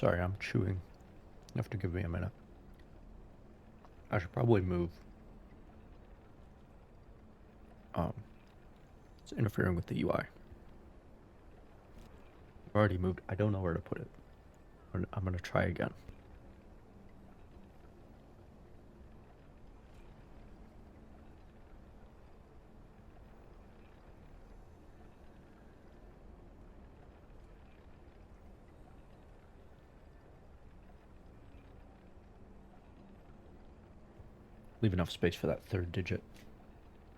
Sorry, I'm chewing. You have to give me a minute. I should probably move. It's interfering with the UI. I've already moved. I don't know where to put it. I'm gonna try again. Leave enough space for that third digit.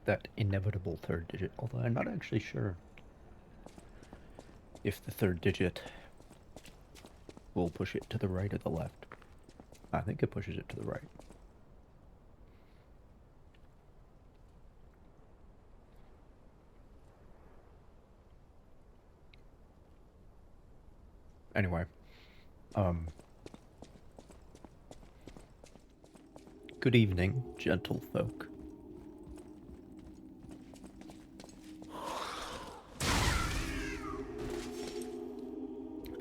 That inevitable third digit, although I'm not actually sure if the third digit will push it to the right or the left. I think it pushes it to the right. Anyway, good evening, gentle folk.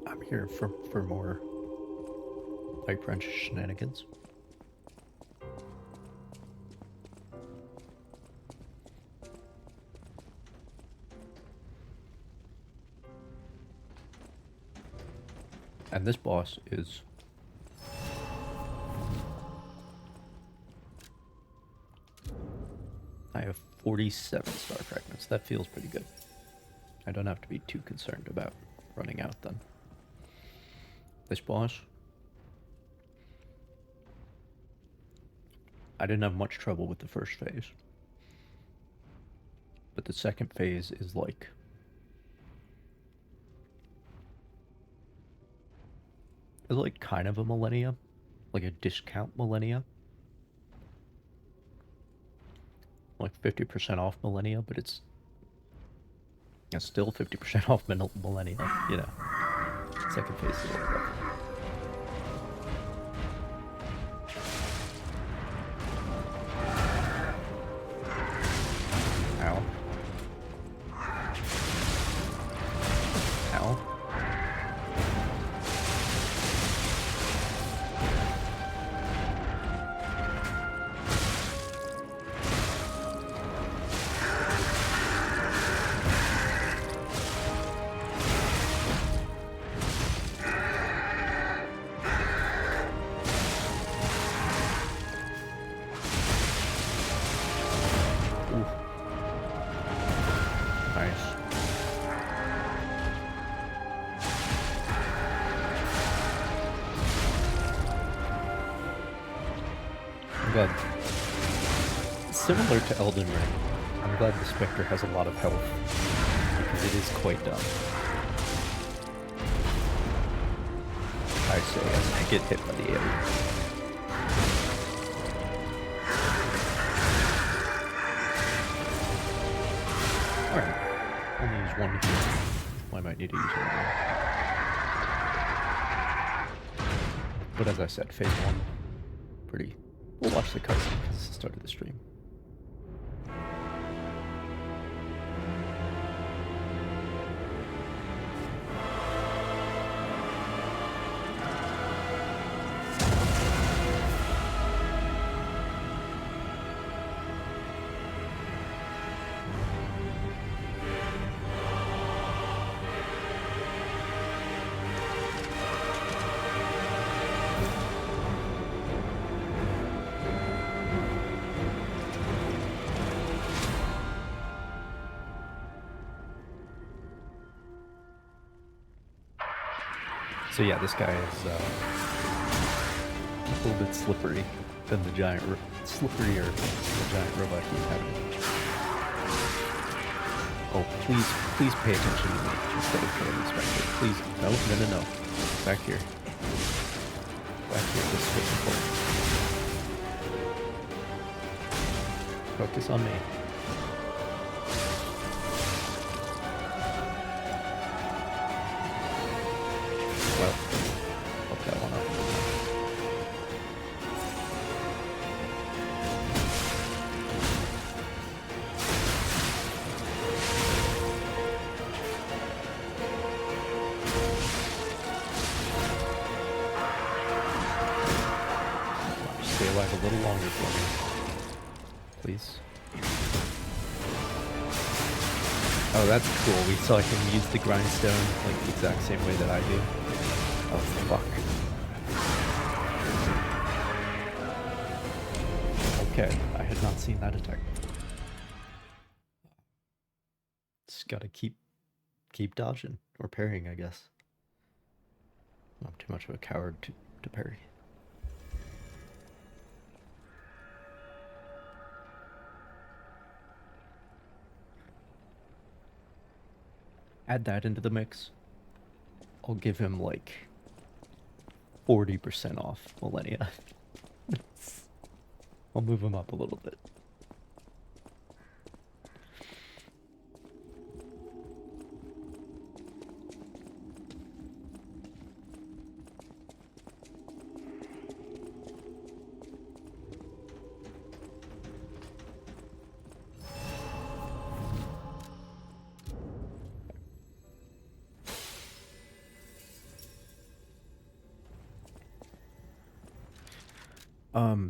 I'm here for more White French shenanigans. And this boss is I have 47 star fragments. That feels pretty good. I don't have to be too concerned about running out then. This boss, I didn't have much trouble with the first phase. But the second phase is like kind of a millennia, like a discount millennia. Like 50% off millennia, but it's still 50% off millennia, you know. Second phase is a little rough. Ow. Ow. Glad. Similar to Elden Ring, I'm glad the Spectre has a lot of health, because it is quite dumb. I say as I get hit by the alien. Alright, only use one here. Well, I might need to use one. But as I said, phase 1, pretty... We'll watch the cutscene because it's the start of the stream. So yeah, this guy is a little bit slippery than the giant, slipperier than the giant robot he's having. Oh, please pay attention to me instead of killing the Spectre. Please, no. Back here. This is important. Focus on me. Well, fuck that one up. stay alive a little longer for me. Please. Oh, that's cool. We saw him use the grindstone like the exact same way that I do. Oh, fuck. Okay, I had not seen that attack. Just gotta keep dodging or parrying, I guess. I'm too much of a coward to parry. Add that into the mix. I'll give him like 40% off Millennia. I'll move him up a little bit.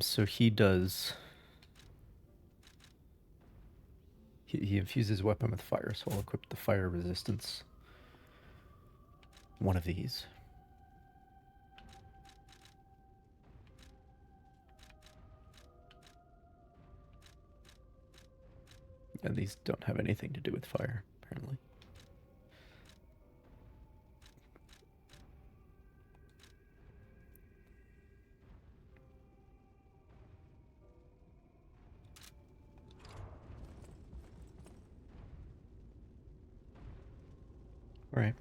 So he does... He infuses weapon with fire, so I'll equip the fire resistance. One of these. And these don't have anything to do with fire, apparently. All right.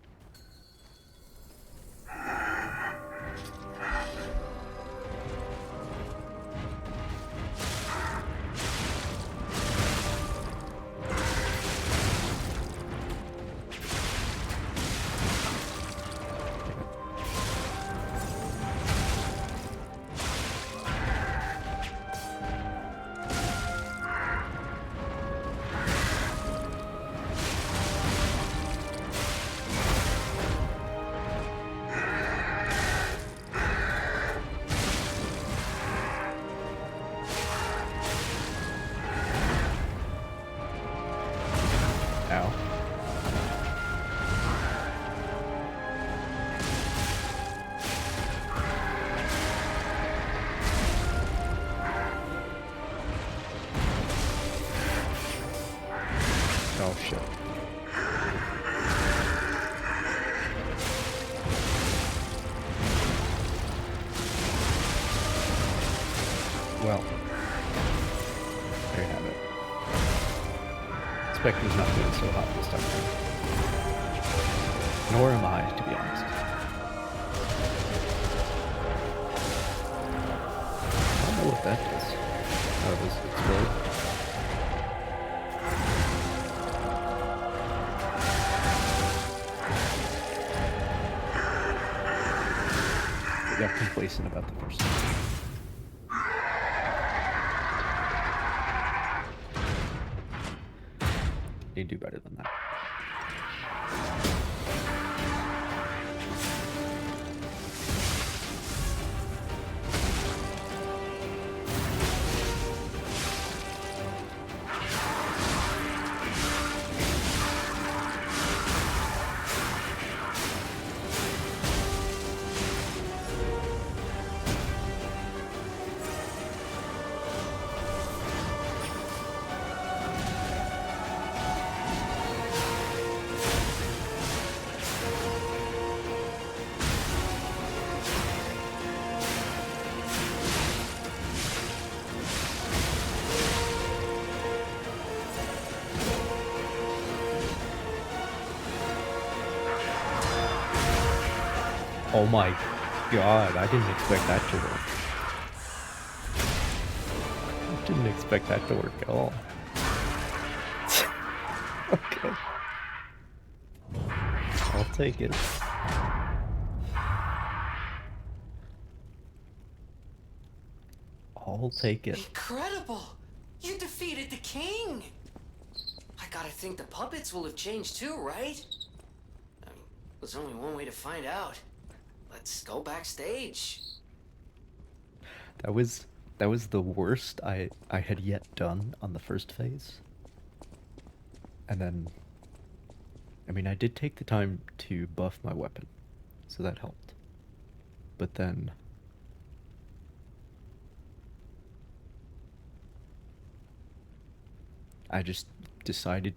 Oh shit. Well, there you have it. Spectre's not doing so hot this time around. Nor am I, to be honest. I don't know what that does. Oh, it was explode. Got complacent about the first one. You do better than that. Oh my god, I didn't expect that to work. I didn't expect that to work at all. Okay. I'll take it. I'll take it. Incredible! You defeated the king! I gotta think the puppets will have changed too, right? I mean, there's only one way to find out. Let's go backstage. That was That was the worst I had yet done on the first phase. And then, I mean, I did take the time to buff my weapon, so that helped. But then, I just decided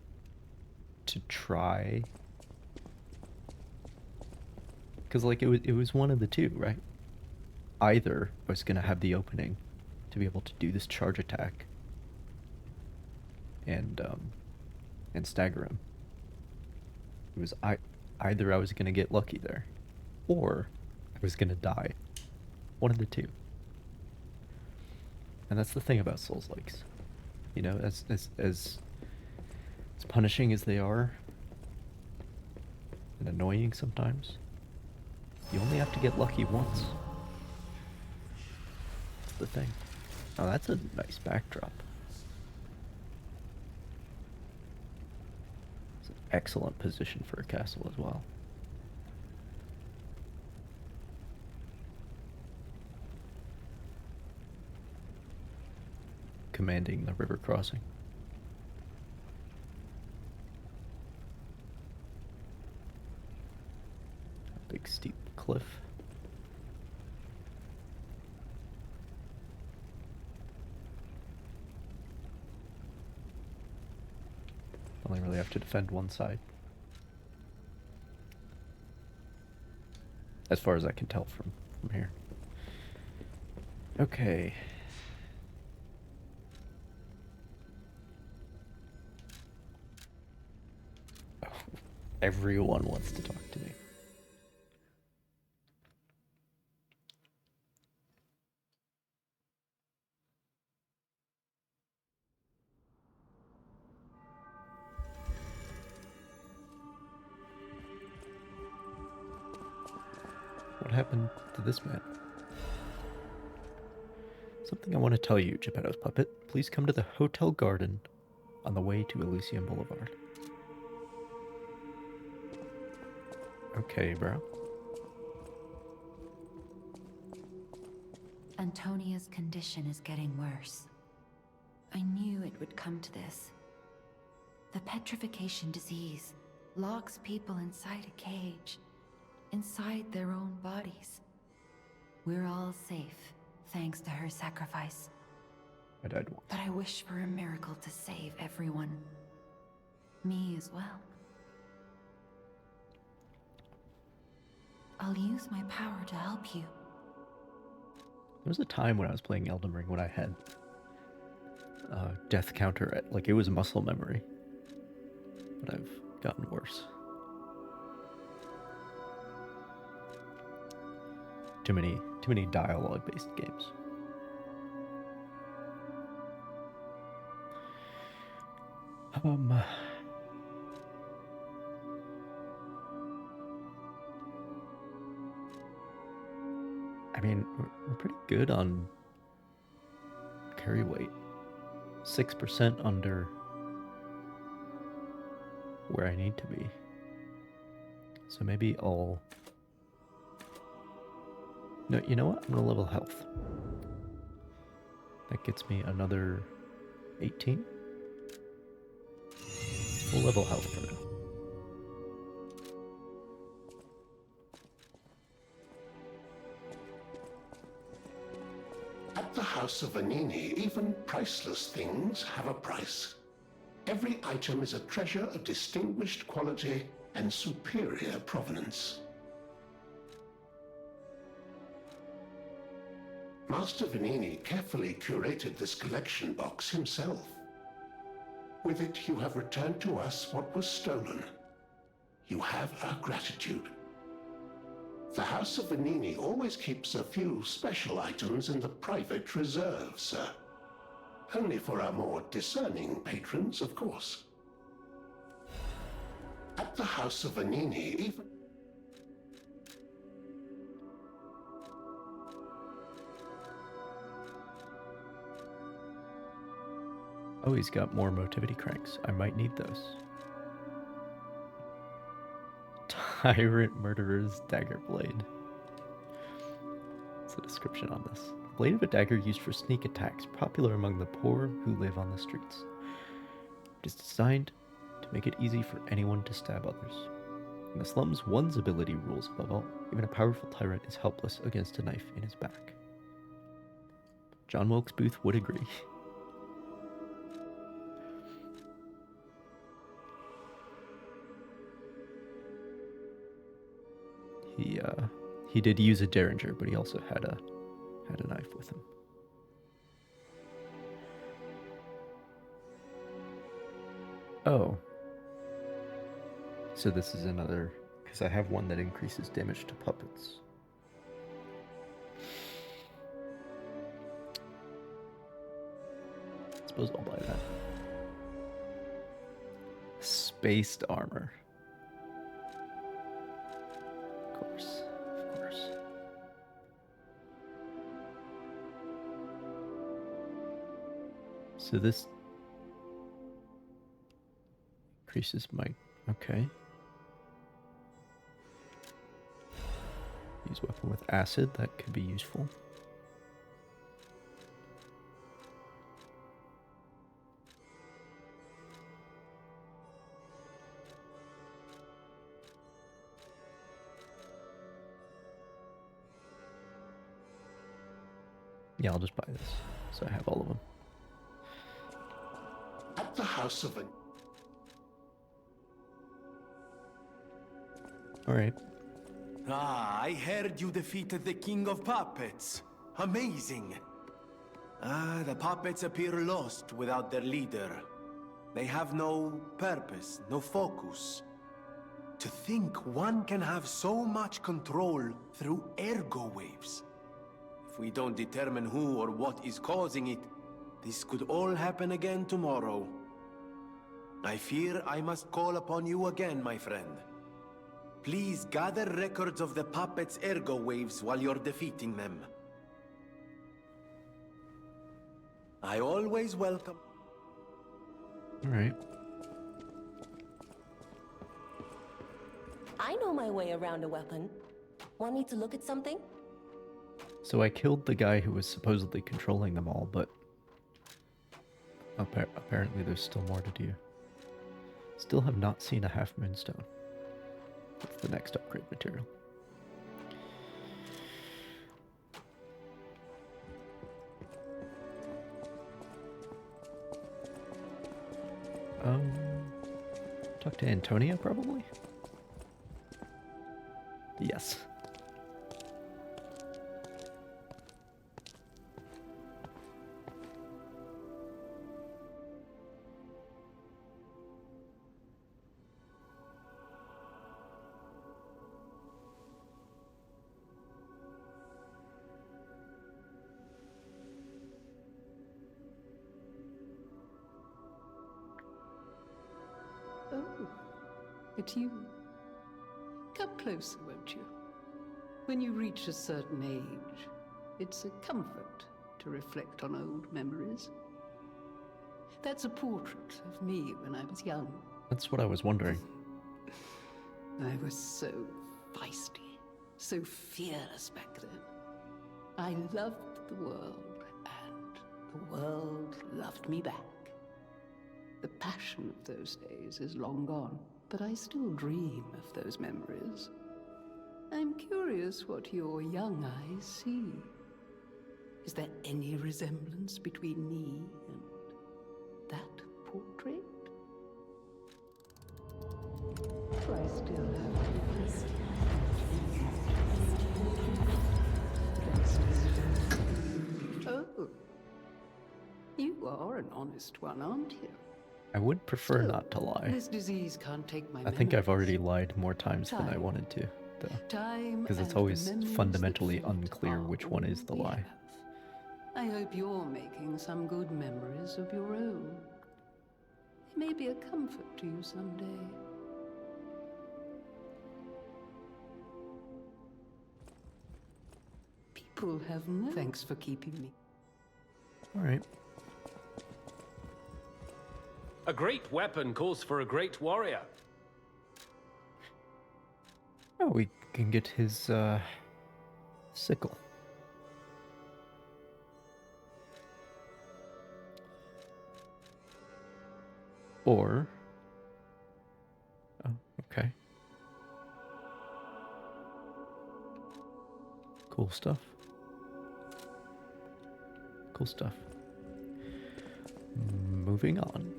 to try, because like it was one of the two, right? Either I was gonna have the opening to be able to do this charge attack and stagger him. It was either I was gonna get lucky there, or I was gonna die. One of the two. And that's the thing about Souls-likes. You know, as punishing as they are, and annoying sometimes, you only have to get lucky once. That's the thing. Oh, that's a nice backdrop. It's an excellent position for a castle as well. Commanding the river crossing. A big steep cliff. Only really have to defend one side. As far as I can tell from here. Okay. Oh, everyone wants to talk to me. What happened to this man? Something I want to tell you, Geppetto's puppet. Please come to the Hotel Garden on the way to Elysium Boulevard. Okay, bro. Antonia's condition is getting worse. I knew it would come to this. The petrification disease locks people inside a cage, inside their own bodies. We're all safe, thanks to her sacrifice. I died once. But I wish for a miracle to save everyone. Me as well. I'll use my power to help you. There was a time when I was playing Elden Ring when I had death counter at, like, it was muscle memory. But I've gotten worse. Too many dialogue-based games. I mean, we're pretty good on carry weight. 6% under where I need to be. So maybe I'll... No, you know what? I'm gonna level health. That gets me another 18. We'll level health for now. At the House of Vanini, even priceless things have a price. Every item is a treasure of distinguished quality and superior provenance. Master Vanini carefully curated this collection box himself. With it, you have returned to us what was stolen. You have our gratitude. The House of Vanini always keeps a few special items in the private reserve, sir. Only for our more discerning patrons, of course. At the House of Vanini, even... Oh, he's got more motivity cranks. I might need those. Tyrant Murderer's Dagger Blade. What's the description on this? The blade of a dagger used for sneak attacks, popular among the poor who live on the streets. It is designed to make it easy for anyone to stab others. In the slums, one's ability rules above all. Even a powerful tyrant is helpless against a knife in his back. John Wilkes Booth would agree. He did use a derringer, but he also had a knife with him. Oh. So this is another, because I have one that increases damage to puppets. I suppose I'll buy that. Spaced armor. Of course. So this increases my... Okay. Use weapon with acid, that could be useful. Yeah, I'll just buy this, so I have all of them. At the house of a... Alright. Ah, I heard you defeated the King of Puppets. Amazing. The puppets appear lost without their leader. They have no purpose, no focus. To think one can have so much control through ergo waves. If we don't determine who or what is causing it, this could all happen again tomorrow. I fear I must call upon you again, my friend. Please gather records of the puppets' ergo waves while you're defeating them. I always welcome... Alright. I know my way around a weapon. Want me to look at something? So I killed the guy who was supposedly controlling them all, but apparently there's still more to do. Still have not seen a half moonstone. That's the next upgrade material. Talk to Antonia, probably? Yes. Oh, it's you. Come closer, won't you? When you reach a certain age, it's a comfort to reflect on old memories. That's a portrait of me when I was young. That's what I was wondering. I was so feisty, so fearless back then. I loved the world, and the world loved me back. The passion of those days is long gone, but I still dream of those memories. I'm curious what your young eyes see. Is there any resemblance between me and that portrait? Do I still have Oh, you are an honest one, aren't you? I would prefer Still, not to lie. This disease can't take my I think I've memories. already lied more times than I Time. wanted to, though. Time Because it's and always the memories fundamentally that fade unclear are which one is all the we lie. have. I hope you're making some good memories of your own. They may be a comfort to you someday. People have no... Thanks for keeping me. Alright. A great weapon calls for a great warrior. Oh, we can get his, sickle. Or... Oh, okay. Cool stuff. Cool stuff. Moving on.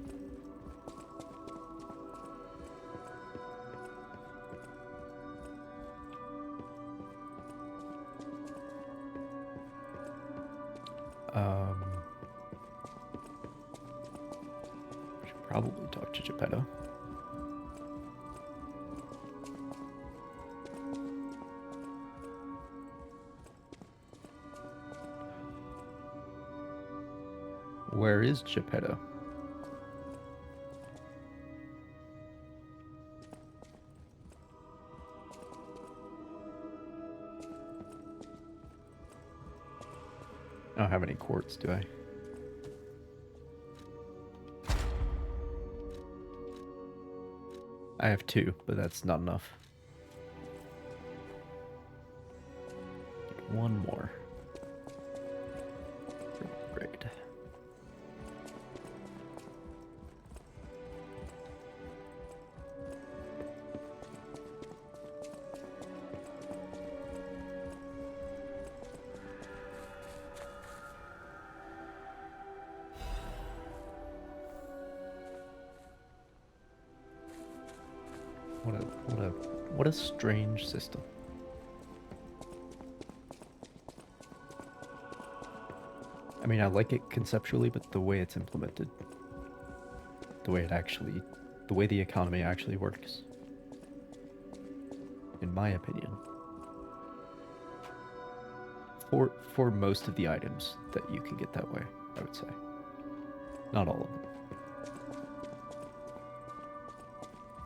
Should probably talk to Geppetto. Where is Geppetto? I don't have any quartz, do I? I have 2, but that's not enough. One more. Great. What a strange system. I mean, I like it conceptually, but the way it's implemented, the way the economy actually works, in my opinion, for most of the items that you can get that way, I would say. Not all of them.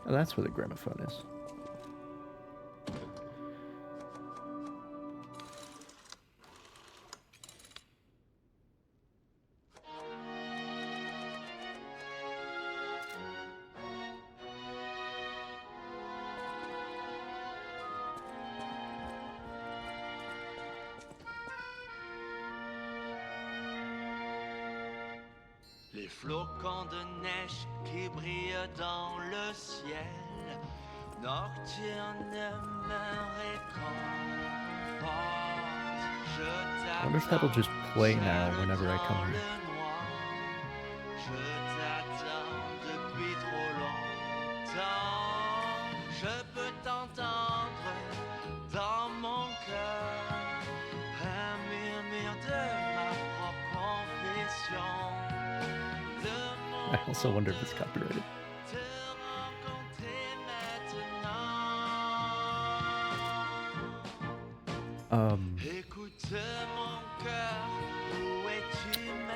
And that's where the gramophone is. Les flocons de neige qui brillent dans le ciel nocturne me réconforte. I wonder if that'll just play now whenever I come here. Je t'attends depuis trop longtemps. Je peux t'entendre dans mon cœur, un murmure de ma propre confession. I also wonder if it's copyrighted.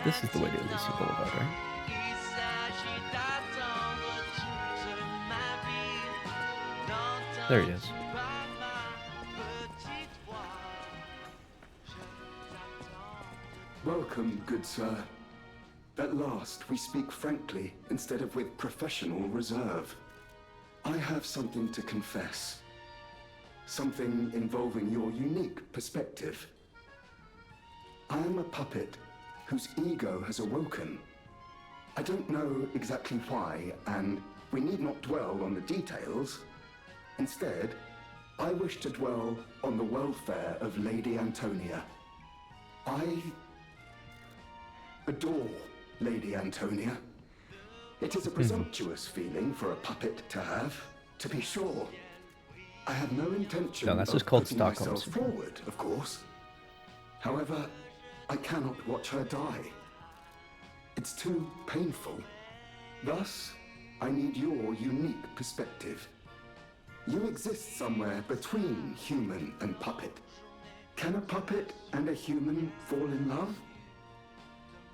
This is the way to Lucy Boulevard, right? There he is. Welcome, good sir. At last, we speak frankly instead of with professional reserve. I have something to confess. Something involving your unique perspective. I am a puppet whose ego has awoken. I don't know exactly why, and we need not dwell on the details. Instead, I wish to dwell on the welfare of Lady Antonia. I adore Lady Antonia. It is a presumptuous feeling for a puppet to have, to be sure. I have no intention No, that's of just called putting Stockholm myself Syndrome. forward, of course. However, I cannot watch her die. It's too painful. Thus, I need your unique perspective. You exist somewhere between human and puppet. Can a puppet and a human fall in love?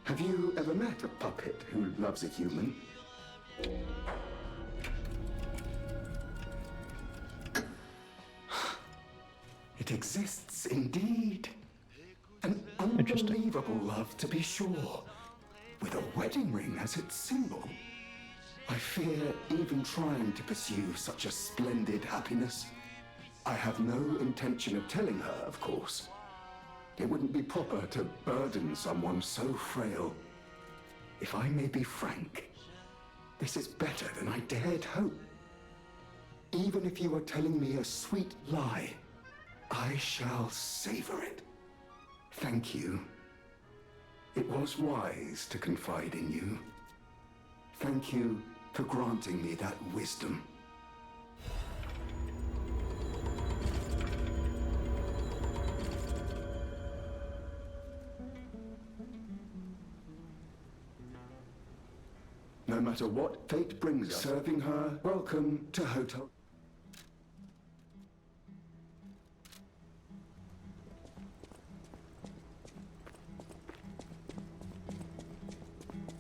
Have you ever met a puppet who loves a human? It exists indeed. An unbelievable love, to be sure, with a wedding ring as its symbol. I fear even trying to pursue such a splendid happiness. I have no intention of telling her, of course. It wouldn't be proper to burden someone so frail. If I may be frank, This is better than I dared hope. Even if you are telling me a sweet lie, I shall savor it. Thank you. It was wise to confide in you. Thank you for granting me that wisdom. No matter what fate brings us, serving her, welcome to Hotel.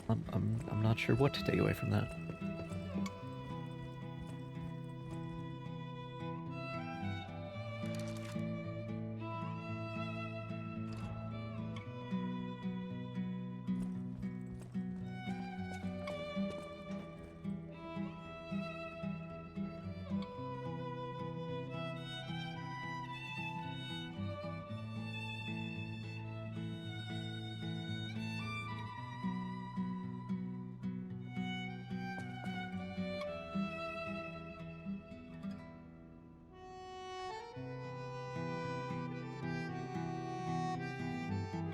I'm not sure what to take away from that.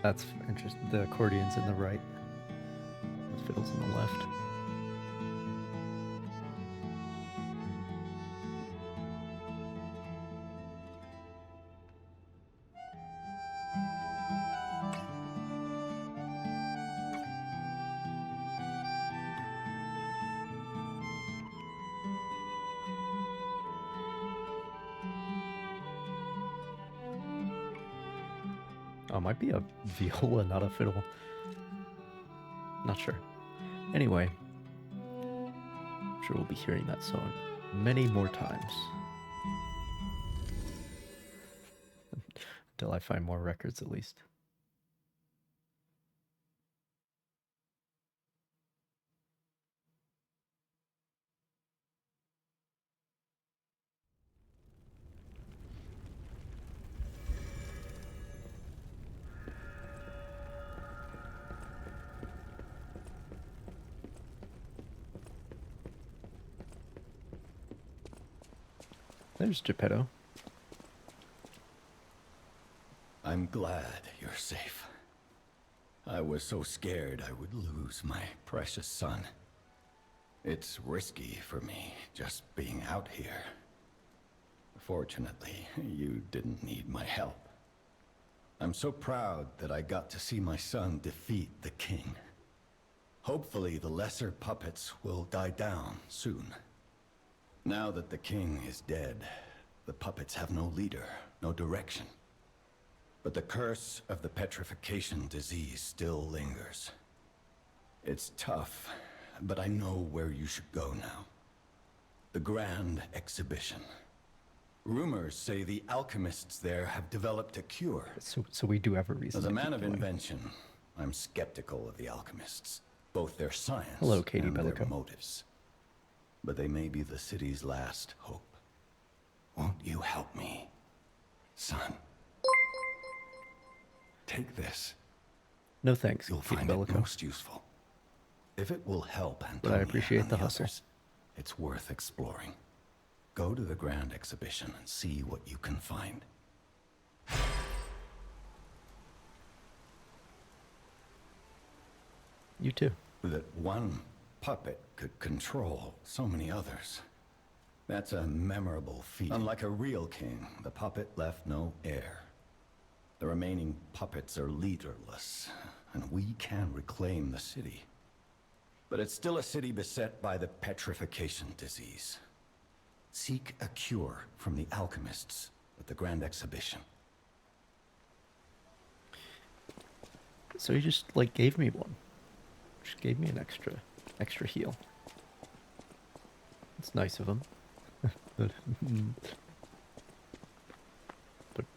That's interesting. The accordion's in the right. The fiddle's in the left. Oh, it might be a viola, not a fiddle. Not sure. Anyway, I'm sure we'll be hearing that song many more times. Until I find more records, at least. There's Geppetto. I'm glad you're safe. I was so scared I would lose my precious son. It's risky for me, just being out here. Fortunately, you didn't need my help. I'm so proud that I got to see my son defeat the king. Hopefully the lesser puppets will die down soon. Now that the king is dead, the puppets have no leader, no direction. But the curse of the petrification disease still lingers. It's tough, but I know where you should go now. The Grand Exhibition. Rumors say the alchemists there have developed a cure. So we do have a reason. As a to man keep of going. invention, I'm skeptical of the alchemists. Both their science Hello, Katie and their Bellico. motives. But they may be the city's last hope. Won't you help me, son? Take this. No thanks, You'll Katie find Bellico. it most useful. If it will help But I Antonia appreciate and the the hustle. others, it's worth exploring. Go to the Grand Exhibition and see what you can find. You too. That one puppet could control so many others. That's a memorable feat. Unlike a real king, the puppet left no heir. The remaining puppets are leaderless, and we can reclaim the city. But it's still a city beset by the petrification disease. Seek a cure from the alchemists at the Grand Exhibition. So he just like gave me one. Just gave me an extra heal. It's nice of him. but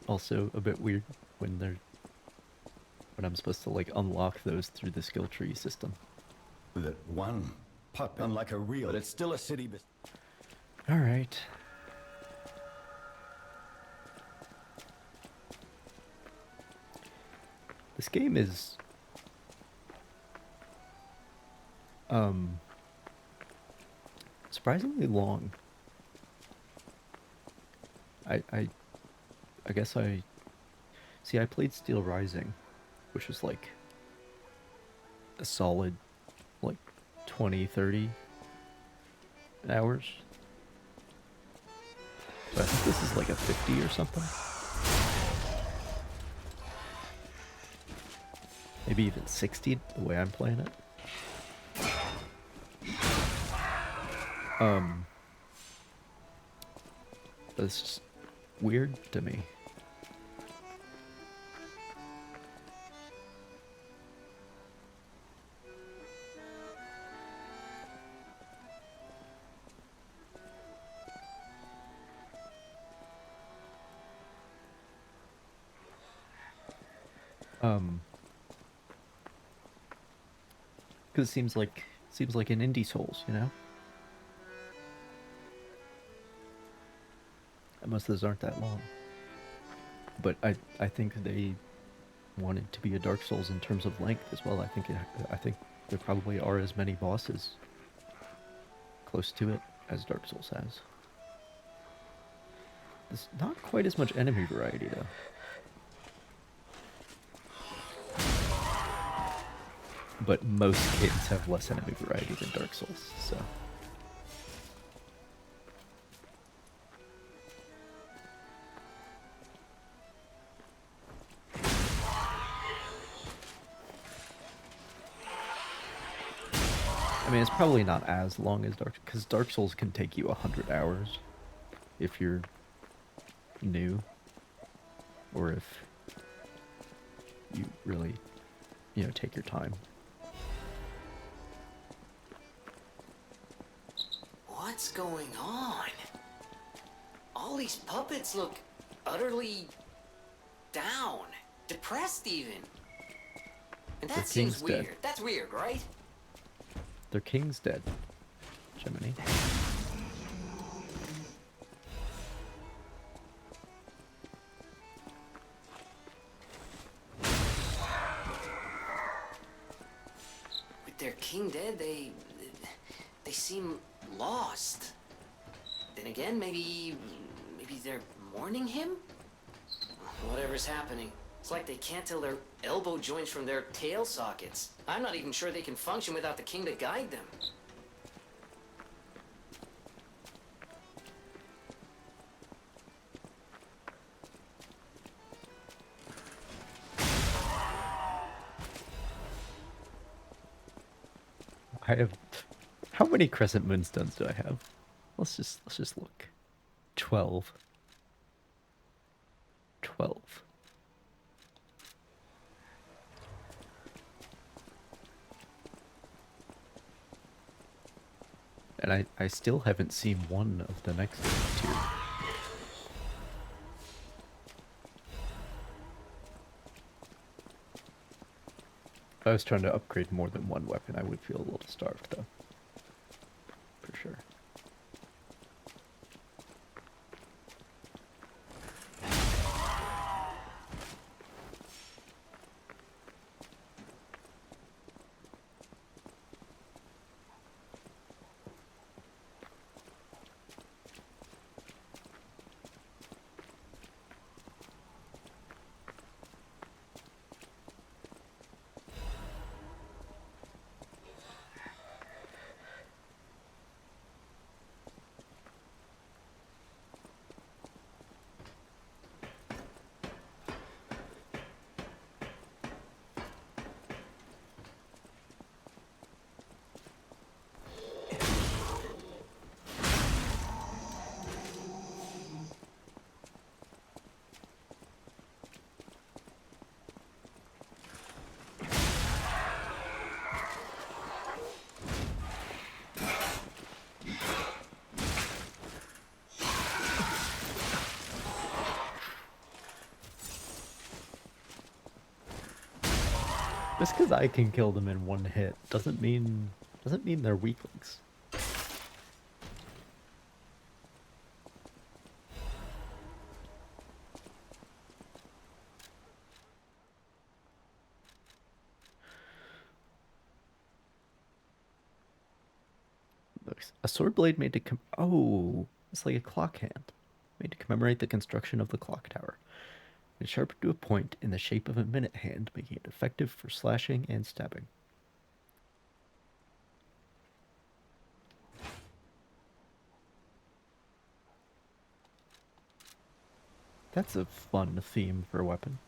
also a bit weird when I'm supposed to like unlock those through the skill tree system. That one puppet, unlike a real, but it's still a city. All right. This game is surprisingly long. I guess I see. I played Steel Rising, which was like a solid like 20-30 hours. So I think this is like a 50 or something. Maybe even 60 the way I'm playing it. But it's just weird to me. Because it seems like an indie Souls, you know? And most of those aren't that long. But I think they wanted to be a Dark Souls in terms of length as well. I think there probably are as many bosses close to it as Dark Souls has. There's not quite as much enemy variety though. But most games have less enemy variety than Dark Souls, so. I mean, it's probably not as long as because Dark Souls can take you 100 hours if you're new, or if you really, take your time. What's going on? All these puppets look utterly down, depressed even. And that seems weird. Dead. That's weird, right? Their king's dead, Jiminy. With their king dead, they seem lost. Then again, maybe they're mourning him? Whatever's happening. It's like they can't tell their elbow joints from their tail sockets. I'm not even sure they can function without the king to guide them. I have... How many Crescent Moonstones do I have? Let's just look. 12. 12. And I still haven't seen one of the next tier. If I was trying to upgrade more than one weapon, I would feel a little starved, though. For sure. Just because I can kill them in one hit doesn't mean they're weaklings. Thanks. A sword blade made to oh, it's like a clock hand. Made to commemorate the construction of the clock tower. It's sharpened to a point in the shape of a minute hand, making it effective for slashing and stabbing. That's a fun theme for a weapon.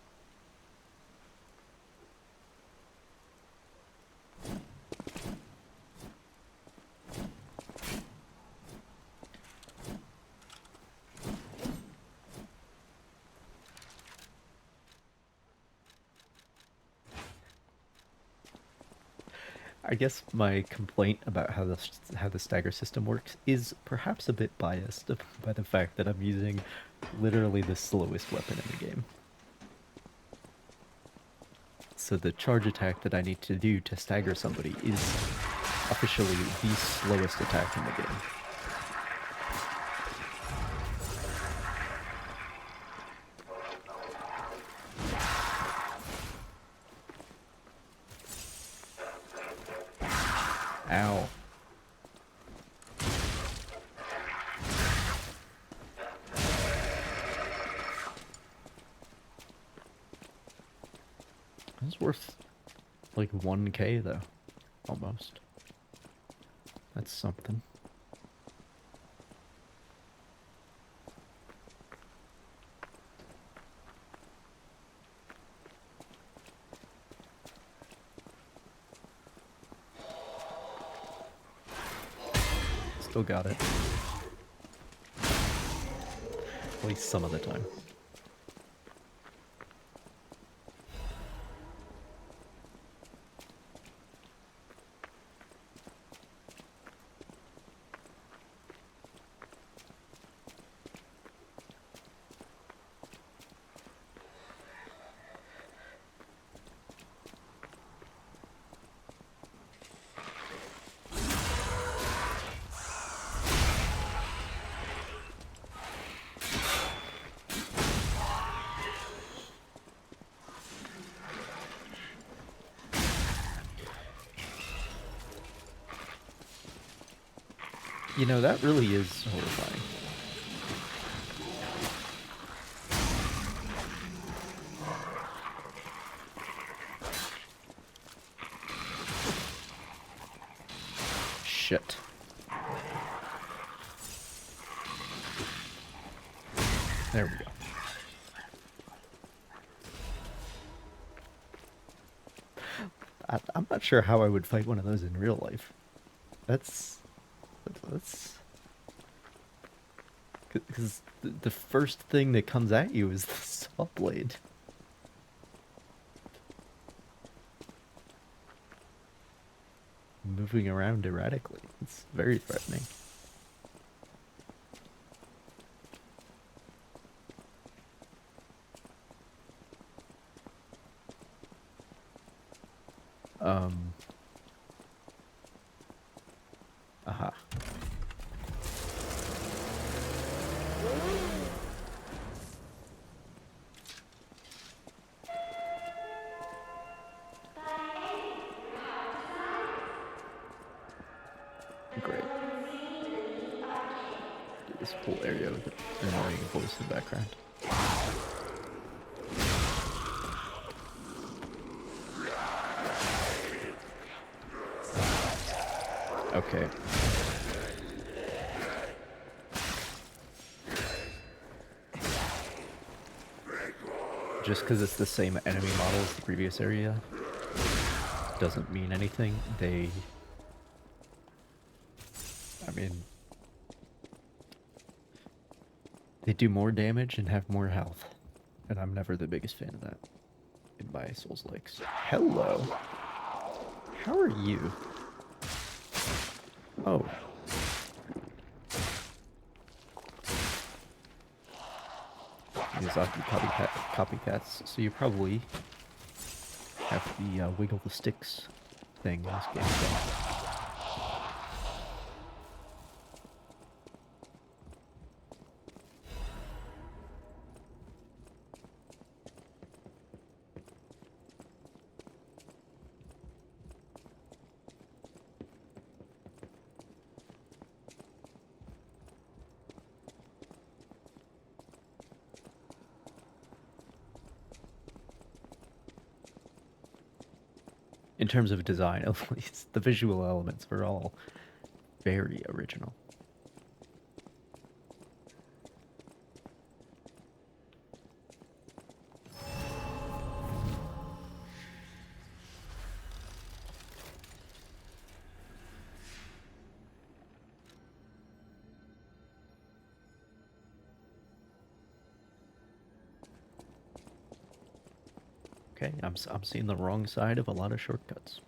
I guess my complaint about how the stagger system works is perhaps a bit biased by the fact that I'm using literally the slowest weapon in the game. So the charge attack that I need to do to stagger somebody is officially the slowest attack in the game. Ow. That's worth like 1k though, almost. That's something. Still got it. At least some of the time. You know, that really is horrifying. Shit. There we go. I'm not sure how I would fight one of those in real life. That's because the first thing that comes at you is the saw blade. Moving around erratically. It's very threatening. Aha. Great. Do this whole area with an annoying voice in the background. Okay. Just because it's the same enemy model as the previous area doesn't mean anything. I mean, they do more damage and have more health, and I'm never the biggest fan of that in my Souls-likes. Hello. How are you? Oh. Miyazaki copycats, so you probably have the wiggle the sticks thing in this game. In terms of design, at least, the visual elements were all very original. Okay, I'm seeing the wrong side of a lot of shortcuts.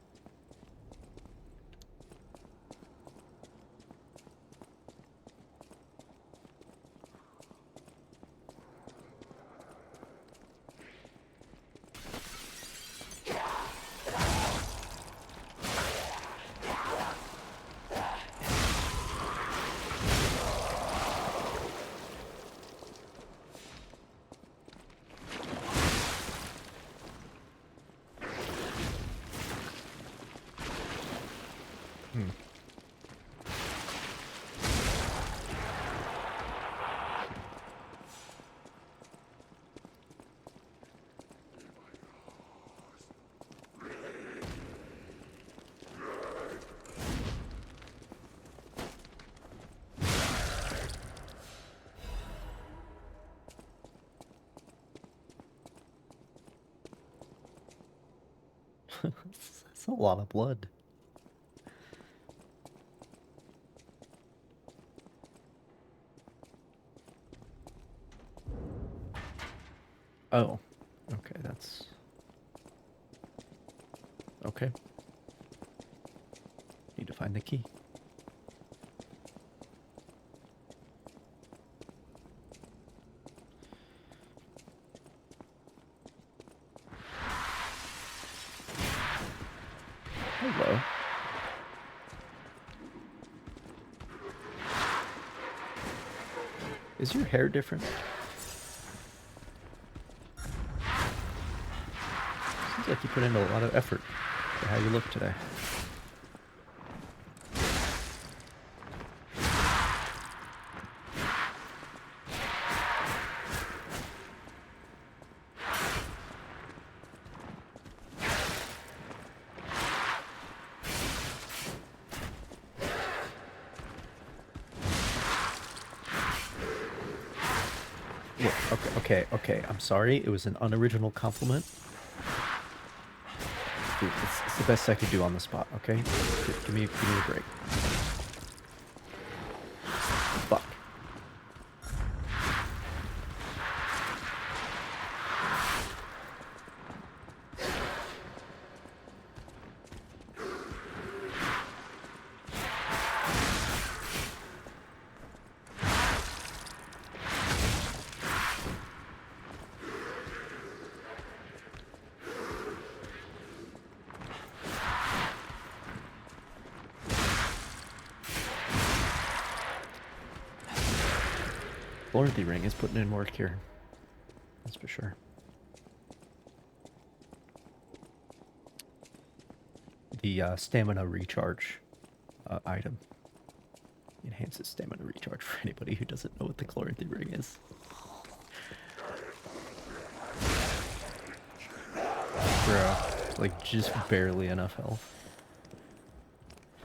That's a lot of blood. Oh, okay, that's... Okay. Need to find the key. Hello. Is your hair different? Seems like you put in a lot of effort for how you look today. Okay, I'm sorry. It was an unoriginal compliment. Dude, it's the best I could do on the spot, okay? Give me a break. Fuck. Lordy Ring is putting in work here. That's for sure. The stamina recharge item enhances stamina recharge for anybody who doesn't know what the Chloranthy Ring is. Bro, like just barely enough health.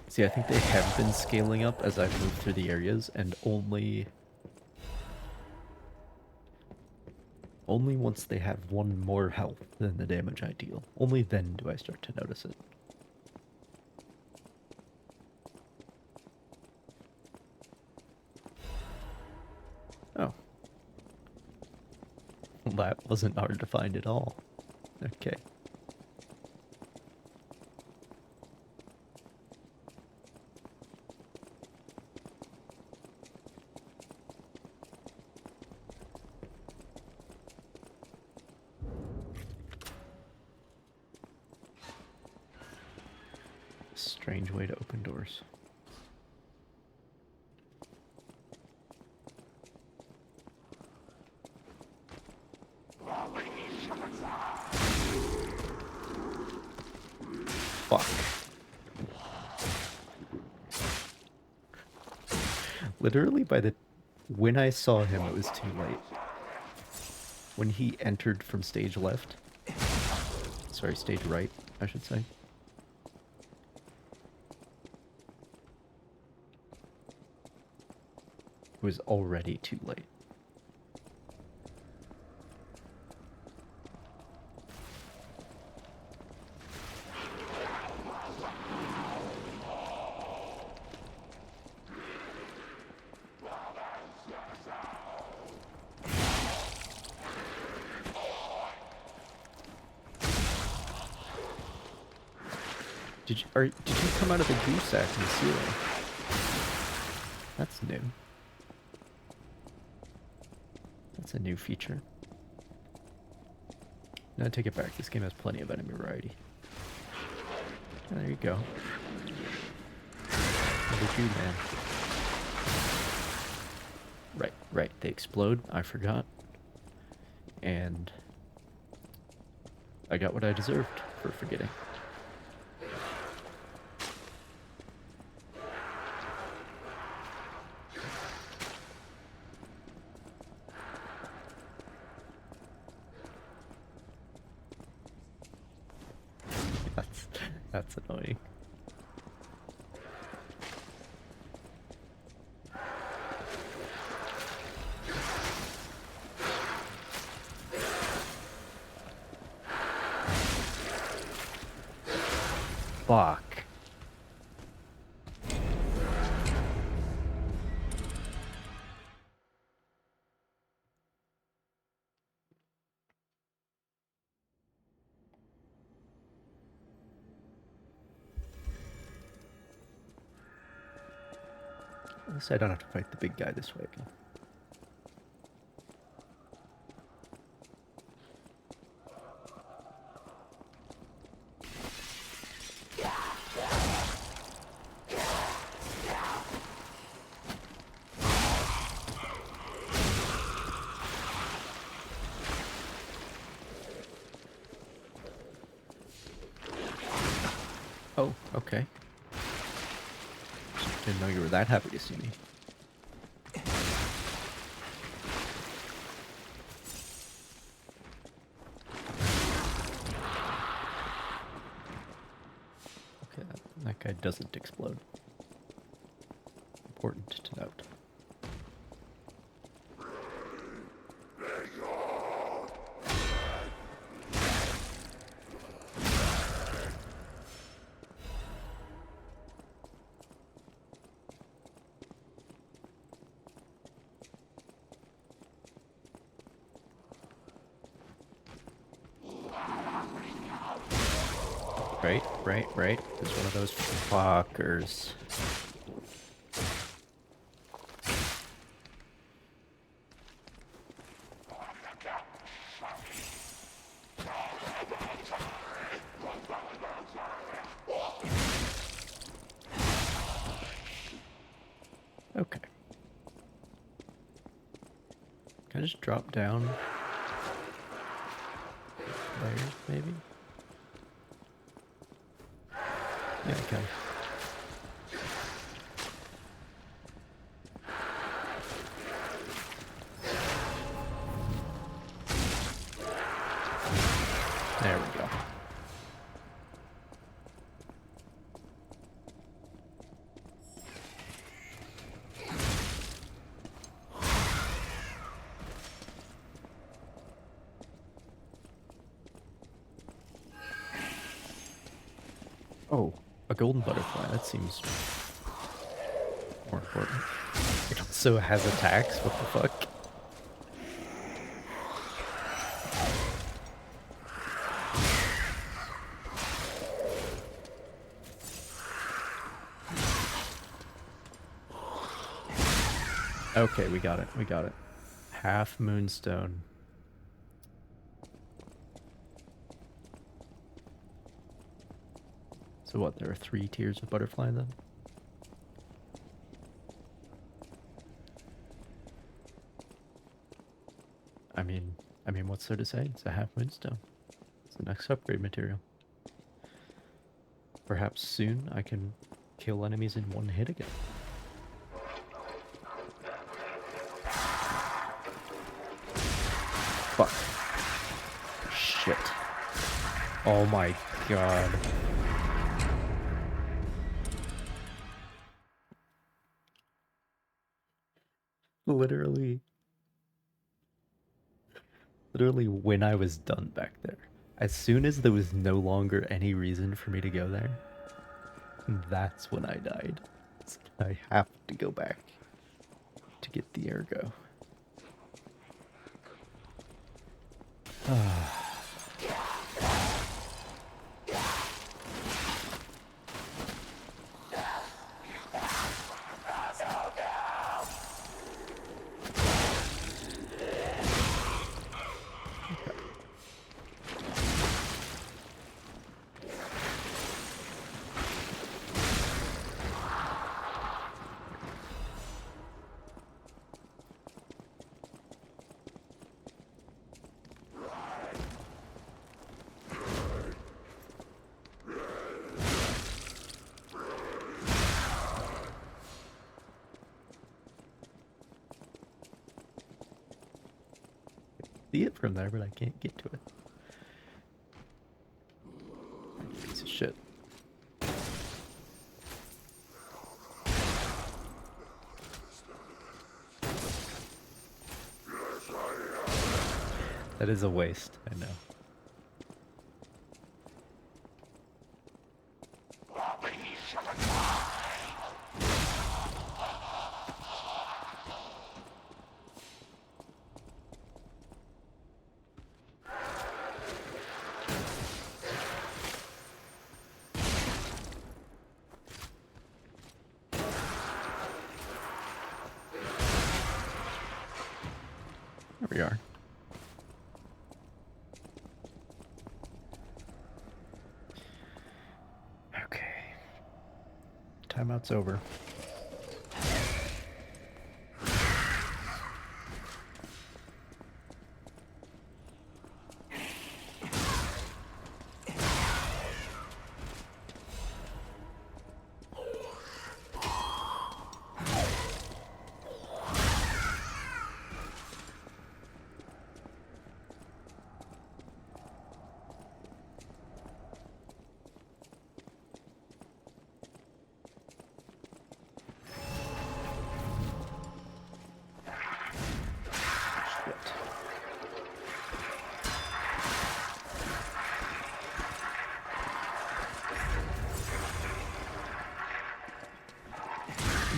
See, I think they have been scaling up as I've moved through the areas, and only once they have one more health than the damage I deal. Only then do I start to notice it. Oh. Well, that wasn't hard to find at all. Okay. Strange way to open doors. Fuck. Literally when I saw him, it was too late. When he entered from stage left, sorry, stage right, I should say, was already too late. Did you come out of the goo sack in the ceiling? That's new. That's a new feature. No, I take it back. This game has plenty of enemy variety. Oh, there you go. Another goo man. Right. They explode. I forgot. And I got what I deserved for forgetting. That's annoying. Fuck. At least I don't have to fight the big guy this way again. Oh, okay. Didn't know you were that happy to see me. Okay, that guy doesn't explode. Important to note. Right. There's one of those fuckers. Okay. Can I just drop down there, maybe? Yeah, I can. There we go. Oh, a golden butterfly. That seems more important. It also has attacks. What the fuck? Okay, we got it. Half moonstone. So what, there are 3 tiers of butterfly then? I mean, what's there to say? It's a half moonstone. It's the next upgrade material. Perhaps soon I can kill enemies in one hit again. Fuck. Shit. Oh my god. Literally, when I was done back there, as soon as there was no longer any reason for me to go there, that's when I died. So I have to go back to get the ergo. See it from there, but I can't get to it. Piece of shit. That is a waste, I know. There we are. Okay. Timeout's over.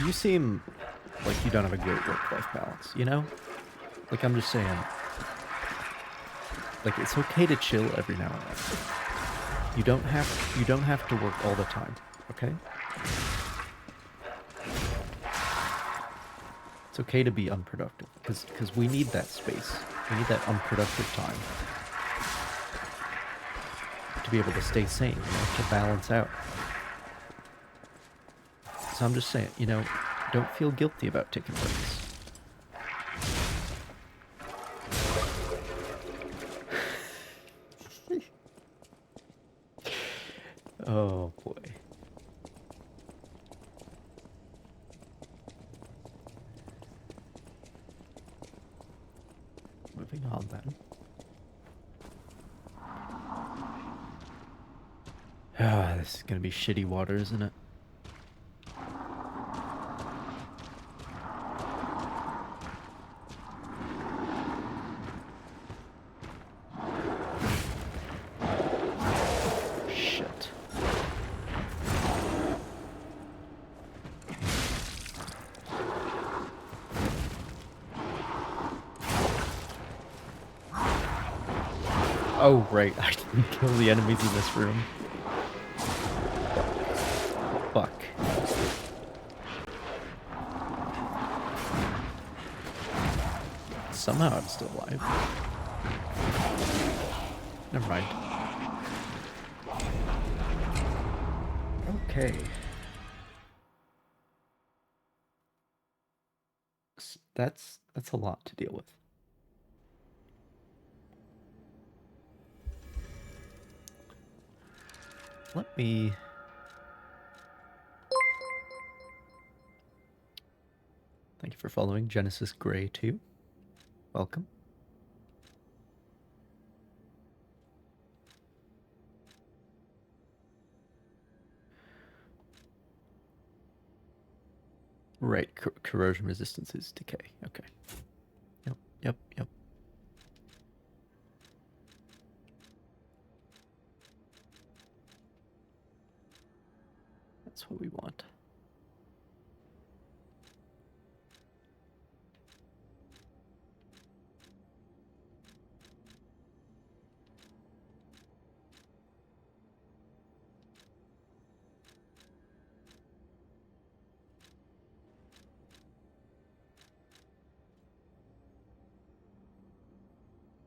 You seem like you don't have a great work-life balance, you know? Like, I'm just saying, like, it's okay to chill every now and then. You don't have to work all the time, okay? It's okay to be unproductive, because we need that space. We need that unproductive time to be able to stay sane, you know, to balance out. So I'm just saying, you know, don't feel guilty about taking breaks. Oh boy. Moving on then. Ah, this is gonna be shitty water, isn't it? Shit. Oh, right, I didn't kill the enemies in this room. Fuck. Somehow I'm still alive. Never mind. Okay. That's a lot to deal with. Let me... Thank you for following Genesis Gray 2. Welcome. Right, corrosion resistance is decay. Okay. Yep. That's what we want.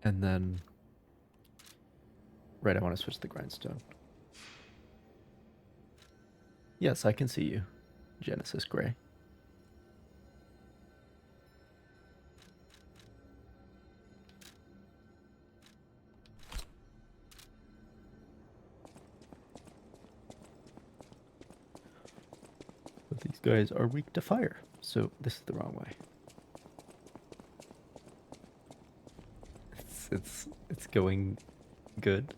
And then, right, I want to switch the grindstone. Yes, I can see you, Genesis Gray. But these guys are weak to fire, so this is the wrong way. It's going good.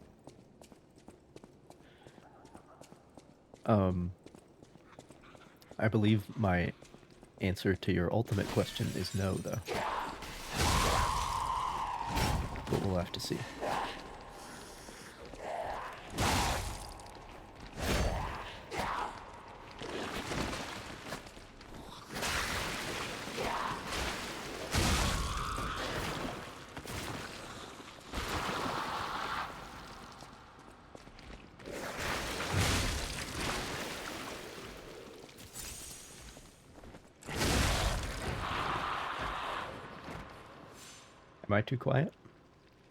I believe my answer to your ultimate question is no, though. But we'll have to see. Am I too quiet?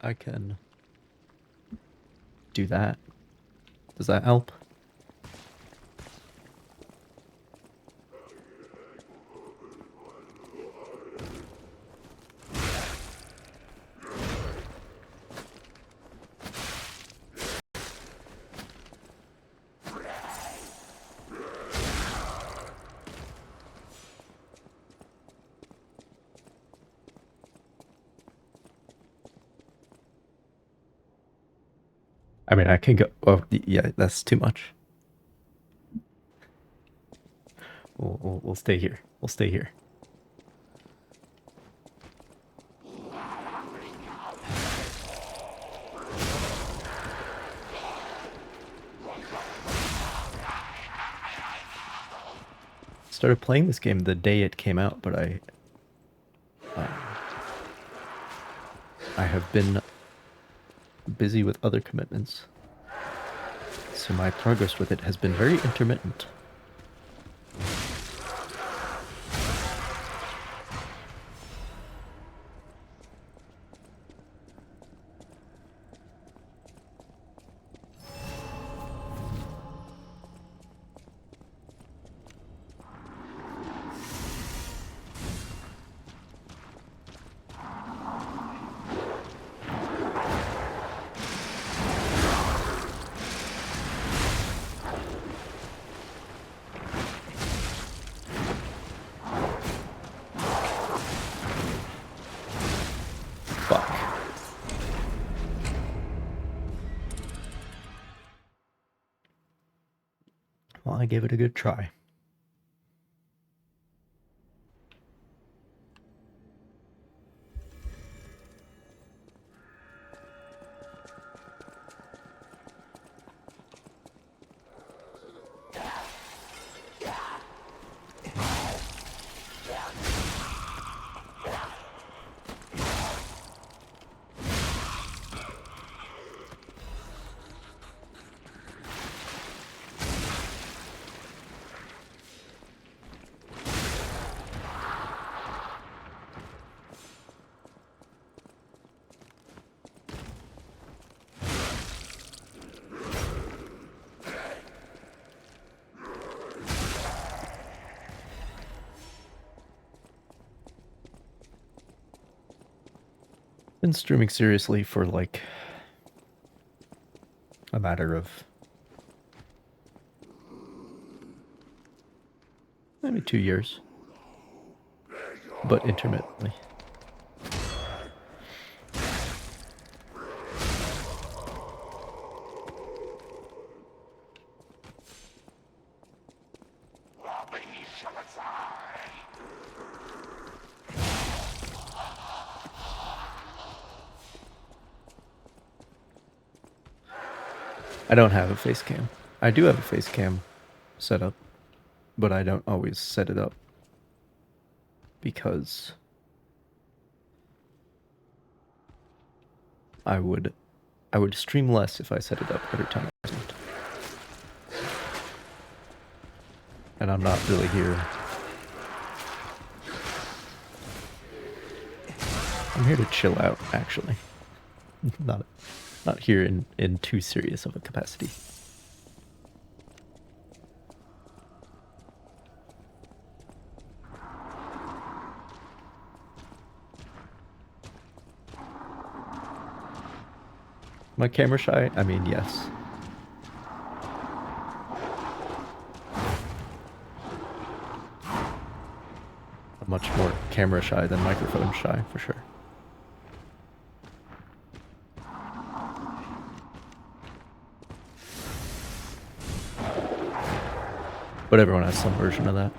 I can do that. Does that help? I mean, I can go. Oh, yeah, that's too much. We'll stay here. We'll stay here. Started playing this game the day it came out, but I have been busy with other commitments, so my progress with it has been very intermittent. Well, I gave it a good try. Been streaming seriously for like a matter of maybe 2 years, but intermittently. I don't have a face cam. I do have a face cam set up, but I don't always set it up because I would stream less if I set it up every time I wasn't. And I'm not really here. I'm here to chill out, actually. not here in too serious of a capacity. Am I camera shy? I mean, yes. I'm much more camera shy than microphone shy, for sure. But everyone has some version of that.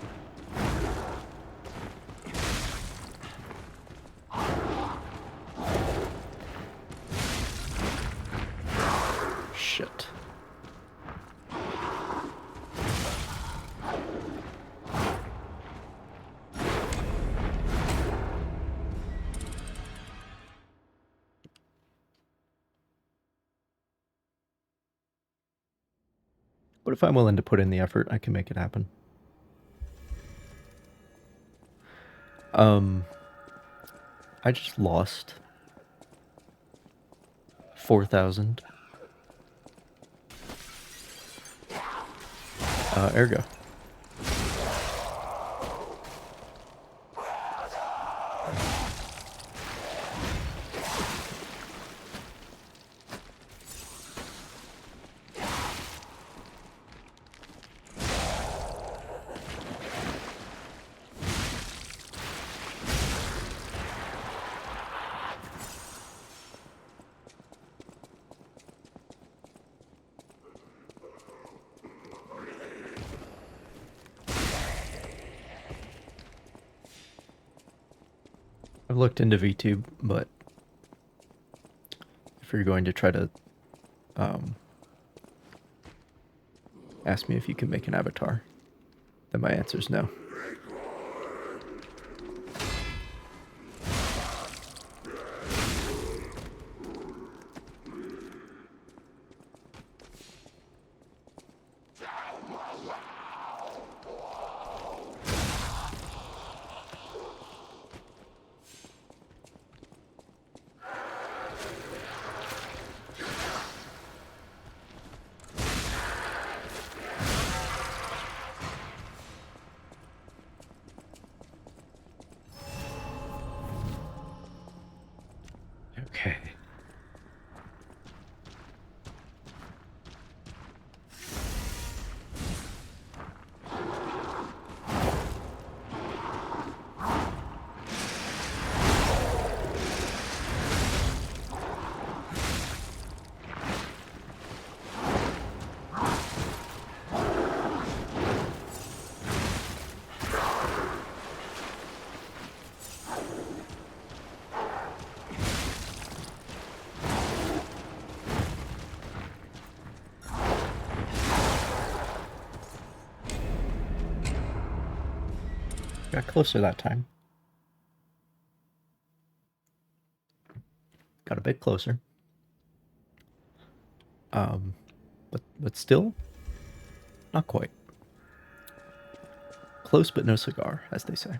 Shit. But if I'm willing to put in the effort, I can make it happen. I just lost 4,000. Ergo. I've looked into VTube, but if you're going to try to ask me if you can make an avatar, then my answer is no. Okay. Got closer that time. Got a bit closer. But still, not quite. Close but no cigar, as they say.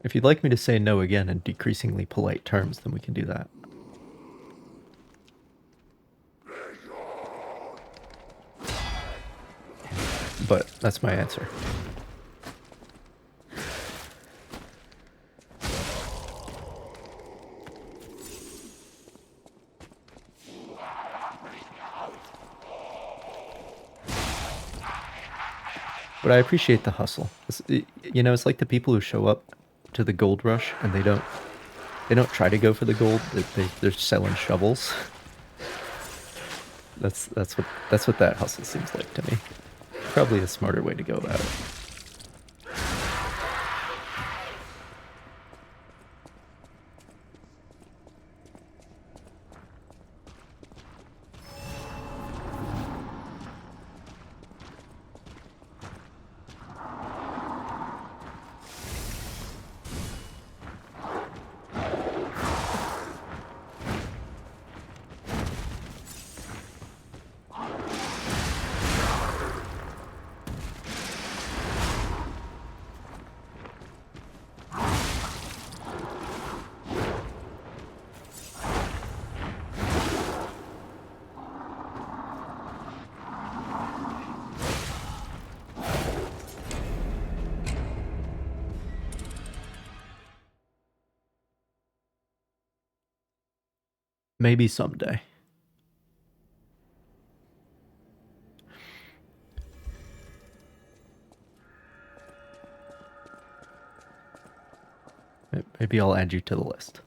If you'd like me to say no again in decreasingly polite terms, then we can do that. but that's my answer. But I appreciate the hustle. You know, it's like the people who show up to the gold rush and they don't try to go for the gold. They're selling shovels. That's what that hustle seems like to me. Probably a smarter way to go about it. Maybe someday. Maybe I'll add you to the list.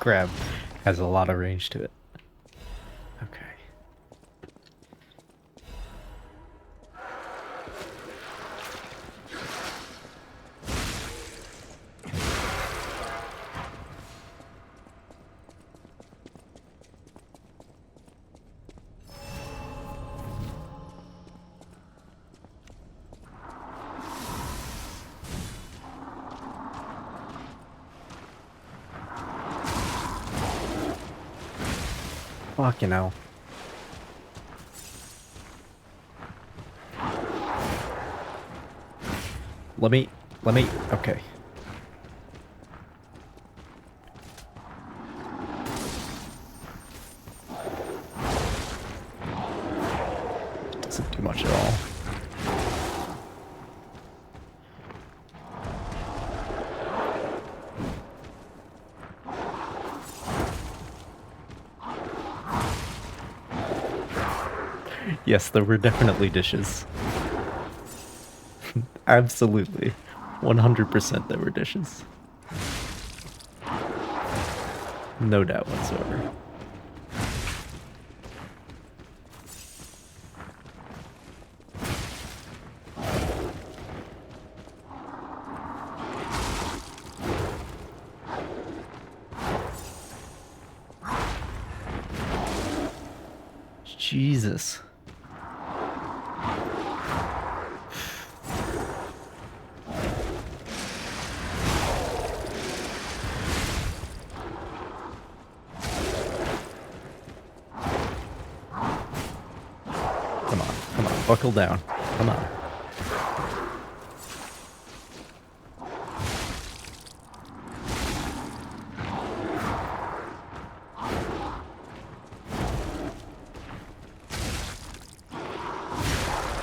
Grab has a lot of range to it. Okay. Fucking hell. Let me, okay. Doesn't do much at all. Yes, there were definitely dishes. Absolutely. 100% there were dishes. No doubt whatsoever. Jesus. Come on, buckle down. Come on.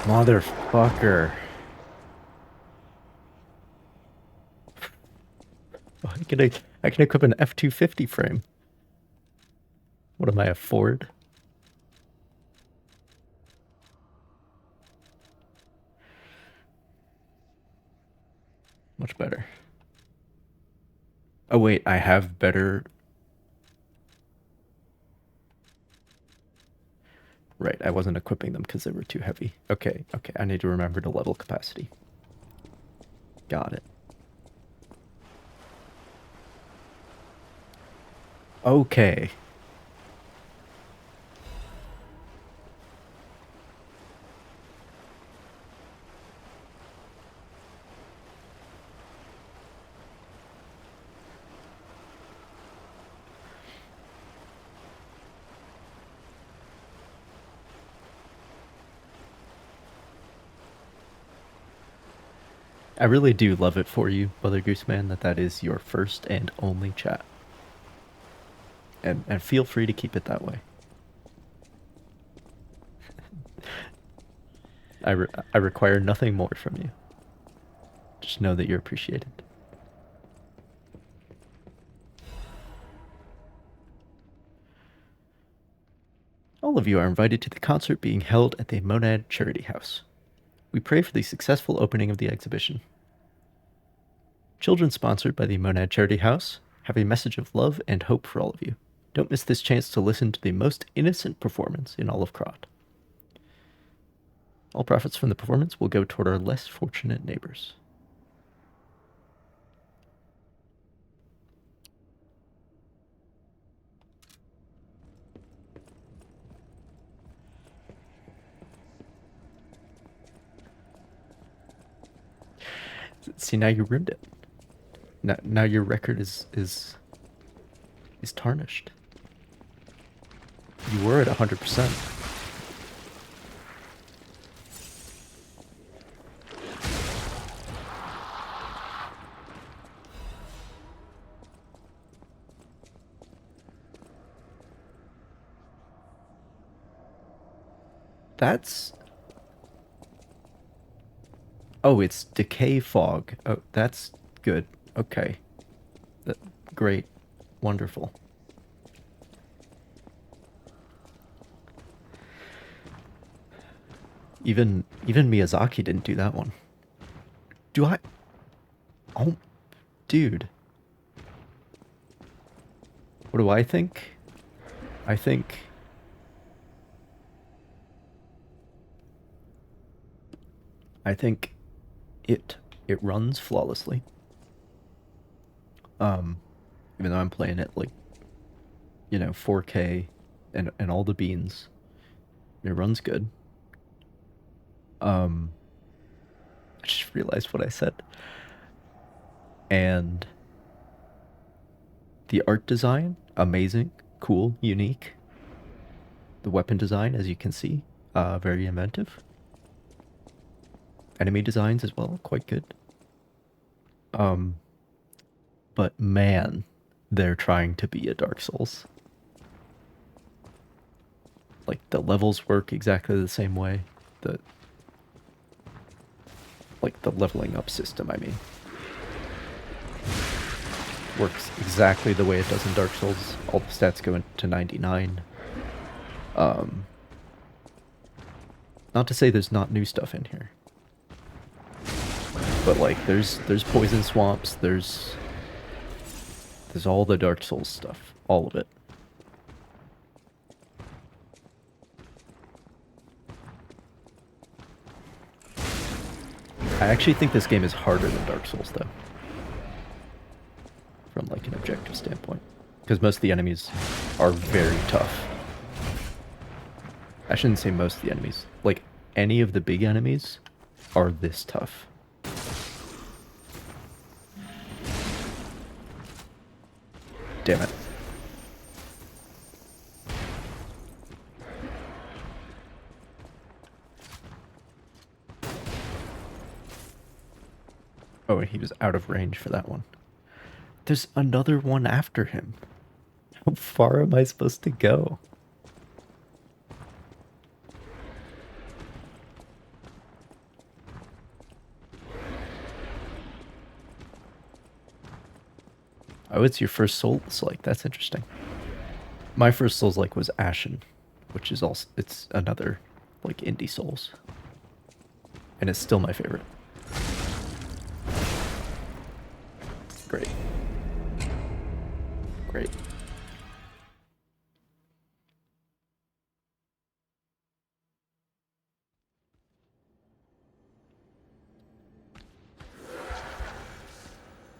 Motherfucker. I can equip an F-250 frame. What am I, a Ford? Much better. Oh wait, I have better... Right, I wasn't equipping them because they were too heavy. Okay, okay, I need to remember to level capacity. Got it. Okay. I really do love it for you, Mother Gooseman, that is your first and only chat. And feel free to keep it that way. I require nothing more from you. Just know that you're appreciated. All of you are invited to the concert being held at the Monad Charity House. We pray for the successful opening of the exhibition. Children sponsored by the Monad Charity House have a message of love and hope for all of you. Don't miss this chance to listen to the most innocent performance in all of Krot. All profits from the performance will go toward our less fortunate neighbors. See, now you ruined it. Now your record is tarnished. You were at 100%. That's... Oh, it's decay fog. Oh, that's good. Okay. Great. Wonderful. Even Miyazaki didn't do that one. Do I? Oh, dude. What do I think? I think... it runs flawlessly. Even though I'm playing it like, 4K and all the beans, it runs good. I just realized what I said. And the art design, amazing, cool, unique. The weapon design, as you can see, very inventive. Enemy designs as well, quite good. But man, they're trying to be a Dark Souls. Like, the levels work exactly the same way. The leveling up system, I mean. Works exactly the way it does in Dark Souls. All the stats go into 99. Not to say there's not new stuff in here. But like, there's poison swamps, there's all the Dark Souls stuff. All of it. I actually think this game is harder than Dark Souls, though. From like an objective standpoint. Because most of the enemies are very tough. I shouldn't say most of the enemies. Like, any of the big enemies are this tough. Damn it. Oh, he was out of range for that one. There's another one after him. How far am I supposed to go? Oh, it's your first Souls-like. That's interesting. My first Souls-like was Ashen, which is also, it's another, like, indie Souls. And it's still my favorite. Great. Great.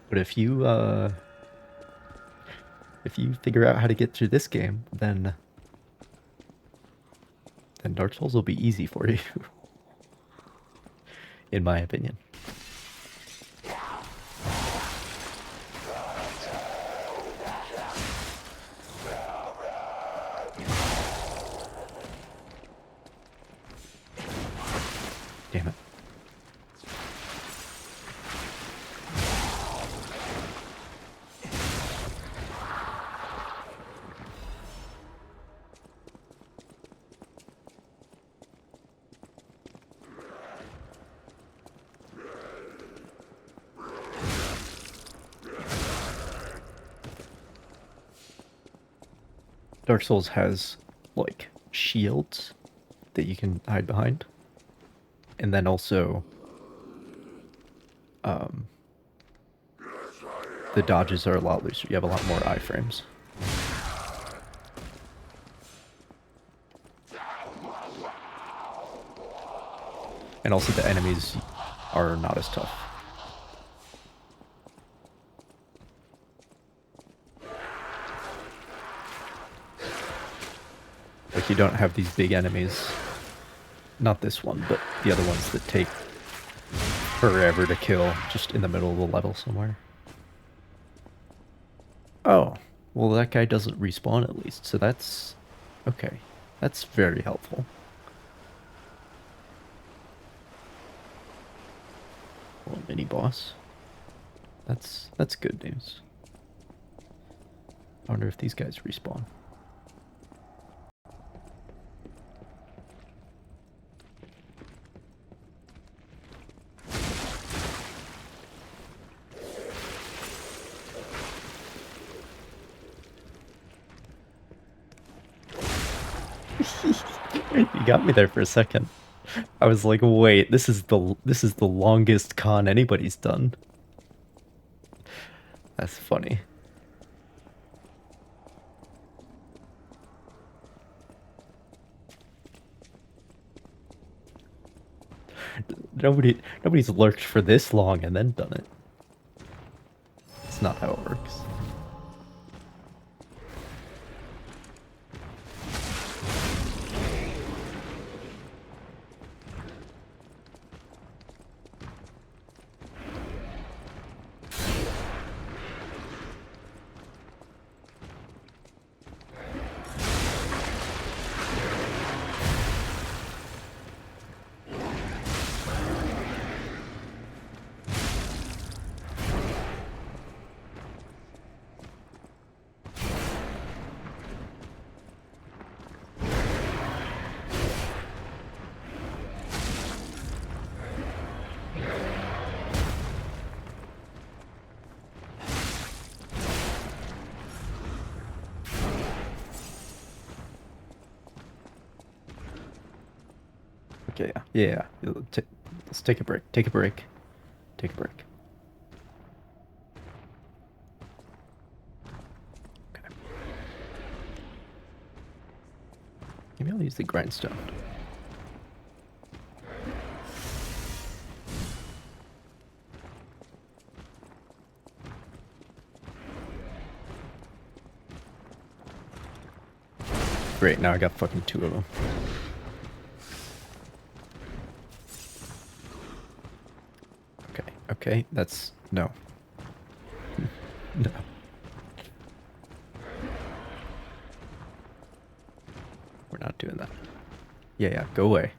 But if you figure out how to get through this game, then Dark Souls will be easy for you, in my opinion. Damn it. Dark Souls has, like, shields that you can hide behind. And then also, the dodges are a lot looser. You have a lot more iframes. And also the enemies are not as tough. Like, you don't have these big enemies. Not this one, but the other ones that take forever to kill just in the middle of the level somewhere. Oh, well that guy doesn't respawn at least, so that's okay. That's very helpful. Little mini boss. That's good news. I wonder if these guys respawn. You got me there for a second. I was like, wait, this is the longest con anybody's done. That's funny. Nobody's lurked for this long and then done it. It's not how it works. Okay, yeah. Let's take a break. Take a break. Take a break. Okay. Maybe I'll use the grindstone. Great, now I got fucking 2 of them. Okay, that's... no. No. We're not doing that. Yeah, go away.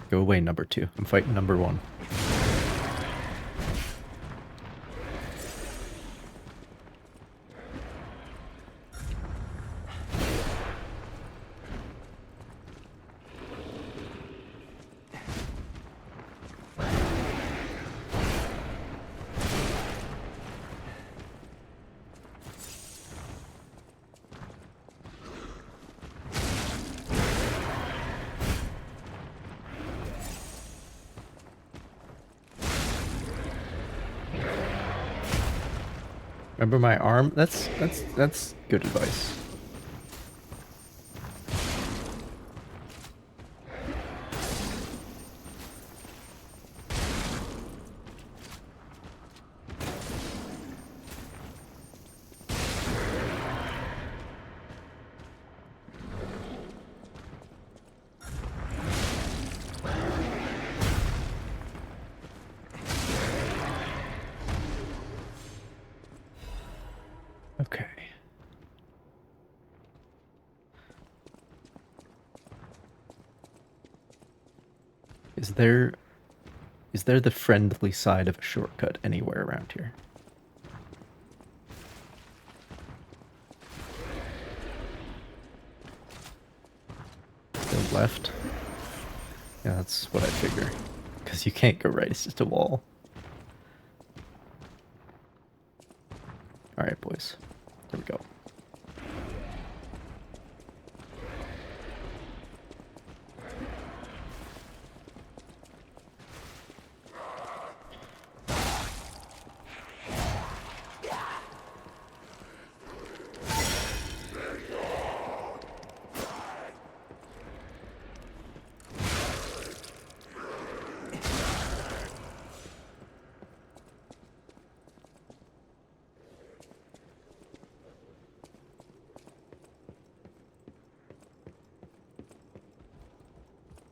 Go away, number 2. I'm fighting number 1. Remember my arm? That's good advice. Okay. Is there the friendly side of a shortcut anywhere around here? Go left? Yeah, that's what I figure. Because you can't go right, it's just a wall. Alright, boys. Here we go.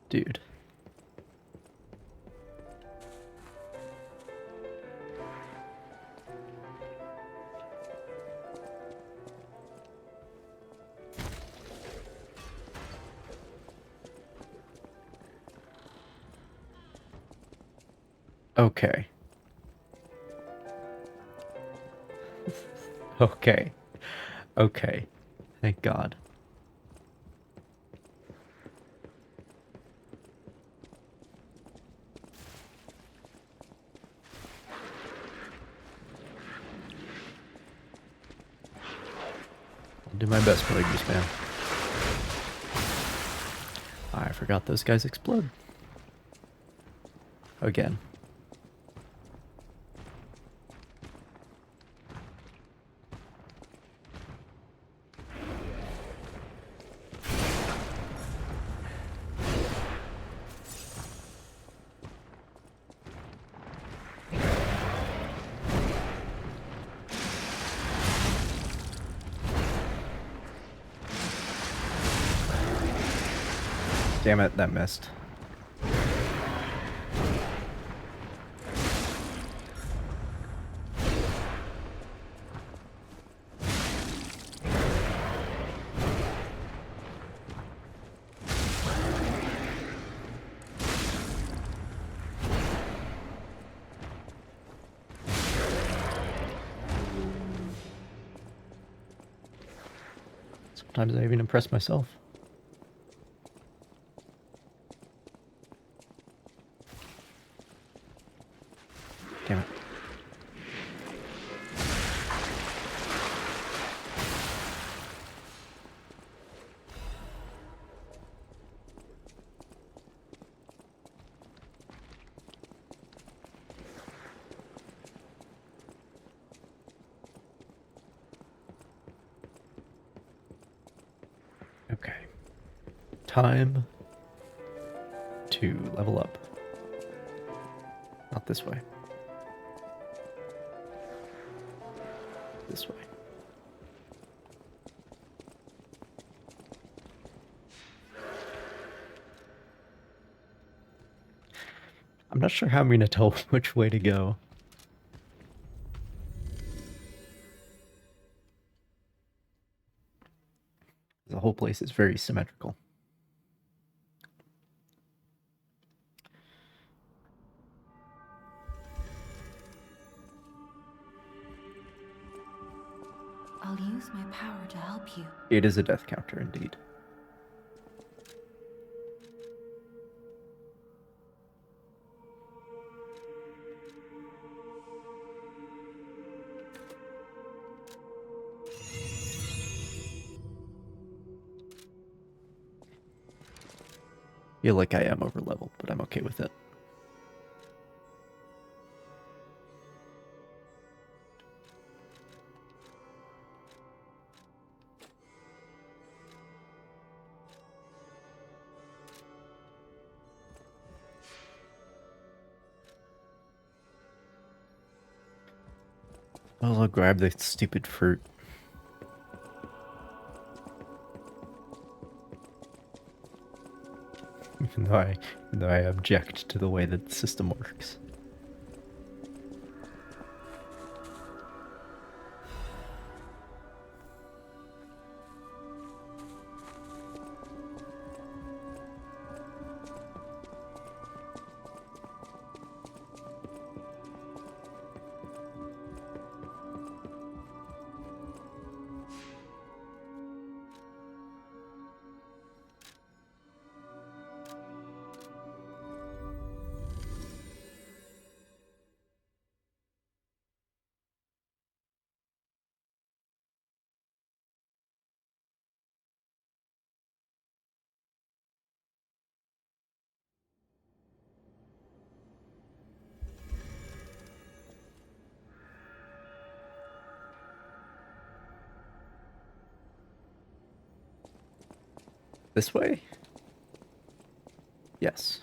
Dude. Okay. Okay. Okay. Thank God. I'll do my best, Polygus man. I forgot those guys explode. Again. Damn it, that missed. Sometimes I even impress myself. Damn it. Okay. Time to level up. Not this way. This way. I'm not sure how I'm going to tell which way to go. The whole place is very symmetrical. I'll use my power to help you. It is a death counter, indeed. Feel like I am over leveled, but I'm okay with it. Well, I'll grab the stupid fruit. Even though I object to the way that the system works. This way? Yes.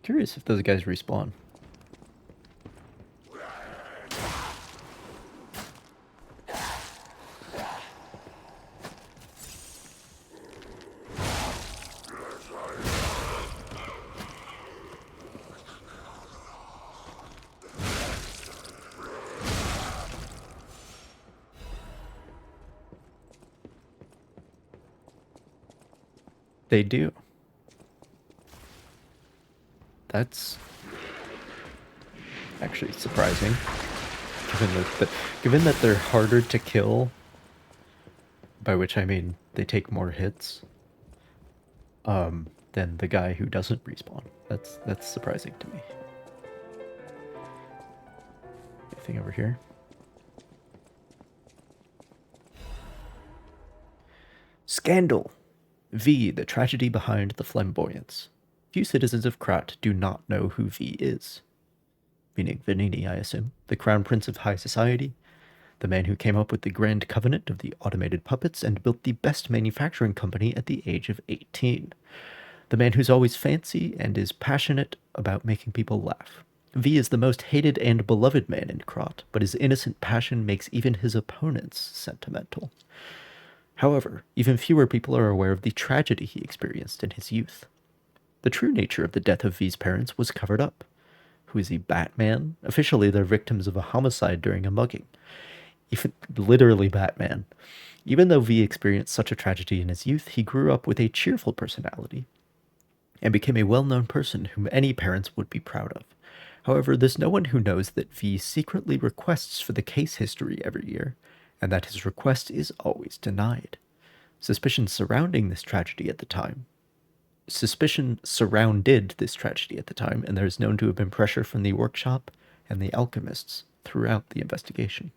Curious if those guys respawn. They do. That's actually surprising, given that they're harder to kill, by which I mean they take more hits, than the guy who doesn't respawn. That's surprising to me. Anything over here? Scandal! V, the tragedy behind the flamboyance. Few citizens of Krat do not know who V is. Meaning Venini, I assume. The crown prince of high society. The man who came up with the grand covenant of the automated puppets and built the best manufacturing company at the age of 18. The man who's always fancy and is passionate about making people laugh. V is the most hated and beloved man in Krat, but his innocent passion makes even his opponents sentimental. However, even fewer people are aware of the tragedy he experienced in his youth. The true nature of the death of V's parents was covered up. Who is he, Batman? Officially, they're victims of a homicide during a mugging. Even literally Batman. Even though V experienced such a tragedy in his youth, he grew up with a cheerful personality and became a well-known person whom any parents would be proud of. However, there's no one who knows that V secretly requests for the case history every year, and that his request is always denied. Suspicion surrounded this tragedy at the time, and there is known to have been pressure from the workshop and the alchemists throughout the investigation.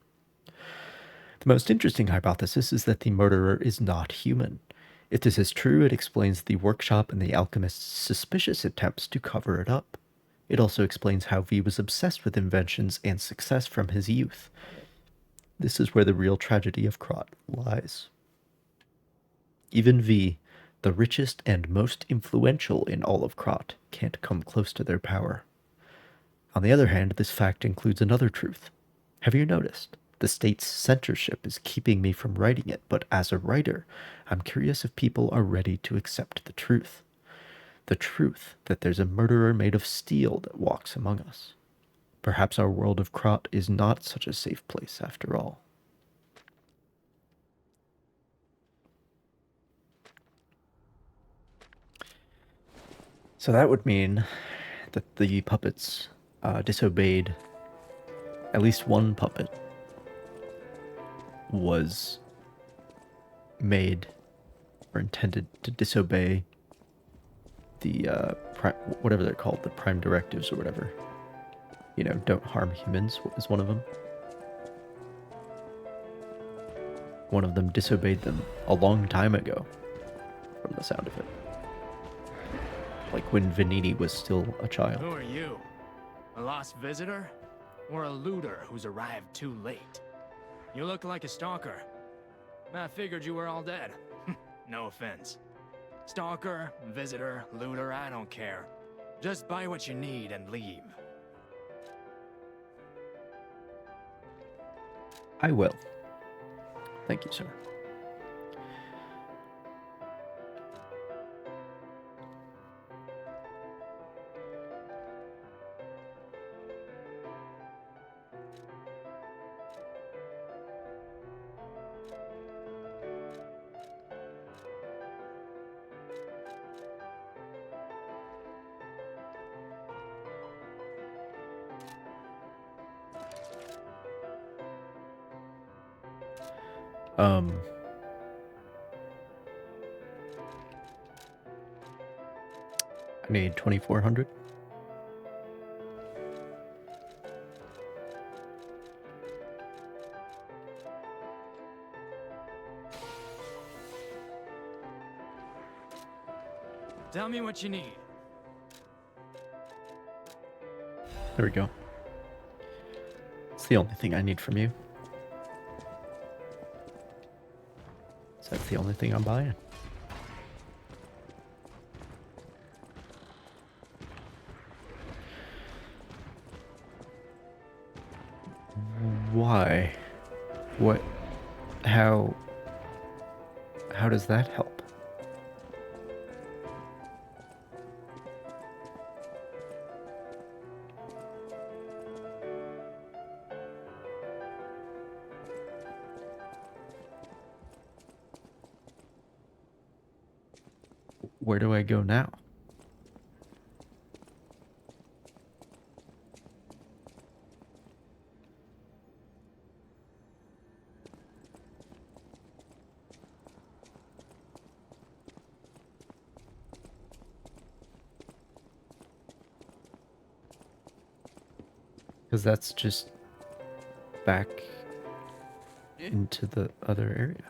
The most interesting hypothesis is that the murderer is not human. If this is true, it explains the workshop and the alchemists' suspicious attempts to cover it up. It also explains how V was obsessed with inventions and success from his youth. This is where the real tragedy of Krat lies. Even V, the richest and most influential in all of Krat, can't come close to their power. On the other hand, this fact includes another truth. Have you noticed? The state's censorship is keeping me from writing it, but as a writer, I'm curious if people are ready to accept the truth. The truth that there's a murderer made of steel that walks among us. Perhaps our world of Krat is not such a safe place after all. So that would mean that the puppets disobeyed. At least one puppet was made or intended to disobey the whatever they're called, the prime directives or whatever. You know, don't harm humans is one of them. One of them disobeyed them a long time ago, from the sound of it. Like when Venini was still a child. Who are you? A lost visitor? Or a looter who's arrived too late? You look like a stalker. I figured you were all dead. No offense. Stalker, visitor, looter, I don't care. Just buy what you need and leave. I will. Thank you, sir. I need 2,400. Tell me what you need. There we go. It's the only thing I need from you. So that's the only thing I'm buying. Why? What? How does that help? Where do I go now? Because that's just back into the other area.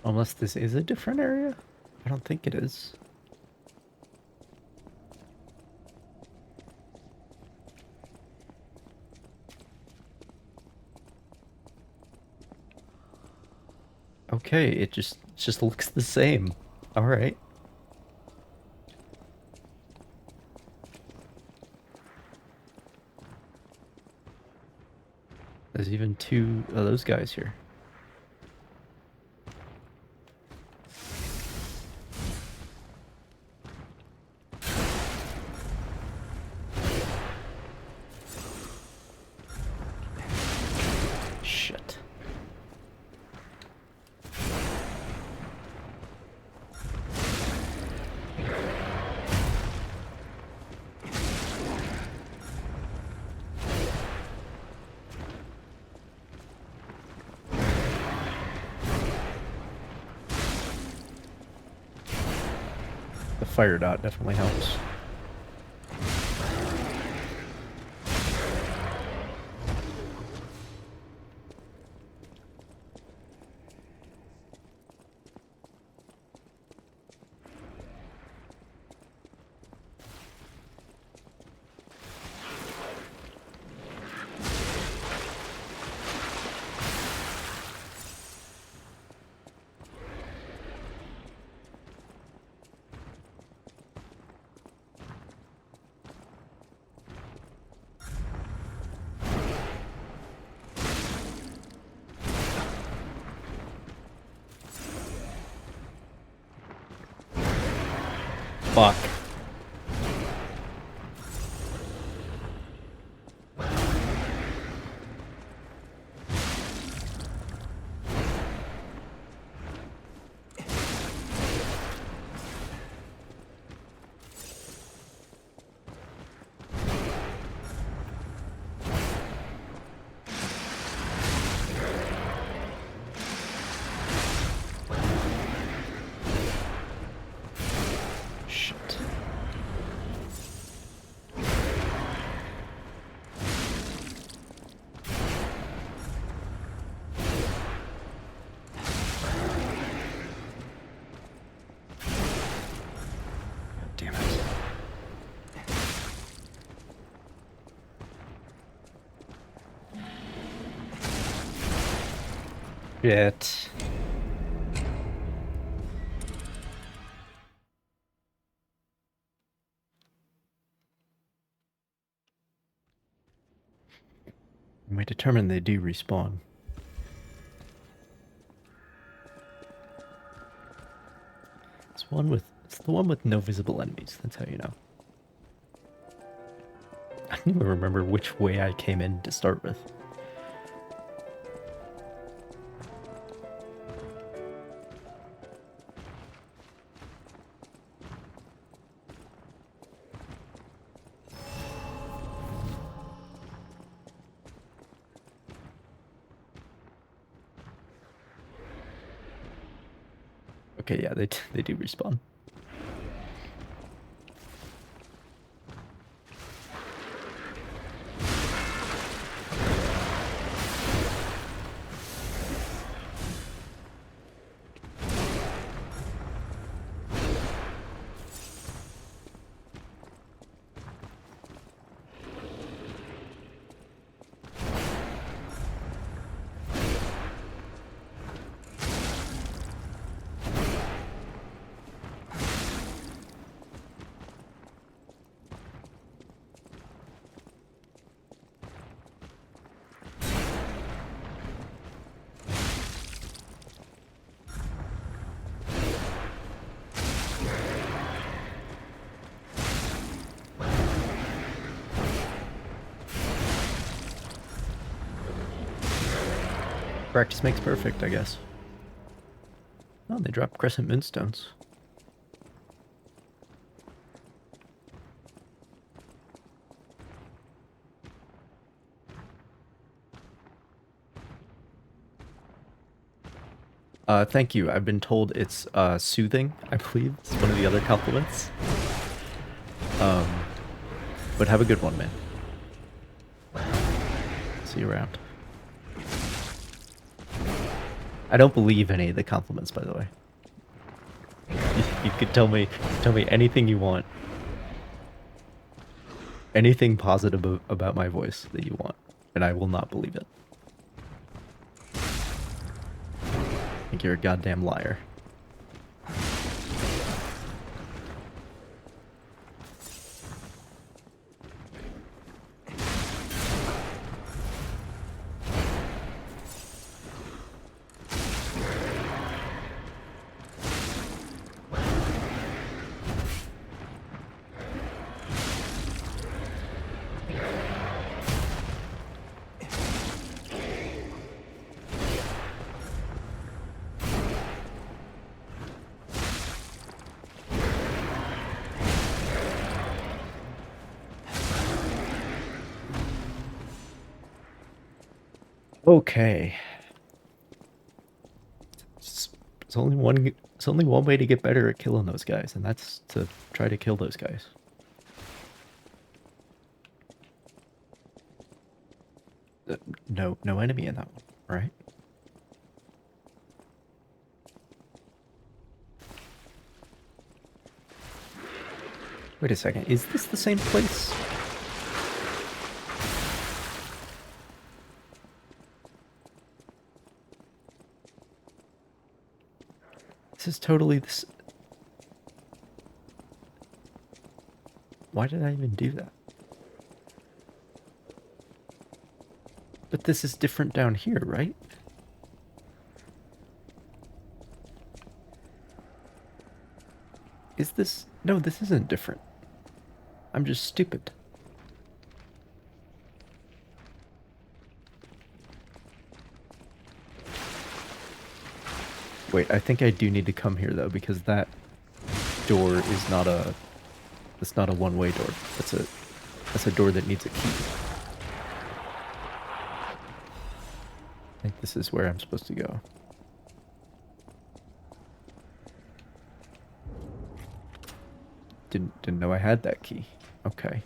Unless this is a different area? I don't think it is. Okay, it just looks the same. All right. There's even two of those guys here. Shit. The fire dot definitely helps. Fuck. Shit. Damn it. Shit. We determined they do respawn. It's the one with no visible enemies, that's how you know. I don't even remember which way I came in to start with. Okay, yeah, they do respawn. Practice makes perfect, I guess. Oh, they drop crescent moonstones. Thank you. I've been told it's soothing, I believe. It's one of the other compliments. But have a good one, man. See you around. I don't believe any of the compliments, by the way. You could tell me anything you want. Anything positive about my voice that you want, and I will not believe it. I think you're a goddamn liar. Okay. It's only one way to get better at killing those guys, and that's to try to kill those guys. No enemy in that one, right? Wait a second, is this the same place? This is totally this. Why did I even do that? But this is different down here, right? Is this? No, this isn't different. I'm just stupid. Wait, I think I do need to come here though, because that door is not a... It's not a one-way door. That's a door that needs a key. I think this is where I'm supposed to go. Didn't know I had that key. Okay.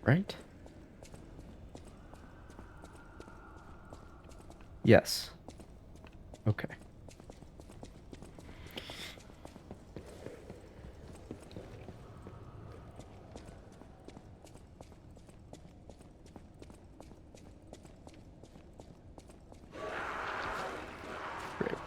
Right? Yes. Okay. Great.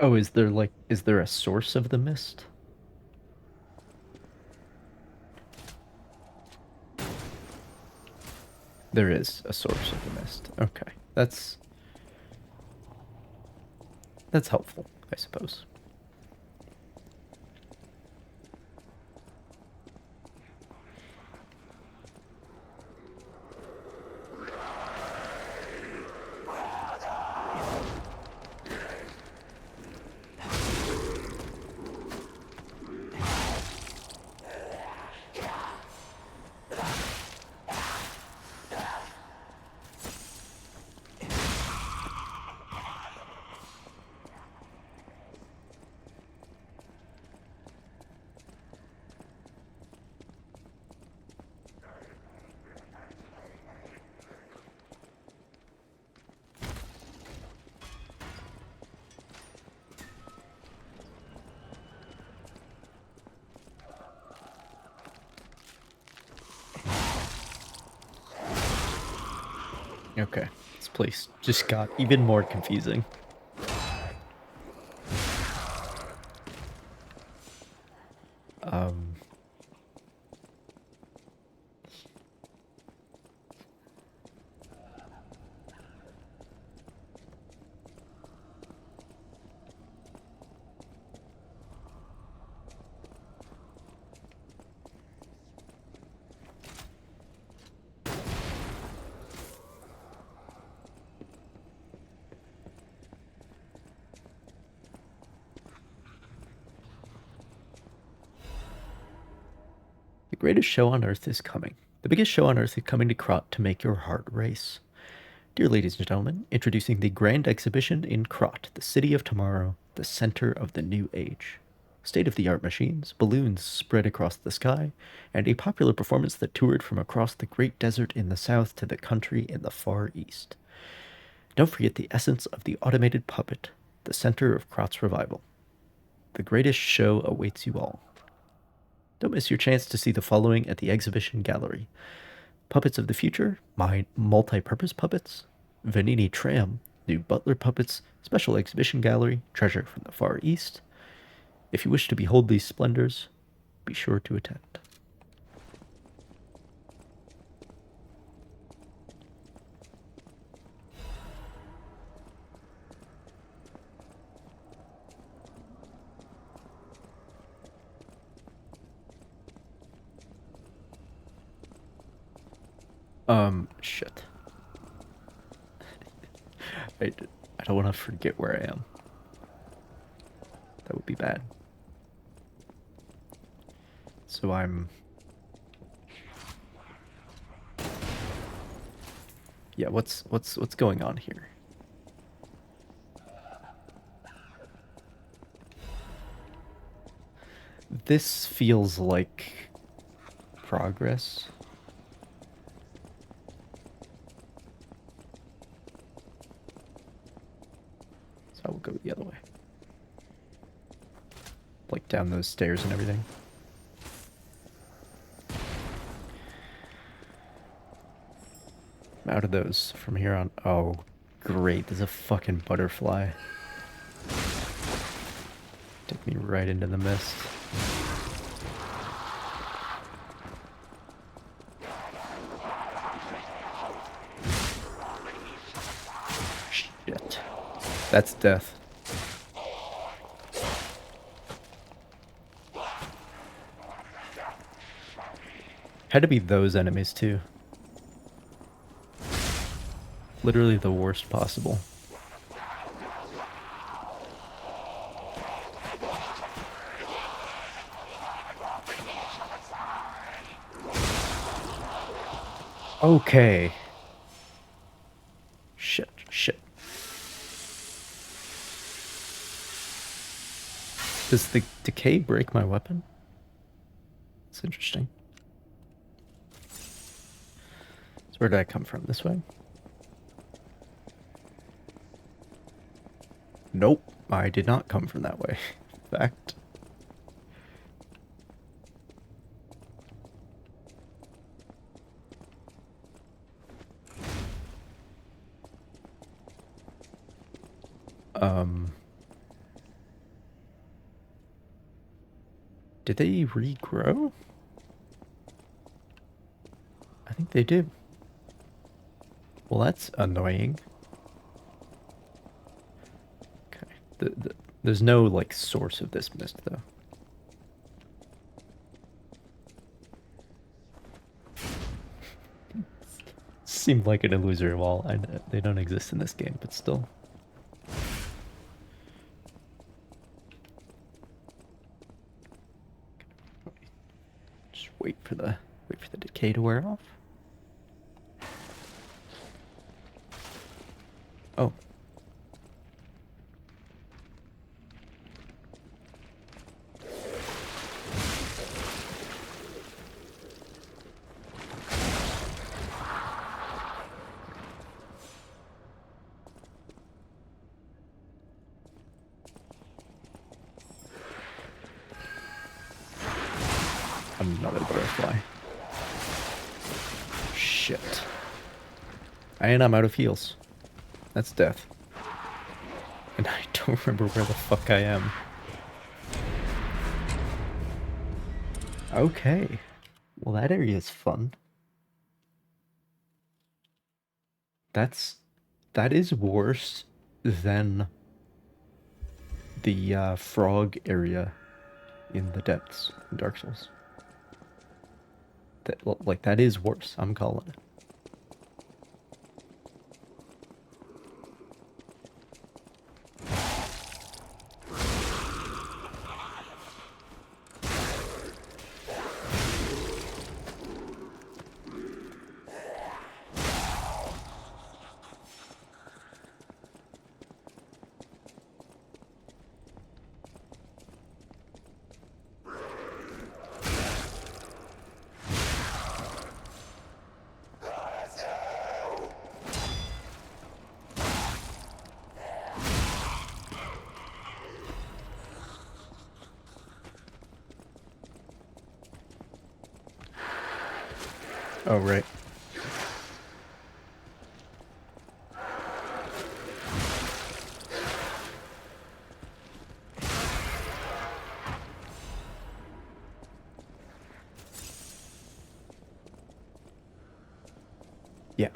Oh, is there a source of the mist? There is a source of the mist. Okay. That's helpful, I suppose. Okay, this place just got even more confusing. Um... The greatest show on earth is coming. The biggest show on earth is coming to Krot to make your heart race. Dear ladies and gentlemen, introducing the Grand Exhibition in Krot, the city of tomorrow, the center of the new age. State-of-the-art machines, balloons spread across the sky, and a popular performance that toured from across the great desert in the south to the country in the far east. Don't forget the essence of the automated puppet, the center of Krot's revival. The greatest show awaits you all. Don't miss your chance to see the following at the exhibition gallery. Puppets of the Future, my multi-purpose puppets, Vanini Tram, new Butler puppets, special exhibition gallery, treasure from the Far East. If you wish to behold these splendors, be sure to attend. Shit. I don't want to forget where I am. That would be bad. So yeah, what's going on here? This feels like progress. So I will go the other way. Like down those stairs and everything. I'm out of those from here on. Oh, great. There's a fucking butterfly. Took me right into the mist. Shit. That's death. Had to be those enemies too. Literally the worst possible. Okay. Shit, shit. Does the decay break my weapon? It's interesting. So where did I come from? This way? Nope, I did not come from that way. In fact. Did they regrow? I think they do. Well, that's annoying. Okay. There's no, like, source of this mist, though. Seemed like an illusory wall. They don't exist in this game, but still. Just wait for the decay to wear off. Oh. Another butterfly. Shit. And I'm out of heals. That's death. And I don't remember where the fuck I am. Okay. Well, that area is fun. That is worse than the frog area in the depths in Dark Souls. That is worse. I'm calling it. Oh, right. Yeah.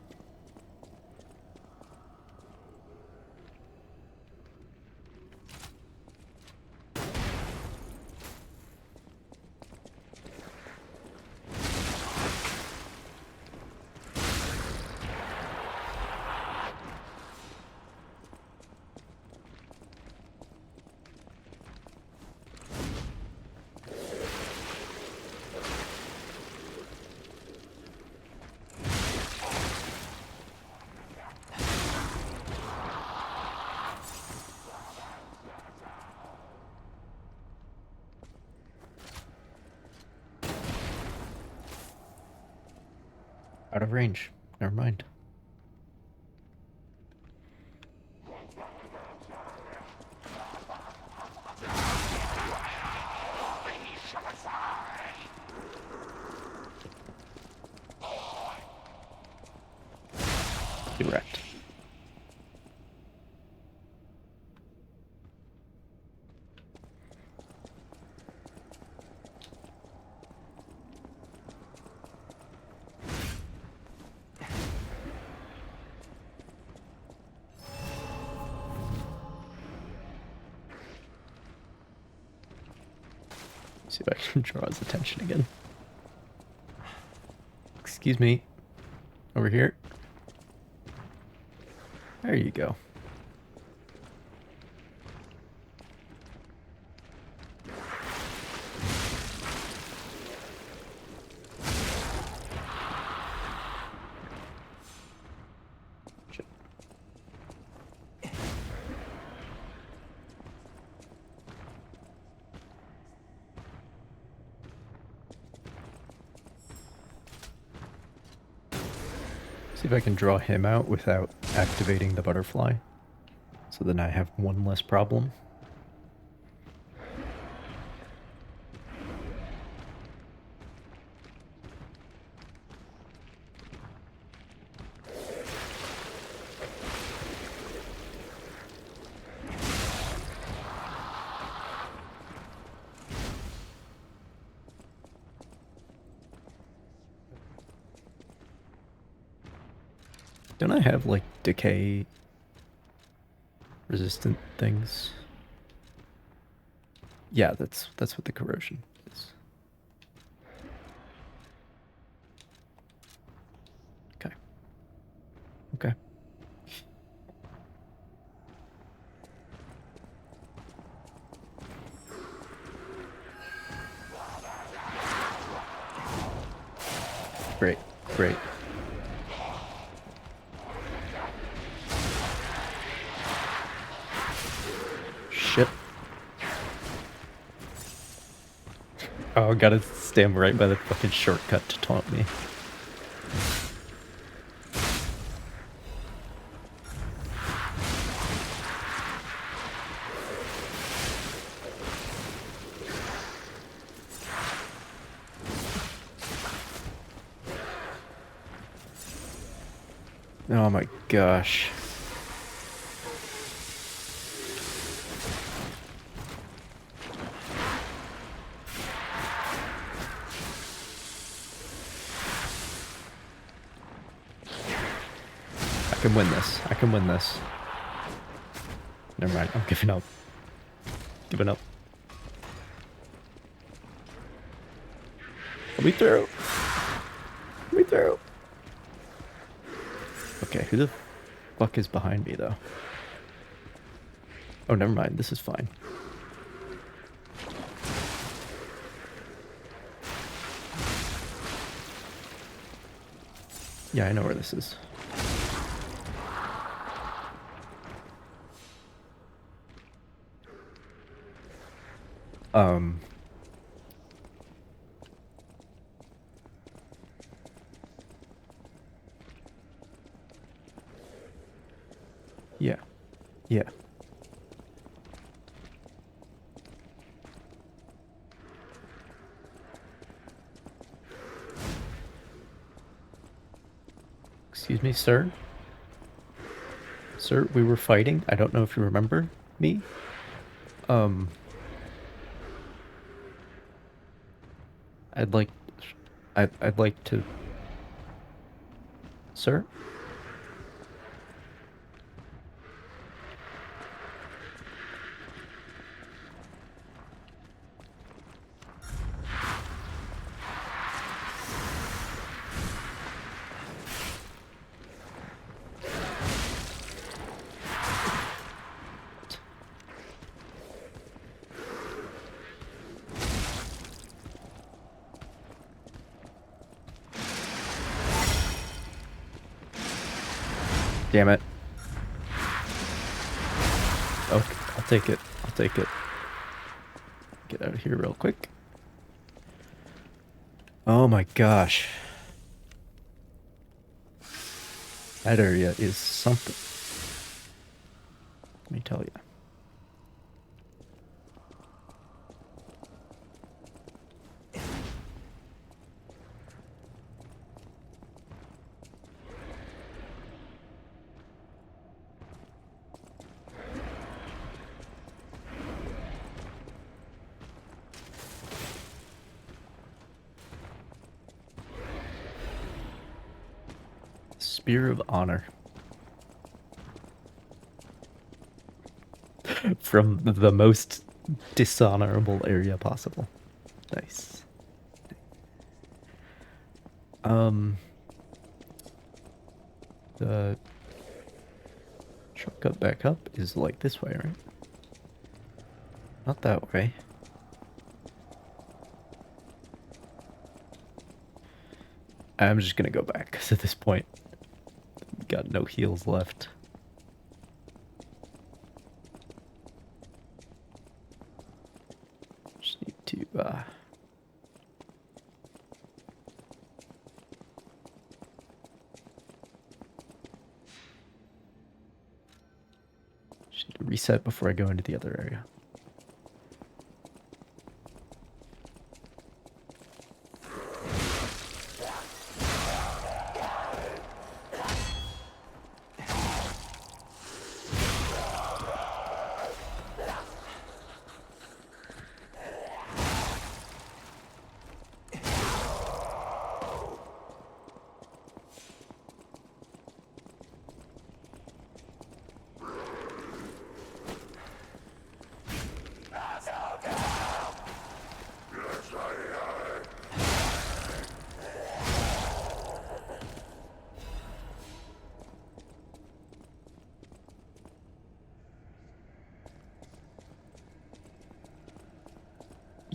Out of range. Never mind. completely wrecked. See if I can draw his attention again. Excuse me. Over here. There you go. Shit. See if I can draw him out without activating the butterfly. So then I have one less problem. Don't I have, like, decay resistant things? Yeah, that's what the corrosion is. Okay. Okay. Great, great. Shit. Oh, gotta stand right by the fucking shortcut to taunt me. Oh my gosh. I can win this. I can win this. Never mind. I'm giving up. Giving up. Let me through. Let me through. Okay, who the fuck is behind me, though? Oh, never mind. This is fine. Yeah, I know where this is. Yeah. Yeah. Excuse me, sir? Sir, we were fighting. I don't know if you remember me. I'd like to... Sir? Damn it. Okay, I'll take it. I'll take it. Get out of here real quick. Oh my gosh. That area is something. Let me tell you. Spear of Honor. From the most dishonorable area possible. Nice. The shortcut back up is like this way, right? Not that way. I'm just gonna go back, because at this point, got no heals left. Just need to, just need to reset before I go into the other area.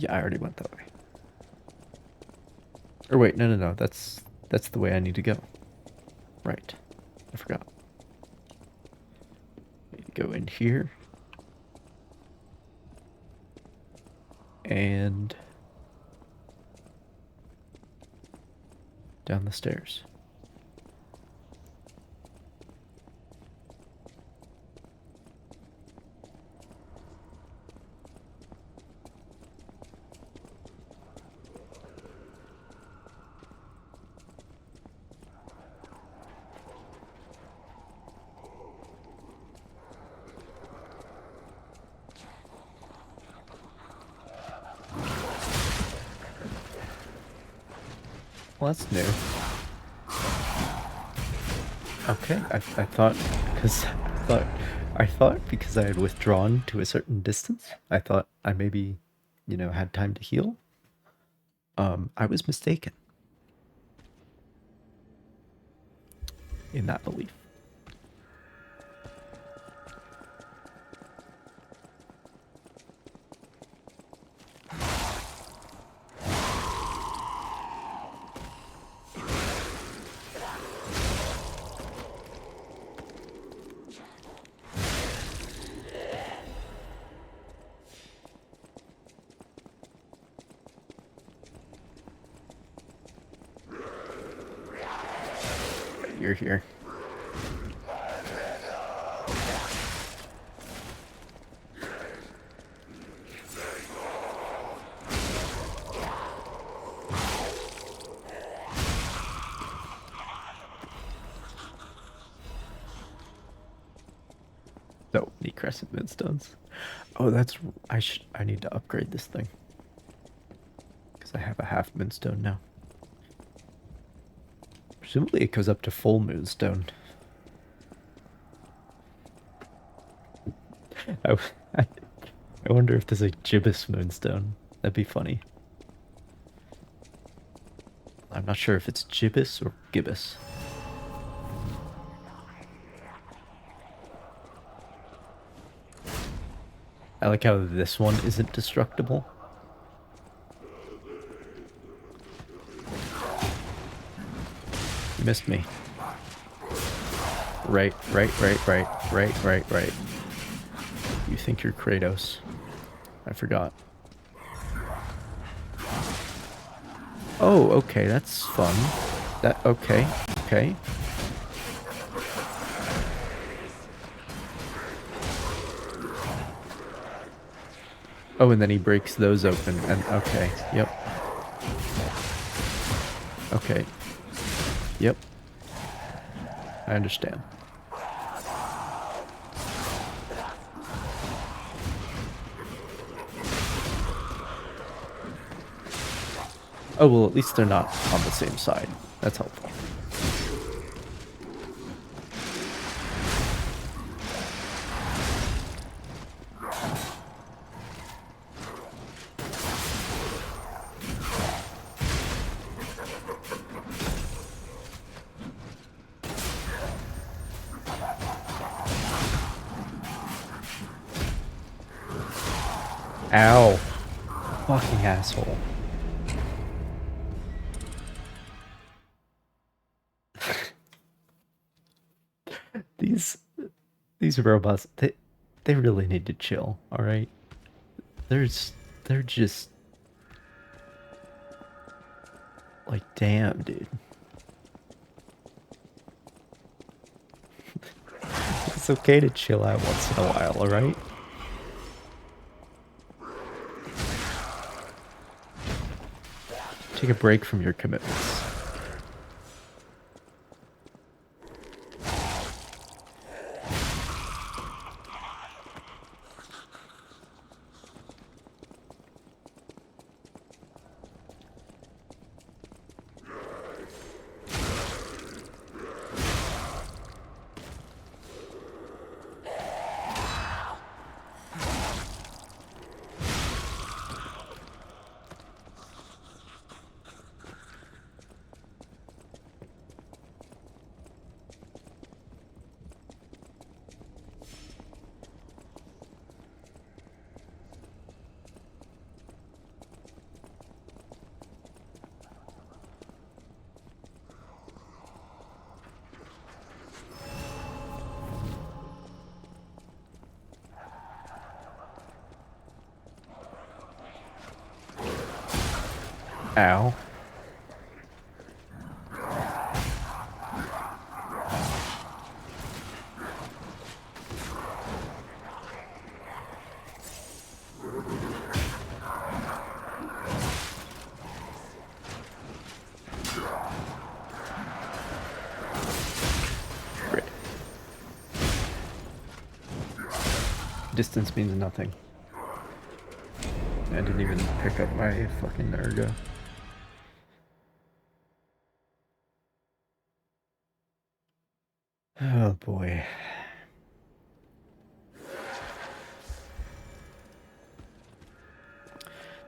Yeah, I already went that way. Or wait, no. That's the way I need to go. Right. I forgot. Need to go in here. And down the stairs. Well, that's new. Okay, I thought because I had withdrawn to a certain distance, I thought I maybe, had time to heal. I was mistaken in that belief. You're here. Oh, the crescent moonstones. Oh, I need to upgrade this thing. Because I have a half moonstone now. Presumably it goes up to full moonstone. I wonder if there's a gibbous moonstone. That'd be funny. I'm not sure if it's gibbous or gibbous. I like how this one isn't destructible. You missed me. Right. You think you're Kratos. I forgot. Oh, okay, that's fun. Okay. Oh, and then he breaks those open, and okay, yep. Okay. Yep. I understand. Oh, well, at least they're not on the same side. That's helpful. Ow. Fucking asshole. These robots, they really need to chill, alright? They're just like, damn, dude. It's okay to chill out once in a while, alright? Take a break from your commitments. Ow. Great. Distance means nothing. I didn't even pick up my fucking ergo. Oh boy.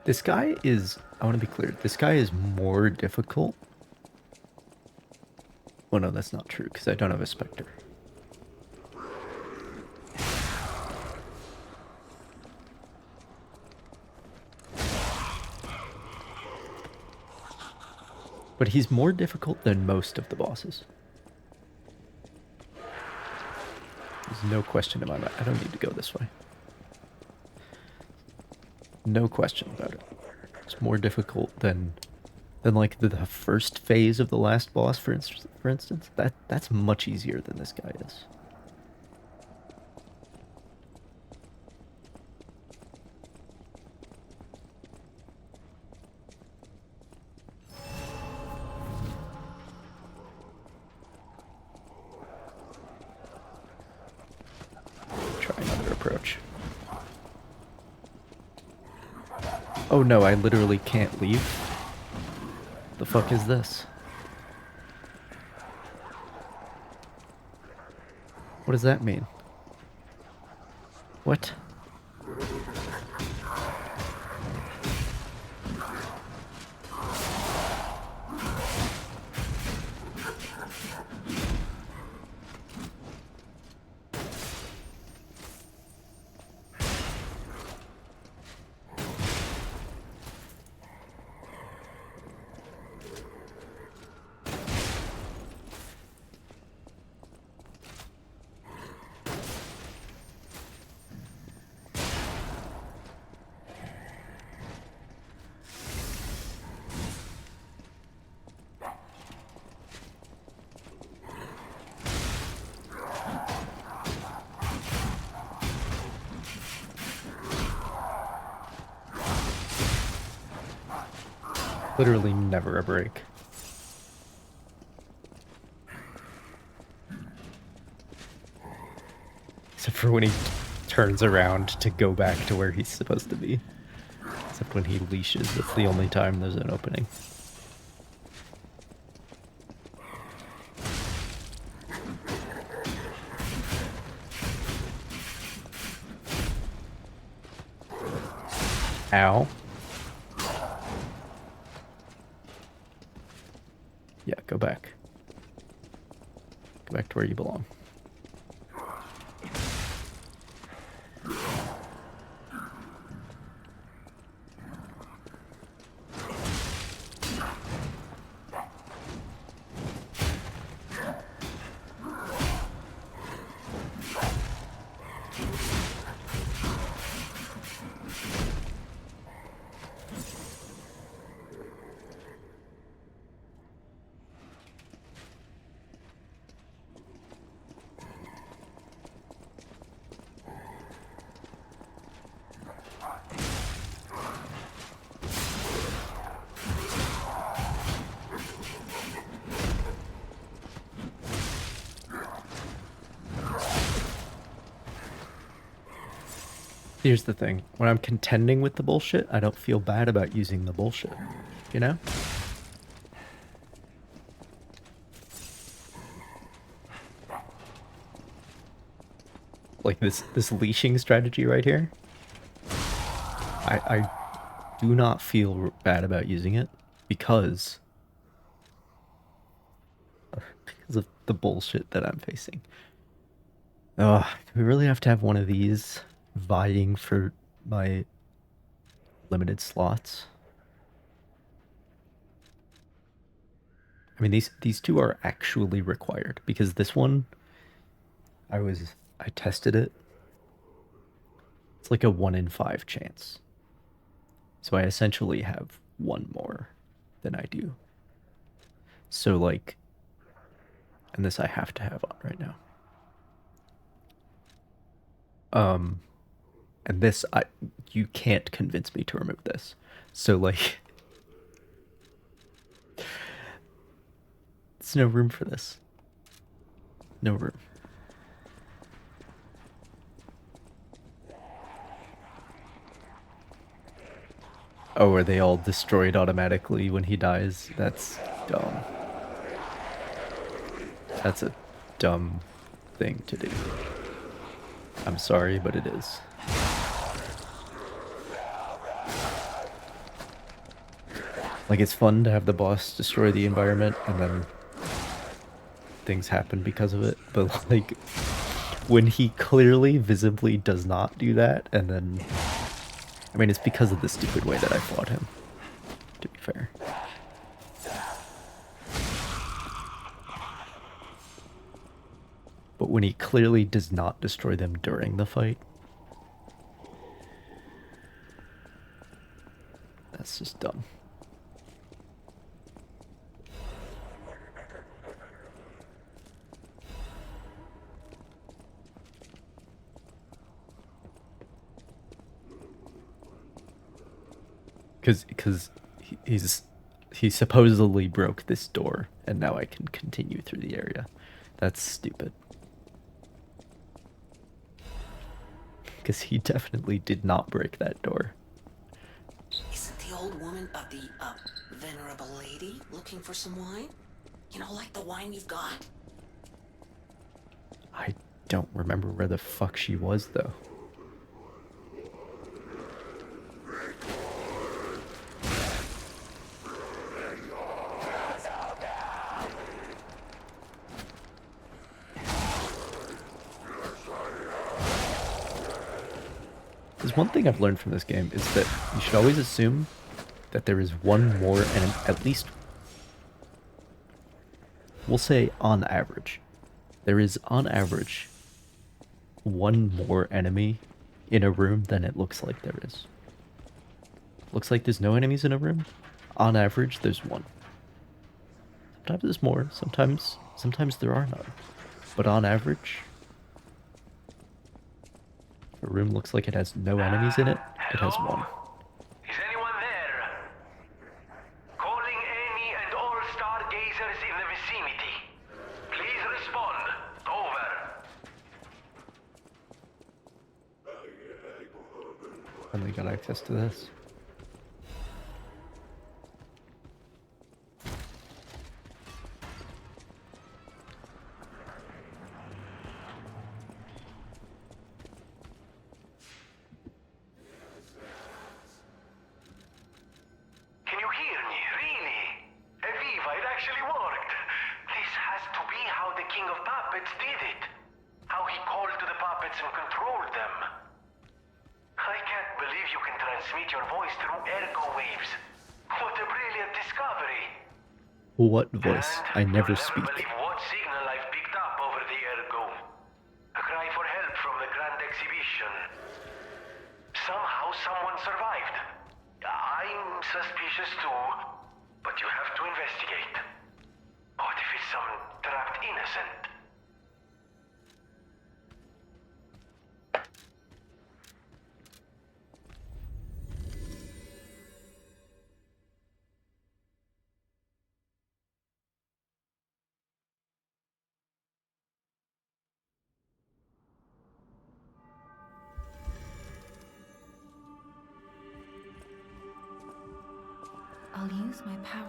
This guy is, I want to be clear, this guy is more difficult. Well, no, that's not true, because I don't have a Spectre. But he's more difficult than most of the bosses. There's no question in my mind. I don't need to go this way. No question about it. It's more difficult than like the first phase of the last boss, for instance. That's much easier than this guy is. Try another approach. Oh no, I literally can't leave. The fuck is this? What does that mean? What? Literally never a break. Except for when he turns around to go back to where he's supposed to be. Except when he leashes, that's the only time there's an opening. Ow. Yeah, go back. Go back to where you belong. Here's the thing. When I'm contending with the bullshit, I don't feel bad about using the bullshit. You know? Like this leashing strategy right here. I do not feel bad about using it because of the bullshit that I'm facing. Oh, do we really have to have one of these vying for my limited slots? I mean, these two are actually required because this one, I tested it. It's like a 1 in 5 chance. So I essentially have one more than I do. So like, and this I have to have on right now. And this you can't convince me to remove this. So like, there's no room for this. No room. Oh, are they all destroyed automatically when he dies? That's dumb. That's a dumb thing to do. I'm sorry, but it is. Like, it's fun to have the boss destroy the environment and then things happen because of it, but like, when he clearly, visibly does not do that, and then... I mean, it's because of the stupid way that I fought him, to be fair. But when he clearly does not destroy them during the fight, that's just dumb. Because he supposedly broke this door, and now I can continue through the area. That's stupid. Because he definitely did not break that door. Isn't the old woman of the, venerable lady looking for some wine? You know, like the wine you've got? I don't remember where the fuck she was, though. There's one thing I've learned from this game is that you should always assume that there is one more, and at least, we'll say on average, there is on average one more enemy in a room than it looks like there is. Looks like there's no enemies in a room. On average, there's one. Sometimes there's more, sometimes there are none. But on average, a room looks like it has no enemies in it, it has one. Is anyone there? Calling any and all stargazers in the vicinity. Please respond. Over. Finally got access to this. Can you hear me? Really? Eviva, it actually worked. This has to be how the King of Puppets did it. How he called to the puppets and controlled them. I can't believe you can transmit your voice through ergo waves. What a brilliant discovery. What voice? I never You'll speak. never believe what signal I've picked up over the ergo. A cry for help from the Grand Exhibition. Somehow someone survived. I'm suspicious too, but you have to investigate. What if it's some trapped innocent? lose my power.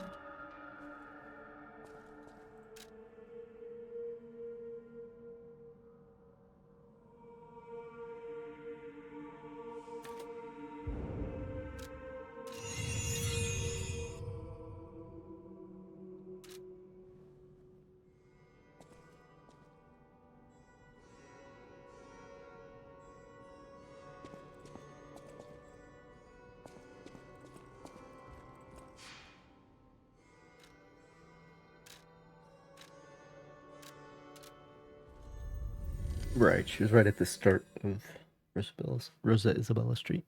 Right, she was right at the start of Rosa Isabella Street.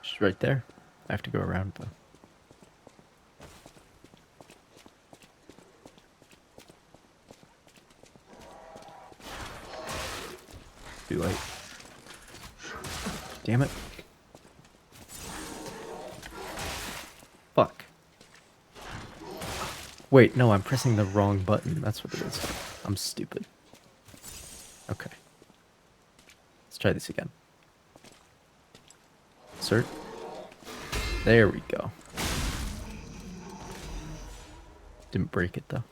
She's right there. I have to go around though. Too late. Damn it. Fuck. Wait, no, I'm pressing the wrong button. That's what it is. I'm stupid. Okay. Let's try this again. Insert. There we go. Didn't break it though.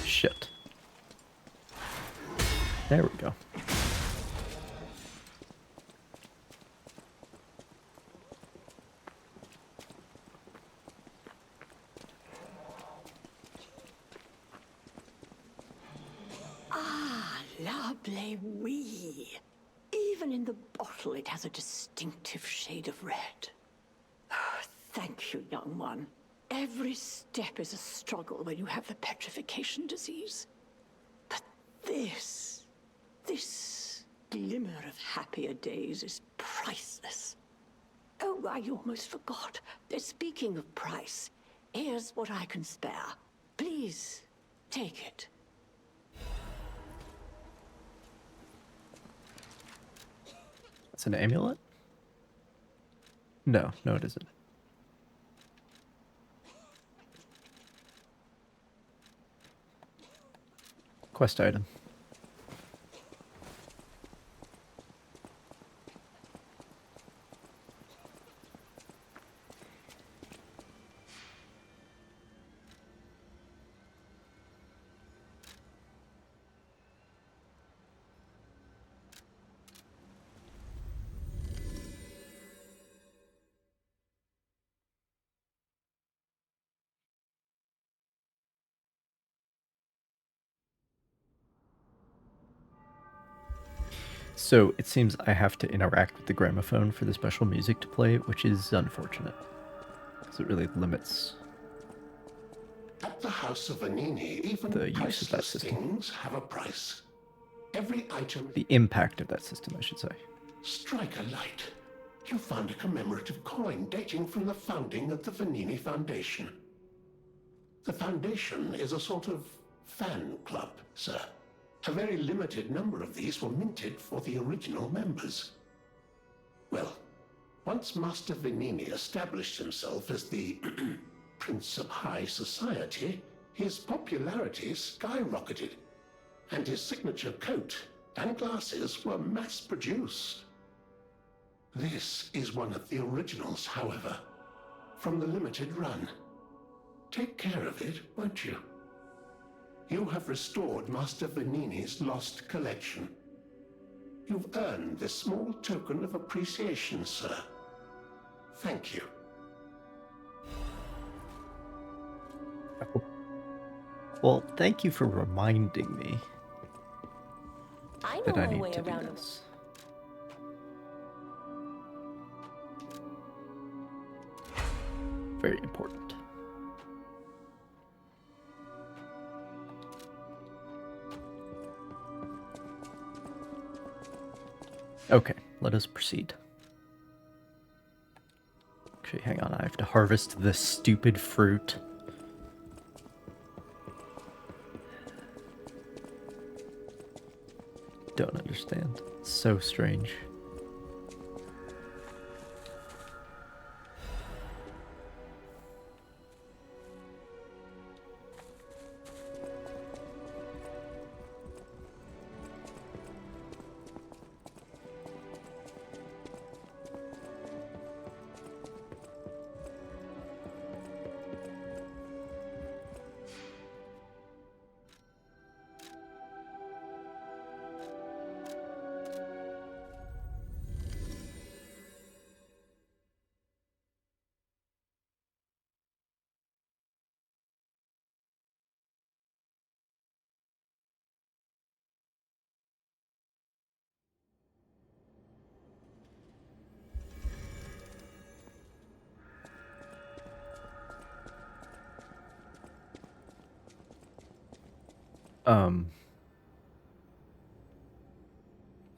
Shit. There we go. Ah, lovely wee. Even in the bottle it has a distinctive shade of red. Thank you, young one. Every step is a struggle when you have the petrification disease. But this glimmer of happier days is priceless. Oh, I almost forgot. Speaking of price, here's what I can spare. Please, take it. It's an amulet? No, no it isn't. Quest item. So it seems I have to interact with the gramophone for the special music to play, which is unfortunate. Because it really limits At the House of Vanini, even the use of that priceless system. things have a price. Every item... The impact of that system, I should say. Strike a light. You found a commemorative coin dating from the founding of the Vanini Foundation. The Foundation is a sort of fan club, sir. A very limited number of these were minted for the original members. Well, once Master Vanini established himself as the Prince of High Society, his popularity skyrocketed, and his signature coat and glasses were mass-produced. This is one of the originals, however, from the limited run. Take care of it, won't you? You have restored Master Vanini's lost collection. You've earned this small token of appreciation, sir. Thank you. Well, thank you for reminding me I know that I my need way to do around. this. Very important. Okay, let us proceed. Actually, hang on, I have to harvest this stupid fruit. don't understand. It's so strange.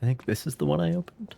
I think this is the one I opened.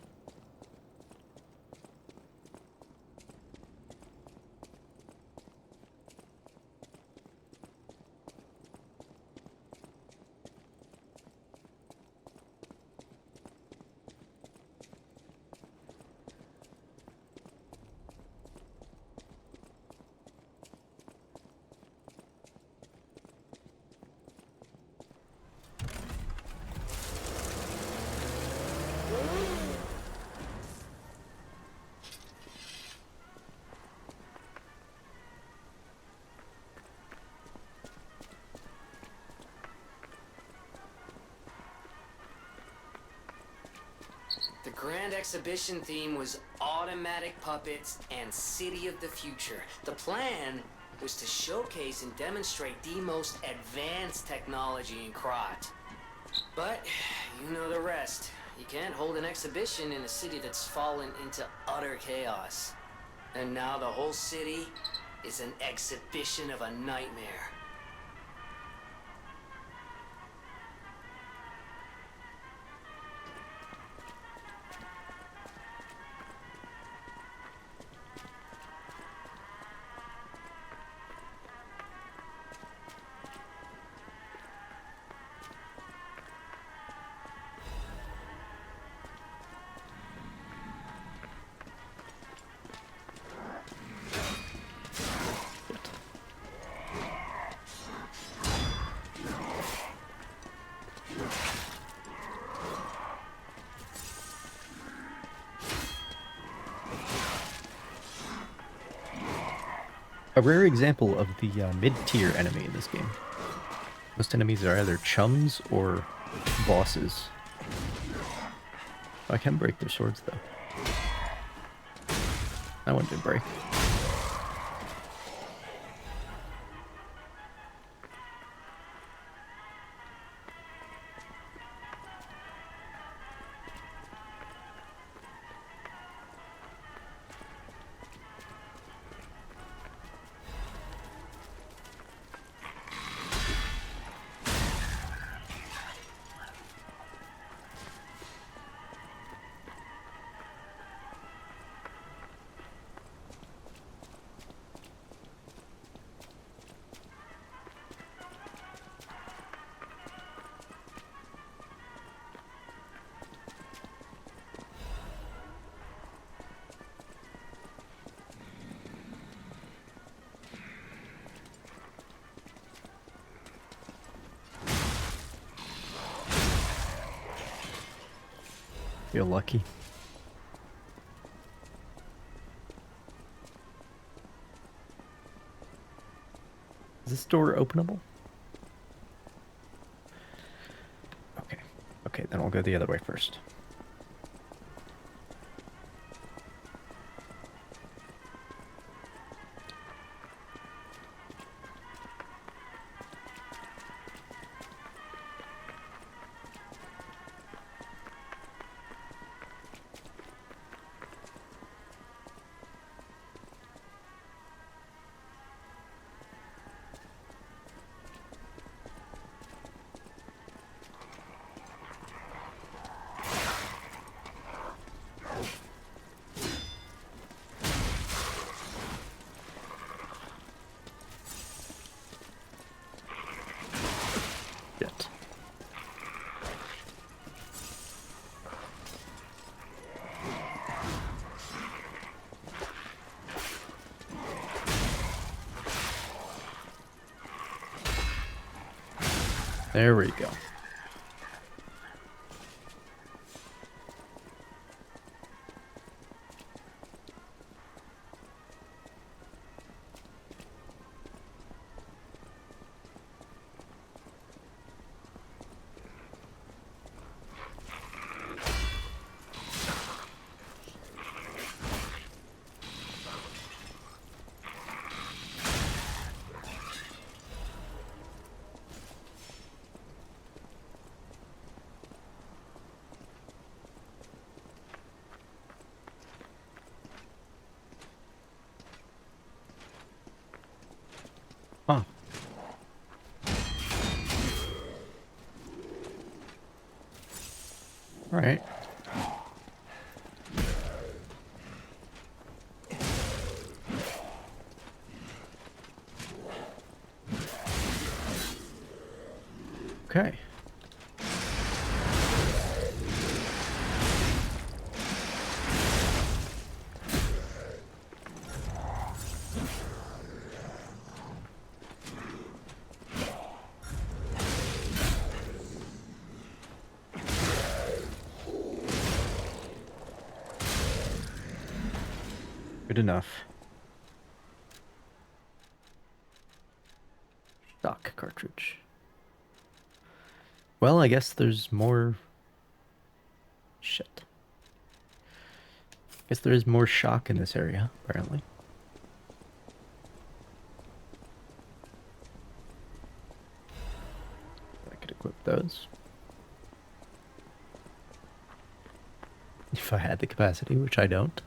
The Grand Exhibition theme was automatic puppets and City of the Future. The plan was to showcase and demonstrate the most advanced technology in Krot. But you know the rest. You can't hold an exhibition in a city that's fallen into utter chaos. And now the whole city is an exhibition of a nightmare. A rare example of the mid-tier enemy in this game. Most enemies are either chums or bosses. I can break their swords though. That one did break. Feel lucky. Is this door openable? Okay. Okay, then I'll go the other way first. There we go. Huh. All right. Okay. Good enough. Stock cartridge. Well, I guess there's more... Shit. Guess there is more shock in this area, apparently. I could equip those. If I had the capacity, which I don't.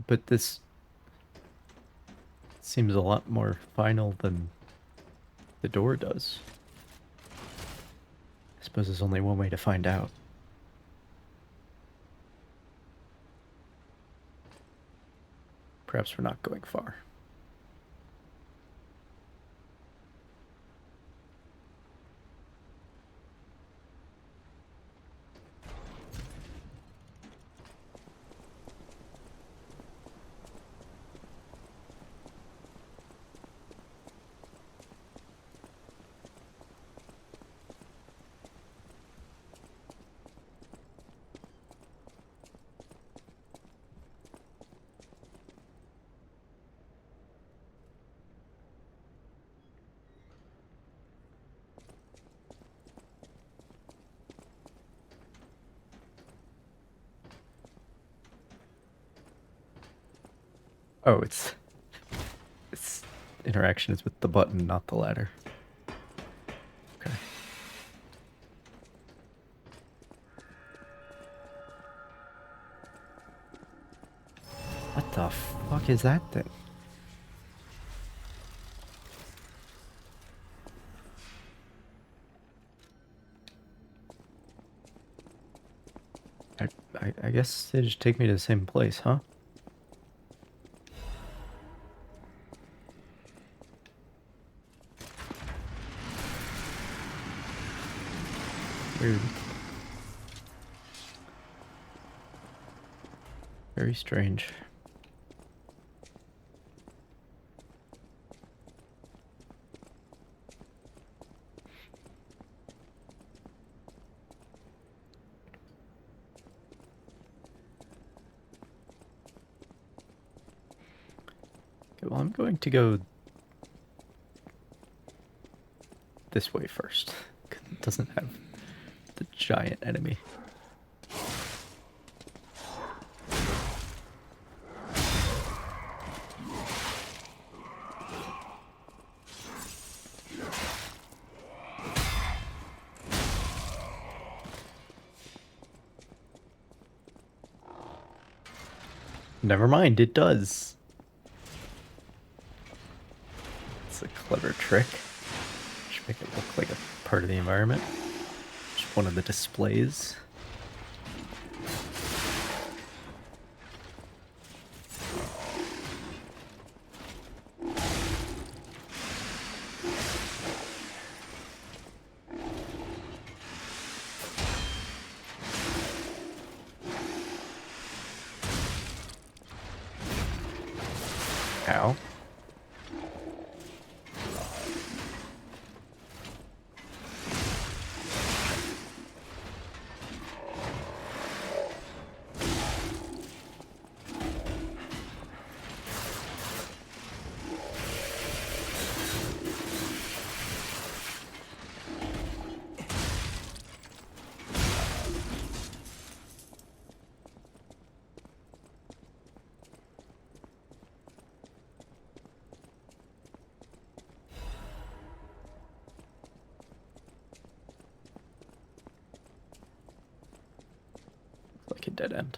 But this seems a lot more final than the door does. I suppose there's only one way to find out. Perhaps we're not going far. Oh, its interaction is with the button, not the ladder. Okay. What the fuck is that thing? I guess they just take me to the same place, huh? Weird. Very strange. Okay, well, I'm going to go this way first. 'Cause it doesn't have the giant enemy. Never mind, it does. It's a clever trick. Should make it look like a part of the environment. Just one of the displays. Ow. Like a dead end.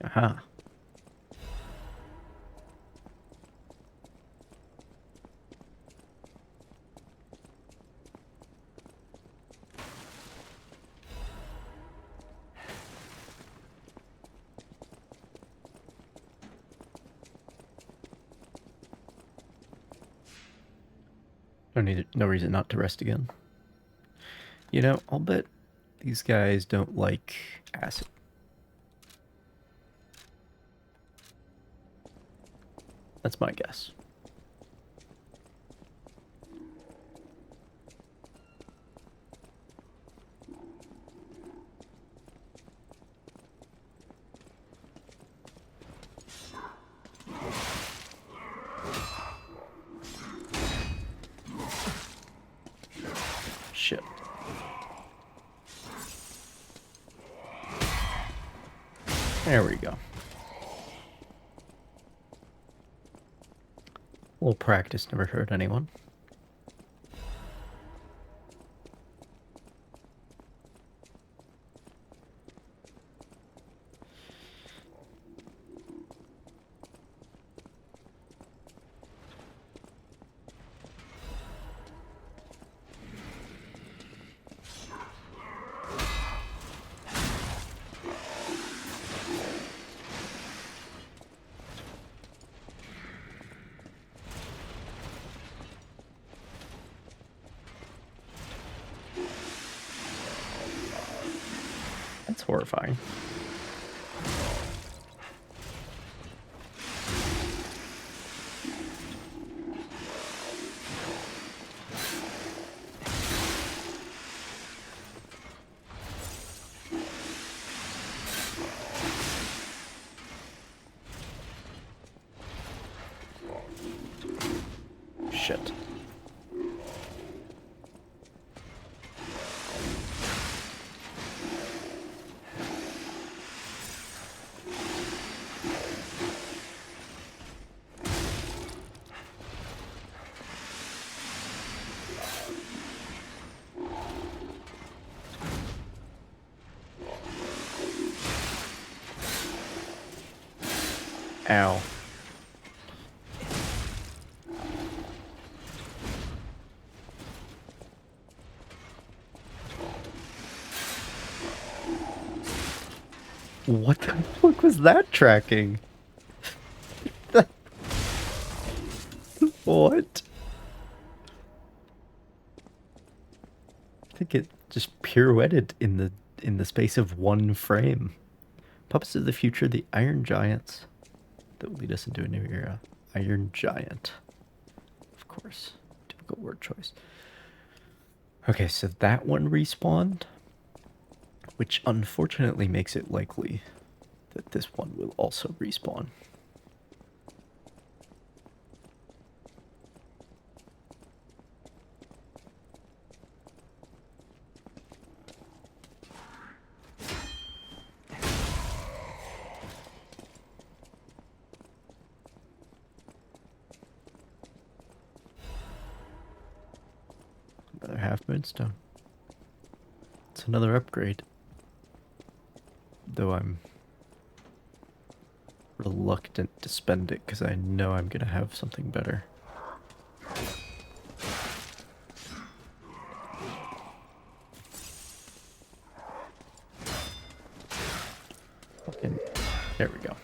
Aha. No reason not to rest again. You know, I'll bet these guys don't like acid. That's my guess. Shit. There we go. A little practice never hurt anyone. That's horrifying. Shit. Ow. What the fuck was that tracking? What? I think it just pirouetted in the space of one frame. Puppets of the Future, the Iron Giants. That will lead us into a new era. Iron Giant. Of course. Typical word choice. Okay, so that one respawned, which unfortunately makes it likely that this one will also respawn. Another half moonstone. It's another upgrade. Though I'm reluctant to spend it because I know I'm gonna have something better. Fucking, there we go.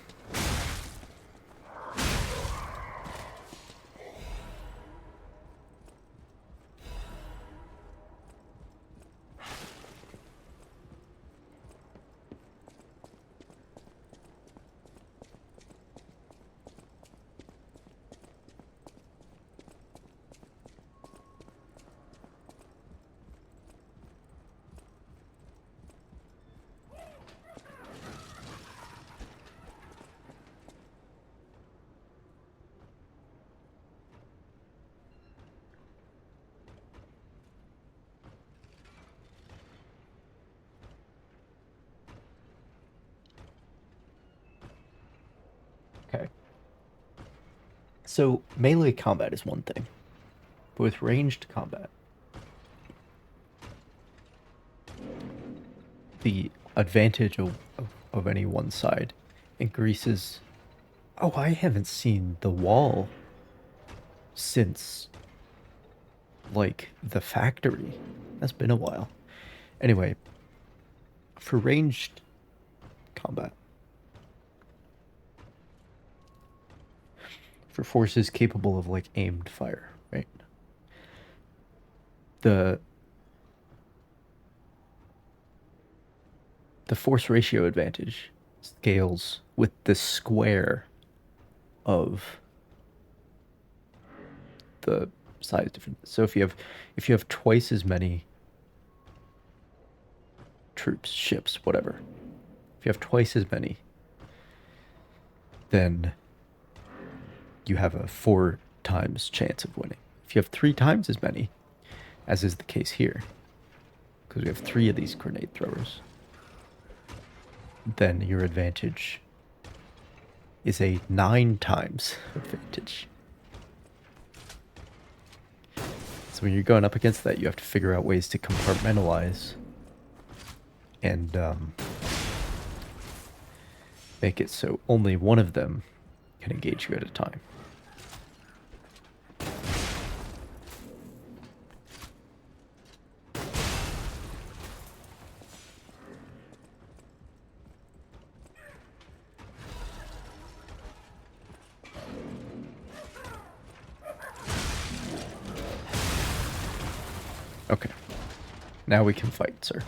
Okay. So melee combat is one thing, but with ranged combat, the advantage of any one side increases. Oh, I haven't seen the wall since, like, the factory. That's been a while. Anyway, for ranged combat, for forces capable of, like, aimed fire, right? The force ratio advantage scales with the square of the size difference. So if you have twice as many troops, ships, whatever, if you have twice as many, then you have a 4 times chance of winning. If you have 3 times as many, as is the case here, because we have 3 of these grenade throwers, then your advantage is a 9 times advantage. So when you're going up against that, you have to figure out ways to compartmentalize and make it so only one of them can engage you at a time. Okay. Now we can fight, sir.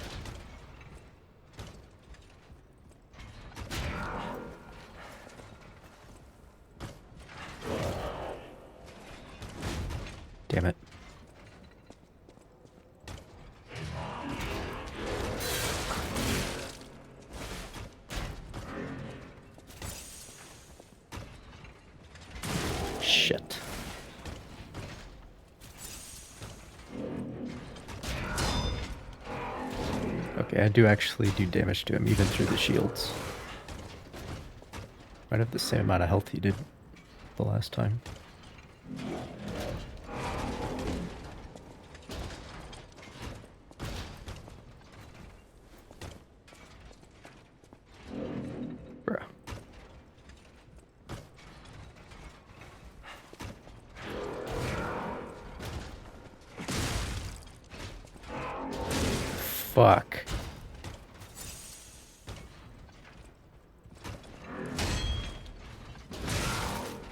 Damn it. Shit. Okay, I do actually do damage to him, even through the shields. Might have the same amount of health he did the last time. Bruh. Fuck.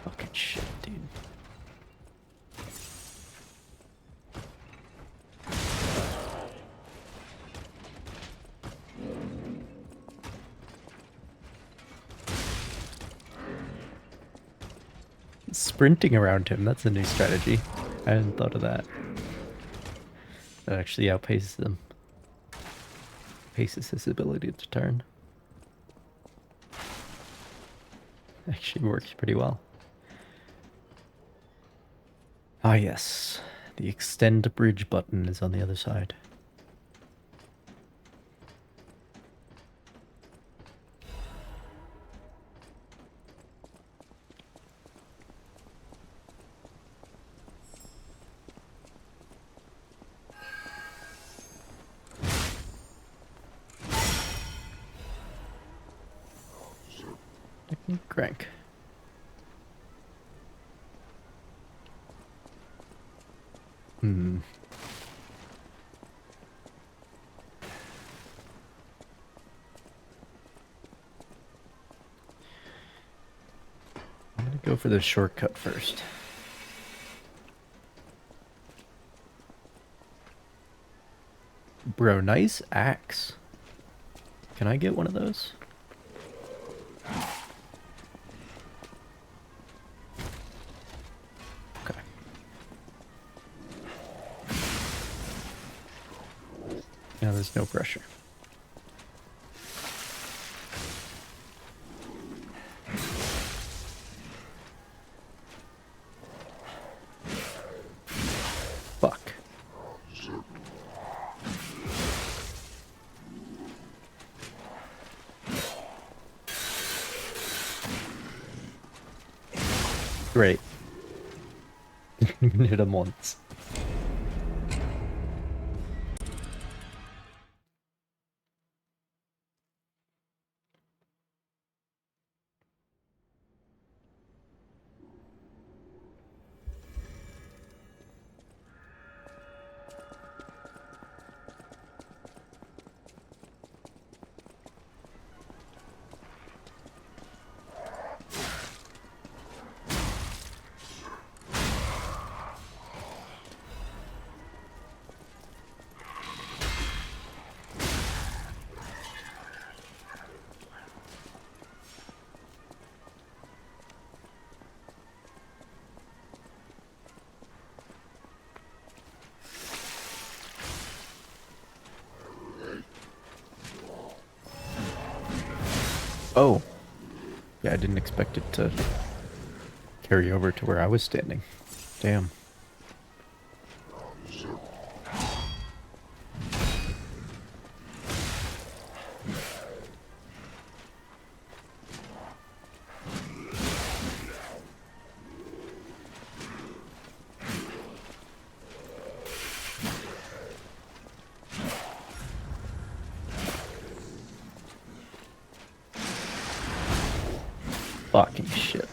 Fucking shit, dude. Sprinting around him, that's a new strategy. I hadn't thought of that. That actually outpaces them. Paces his ability to turn. Actually works pretty well. Ah yes, the extend bridge button is on the other side. Crank. Hmm. I'm gonna go for the shortcut first. Bro, nice axe. Can I get one of those? Okay. Now there's no pressure. Fuck. Great. Hit him once. Oh. Yeah, I didn't expect it to carry over to where I was standing. Damn. Fucking shit.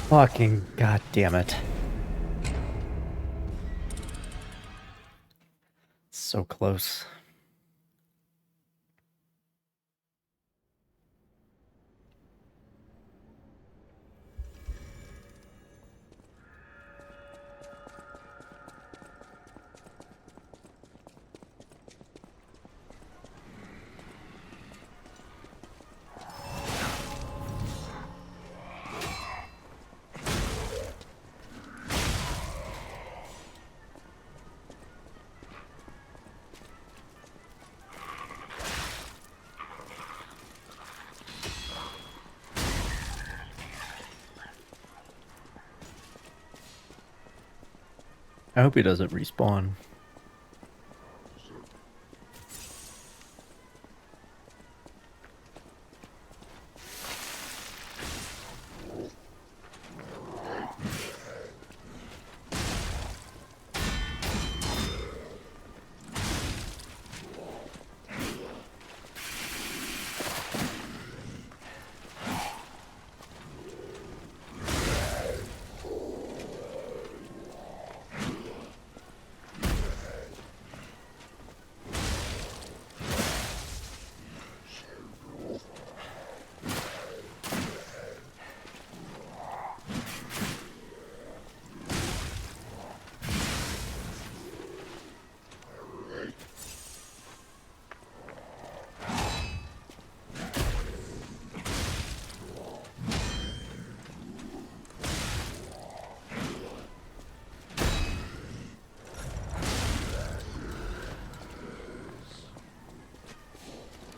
Fucking goddamn it. So close. I hope he doesn't respawn.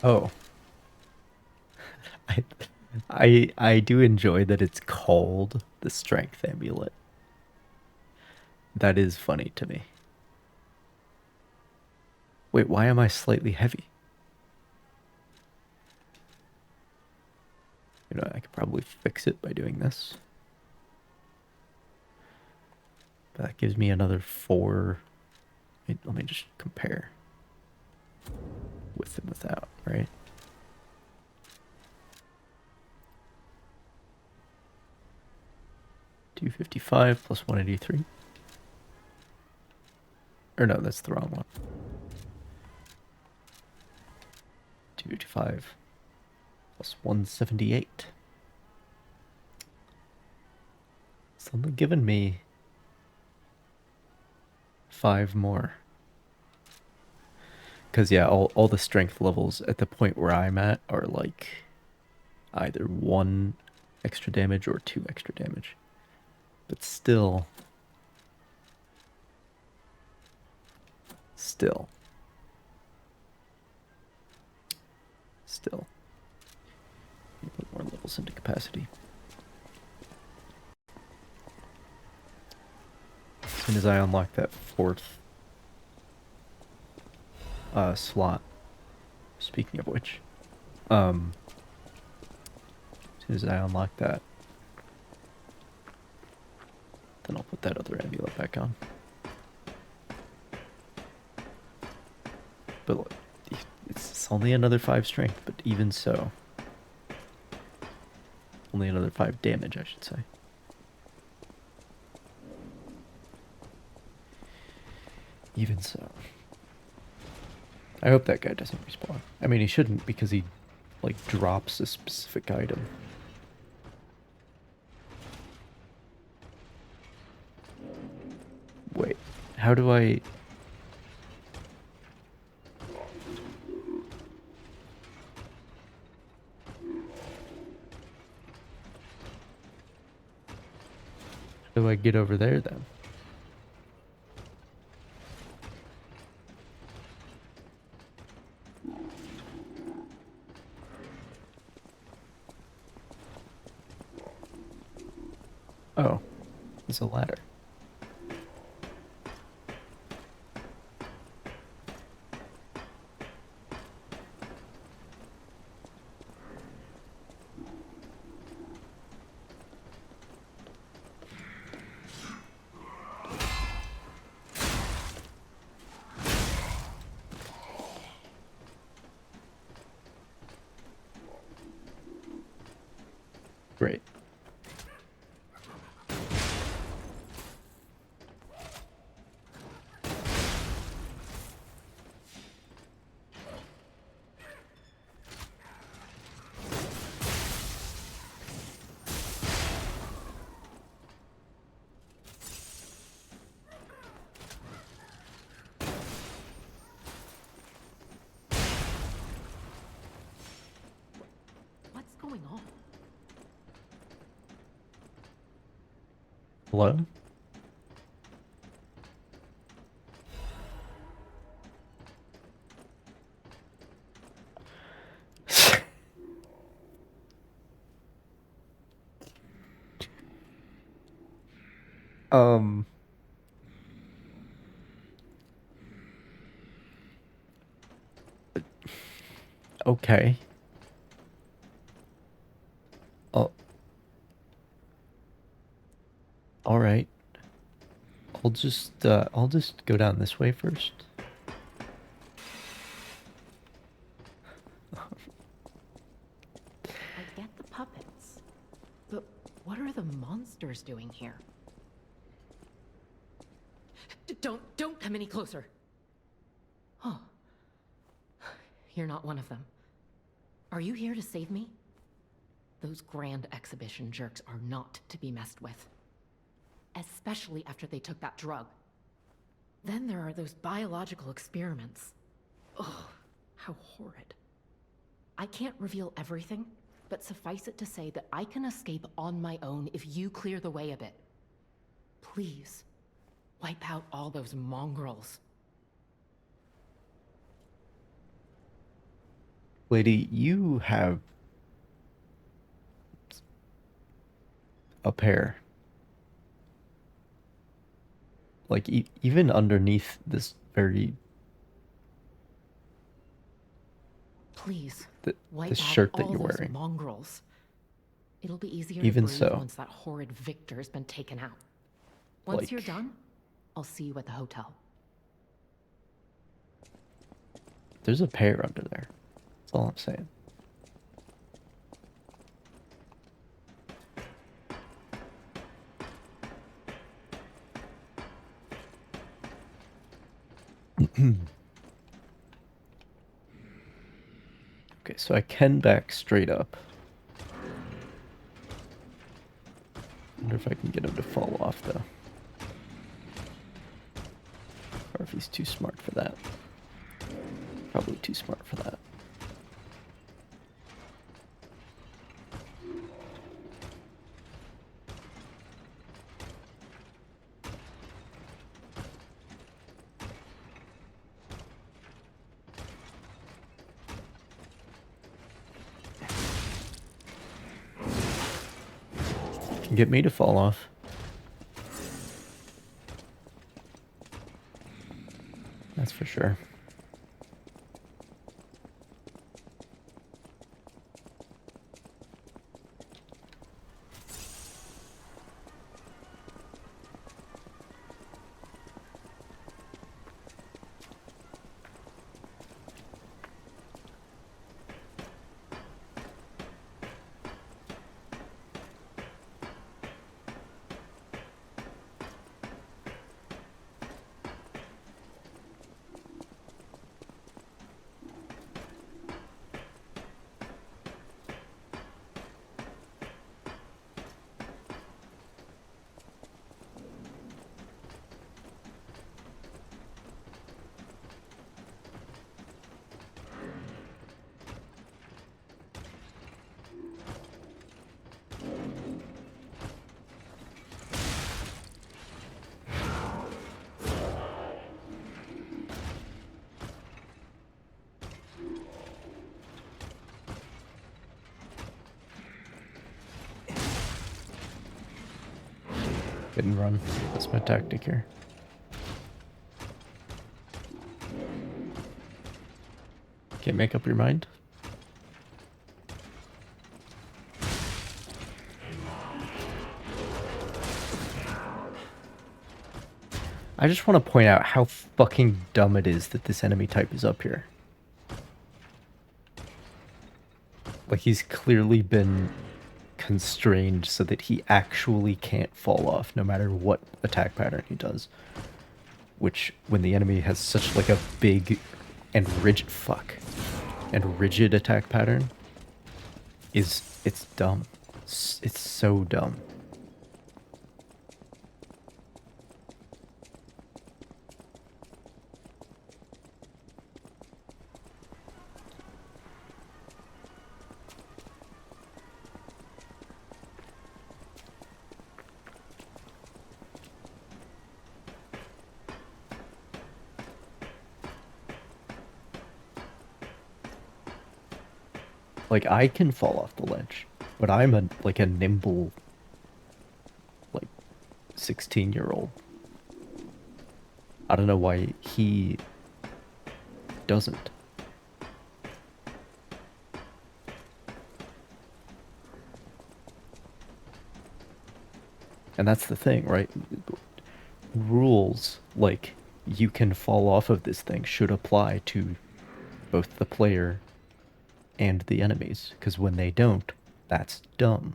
Oh. I, I do enjoy that it's called the Strength Amulet. That is funny to me. Wait, why am I slightly heavy? You know, I could probably fix it by doing this. But that gives me another 4. Let me just compare. With and without, right? $255 plus 183. Or no, that's the wrong one. 255 plus 178. It's only given me 5 more. Because, yeah, all the strength levels at the point where I'm at are like either 1 extra damage or 2 extra damage. But still. Still. Put more levels into capacity. As soon as I unlock that 4th slot. Speaking of which, as soon as I unlock that, then I'll put that other amulet back on. But look, it's only another 5 strength, but even so, only another 5 damage, I should say. Even so. I hope that guy doesn't respawn. I mean, he shouldn't, because he, like, drops a specific item. Wait, how do I... How do I get over there, then? Oh, there's a ladder. Great. What's going on? Hello? Okay. Oh. All right. I'll just go down this way first. I get the puppets, but what are the monsters doing here? Don't come any closer. Oh. You're not one of them. Are you here to save me? Those grand exhibition jerks are not to be messed with. Especially after they took that drug. Then there are those biological experiments. Ugh, how horrid. I can't reveal everything, but suffice it to say that I can escape on my own if you clear the way a bit. Please, wipe out all those mongrels. Lady, you have a pair. Like, even underneath this very... Please, this wipe out shirt that all you're those wearing. mongrels. It'll be easier Even to breathe so. once that horrid Victor's been taken out. Once Like... you're done, I'll see you at the hotel. There's a pair under there. That's all I'm saying. Okay, so I can back straight up. Wonder if I can get him to fall off, though. Or if he's too smart for that. Probably too smart for that. Can get me to fall off. That's for sure. Hit and run. That's my tactic here. Can't make up your mind? I just want to point out how fucking dumb it is that this enemy type is up here. Like, he's clearly been constrained so that he actually can't fall off no matter what attack pattern he does. Which, when the enemy has such like a big and rigid attack pattern, it's dumb. It's so dumb. Like, I can fall off the ledge, but I'm a nimble, like, 16-year-old. I don't know why he doesn't. And that's the thing, right? Rules like you can fall off of this thing should apply to both the player and the enemies, because when they don't, that's dumb.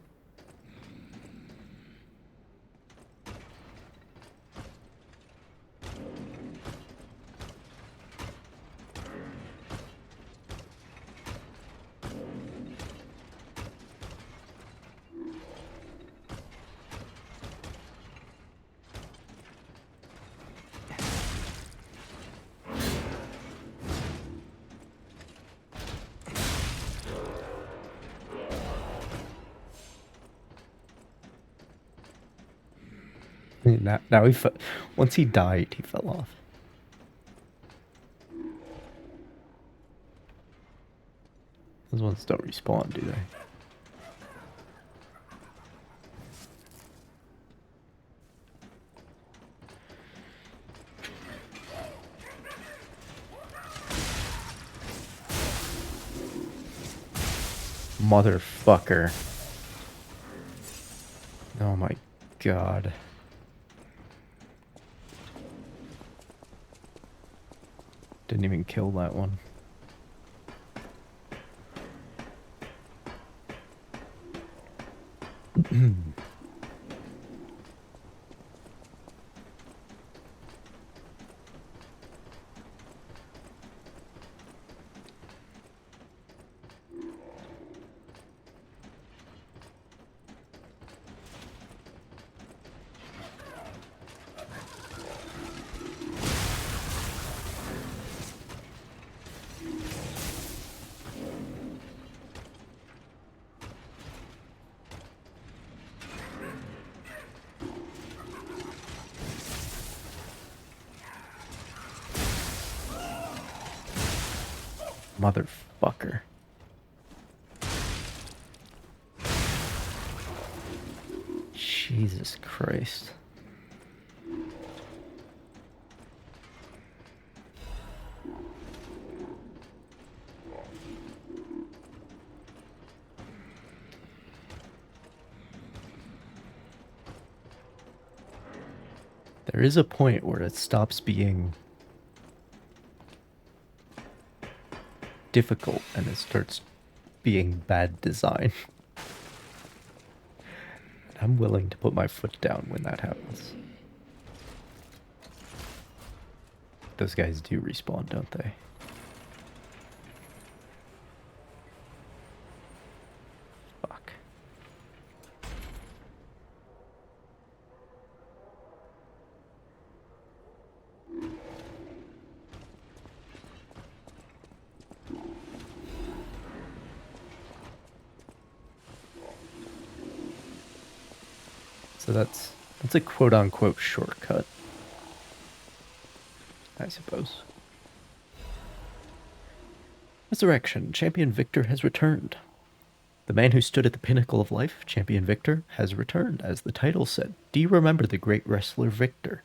Now he once he died, he fell off. Those ones don't respawn, do they? Motherfucker. Oh my god. Didn't even kill that one. Motherfucker. Jesus Christ. There is a point where it stops being difficult and it starts being bad design. I'm willing to put my foot down when that happens. Those guys do respawn, don't they? Fuck. So that's a quote-unquote shortcut, I suppose. Resurrection. Champion Victor has returned. The man who stood at the pinnacle of life, Champion Victor, has returned, as the title said. Do you remember the great wrestler Victor?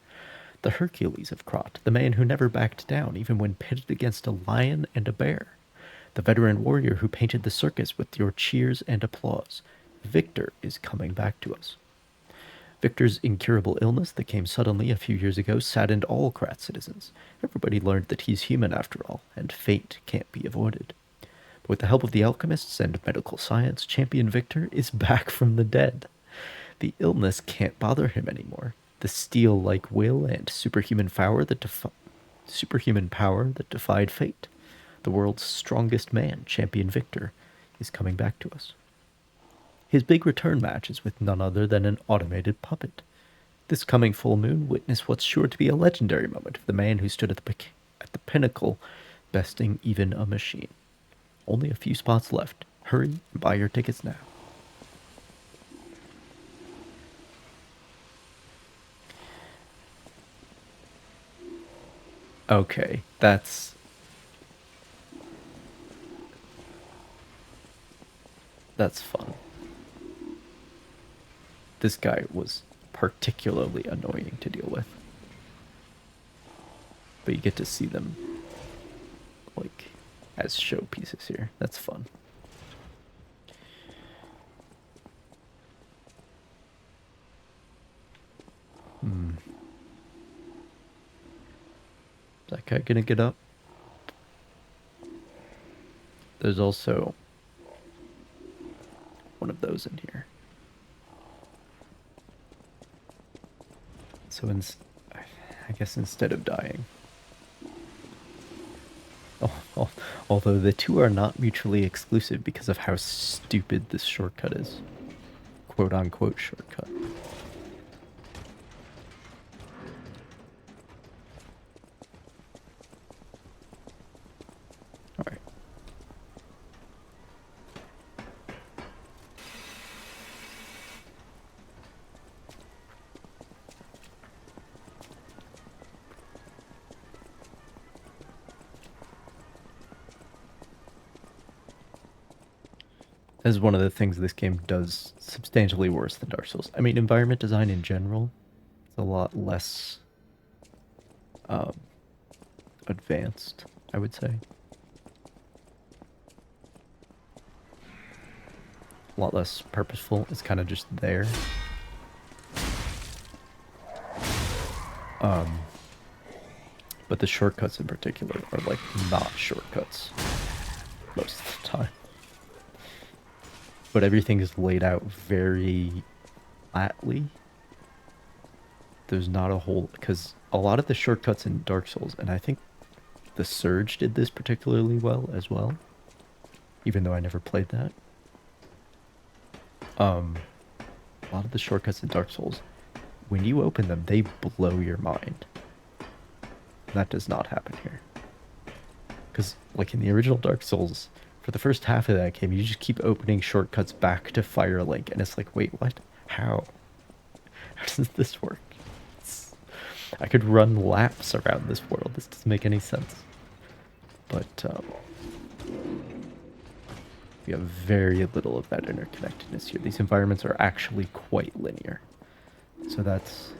The Hercules of Krot, the man who never backed down, even when pitted against a lion and a bear. The veteran warrior who painted the circus with your cheers and applause. Victor is coming back to us. Victor's incurable illness that came suddenly a few years ago saddened all Krat citizens. Everybody learned that he's human after all, and fate can't be avoided. But with the help of the alchemists and medical science, Champion Victor is back from the dead. The illness can't bother him anymore. The steel-like will and superhuman power that defied fate. The world's strongest man, Champion Victor, is coming back to us. His big return match is with none other than an automated puppet. This coming full moon, witness what's sure to be a legendary moment of the man who stood at the pinnacle, besting even a machine. Only a few spots left. Hurry and buy your tickets now. Okay, that's fun. This guy was particularly annoying to deal with. But you get to see them, like, as showpieces here. That's fun. Is that guy gonna get up? There's also one of those in here. So I guess instead of dying. Although the two are not mutually exclusive because of how stupid this shortcut is. Quote-unquote shortcut. Alright. is one of the things this game does substantially worse than Dark Souls. I mean, environment design in general is a lot less advanced, I would say. A lot less purposeful. It's kind of just there. But the shortcuts in particular are like not shortcuts most of the time. But everything is laid out very flatly. There's not a whole, because a lot of the shortcuts in Dark Souls, and I think the Surge did this particularly well as well, even though I never played that. A lot of the shortcuts in Dark Souls, when you open them, they blow your mind. That does not happen here. Because, like in the original Dark Souls, for the first half of that game, you just keep opening shortcuts back to Firelink, and it's like, wait, what? How? How does this work? I could run laps around this world. This doesn't make any sense. But, we have very little of that interconnectedness here. These environments are actually quite linear. So that's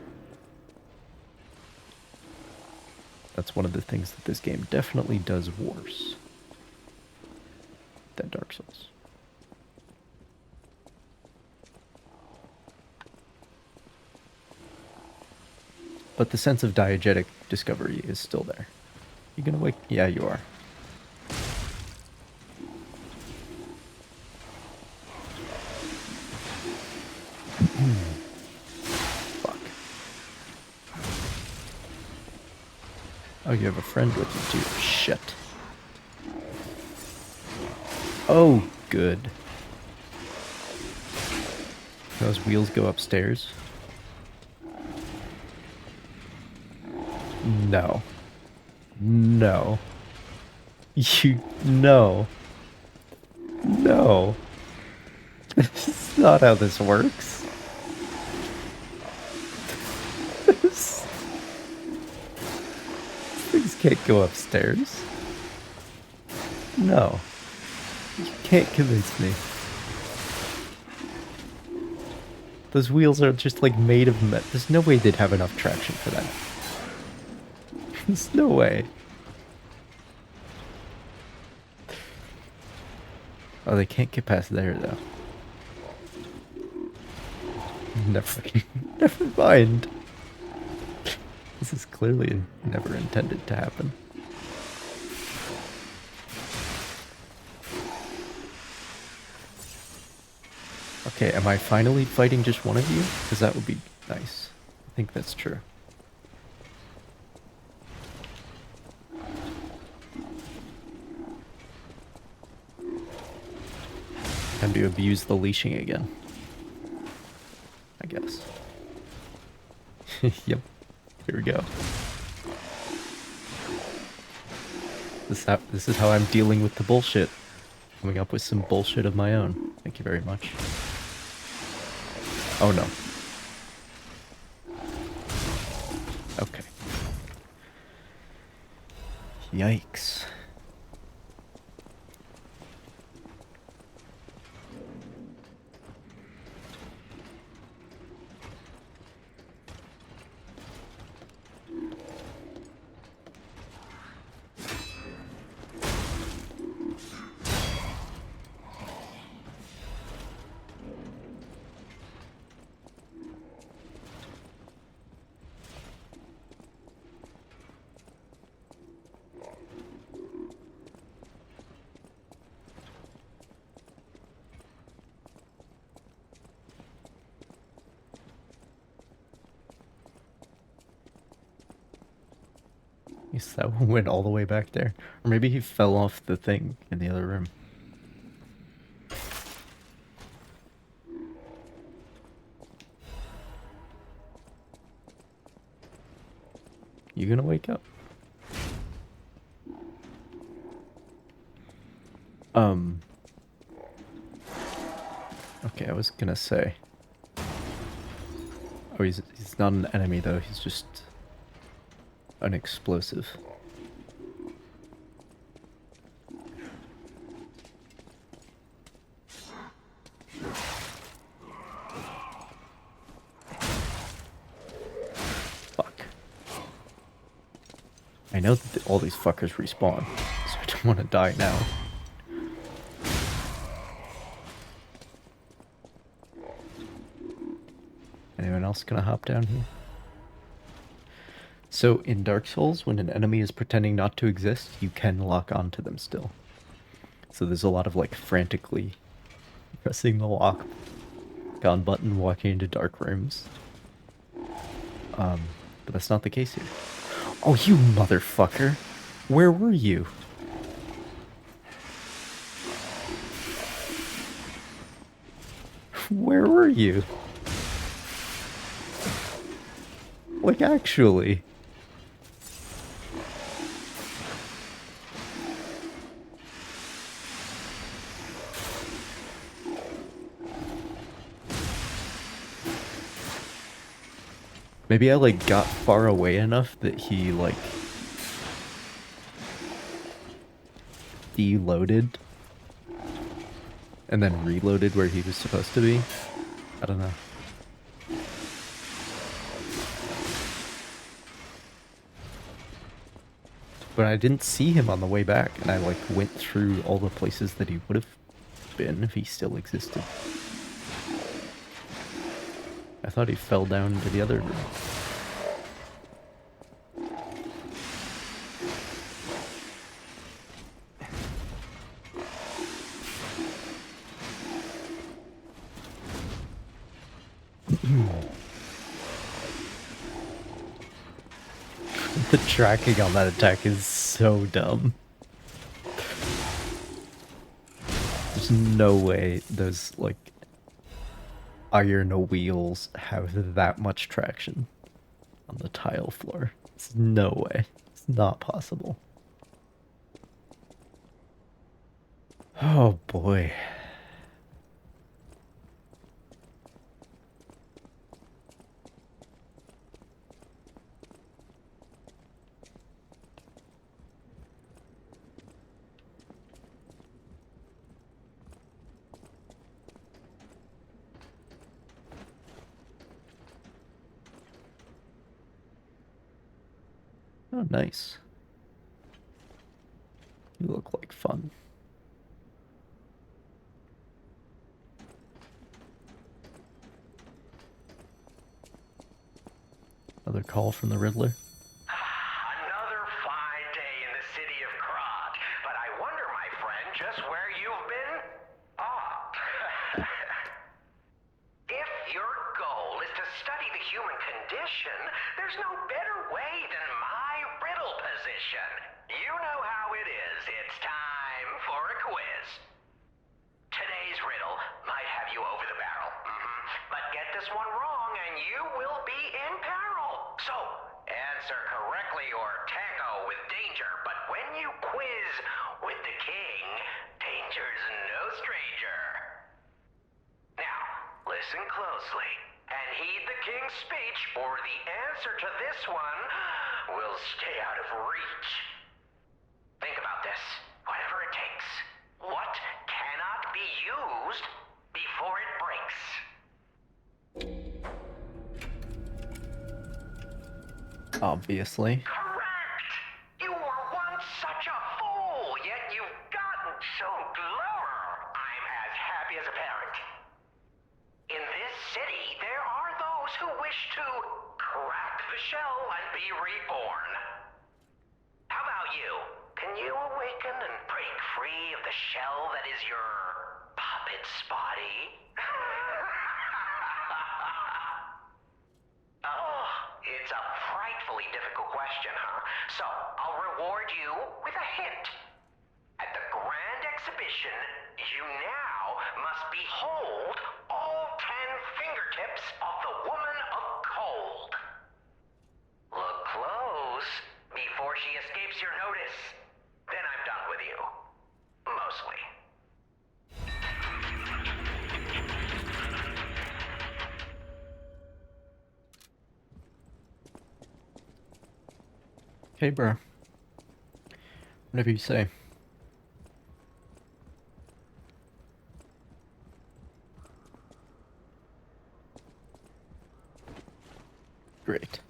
one of the things that this game definitely does worse than Dark Souls. But the sense of diegetic discovery is still there. You gonna wake? Yeah, you are. Fuck. Oh, you have a friend with you too. Shit. Oh, good. Those wheels go upstairs? No. No. You... No. No. That's not how this works. Things can't go upstairs. No. You can't convince me. Those wheels are just like made of metal. There's no way they'd have enough traction for that. There's no way. Oh, they can't get past there, though. Never mind. This is clearly never intended to happen. Okay, am I finally fighting just one of you? Because that would be nice. I think that's true. Time to abuse the leashing again. I guess. Yep. Here we go. This is how I'm dealing with the bullshit. Coming up with some bullshit of my own. Thank you very much. Oh no. Okay. Yikes. Yes, that one went all the way back there. Or maybe he fell off the thing in the other room. You gonna wake up? Okay, I was gonna say. Oh, he's not an enemy though, he's just an explosive. I know that all these fuckers respawn, so I don't want to die now. Anyone else gonna hop down here? So in Dark Souls, when an enemy is pretending not to exist, you can lock onto them still. So there's a lot of like frantically pressing the lock on button, walking into dark rooms. But that's not the case here. Oh, you motherfucker! Where were you? Where were you? Like, actually. Maybe I, like, got far away enough that he, like, deloaded and then reloaded where he was supposed to be. I don't know. But I didn't see him on the way back, and I, like, went through all the places that he would have been if he still existed. I thought he fell down into the other room. The tracking on that attack is so dumb. There's no way those, like, iron wheels have that much traction on the tile floor. There's no way. It's not possible. Oh boy. Oh, nice. You look like fun. Another call from the Riddler. Another fine day in the city of Krat, but I wonder, my friend, just where you've been? If your goal is to study the human condition, there's no better way than my riddle position. You know how it is. It's time for a quiz. Today's riddle might have you over the barrel. But get this one wrong and you will be in peril. So, answer correctly or tango with danger. But when you quiz with the king, danger's no stranger. Now, listen closely and heed the king's speech, or the answer to this one will stay out of reach. Think about this, whatever it takes. What cannot be used before it breaks? Obviously. Correct! You were once such a fool, yet you've gotten so clever. I'm as happy as a parent. In this city, there are those who wish to crack the shell and be reborn. How about you? Can you awaken and break free of the shell that is your puppet's body? Oh, it's a frightfully difficult question, huh? So, I'll reward you with a hint. At the Grand Exhibition, you now must behold all 10 fingertips of the Woman of Cold. Look close before she escapes your notice. Then I'm done with you. Mostly. Okay, bro. Whatever you say. Great.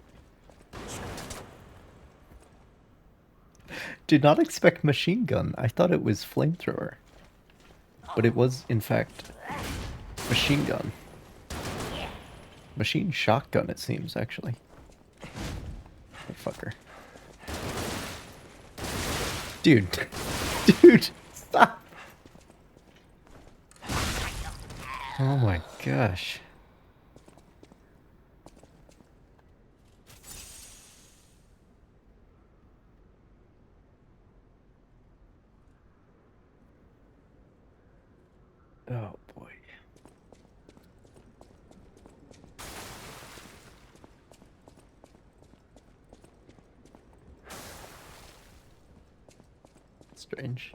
did not expect machine gun. I thought it was flamethrower. But it was, in fact, machine gun. Machine shotgun, it seems, actually. Fucker. Dude. Dude, stop! Oh my gosh. Oh boy. Strange.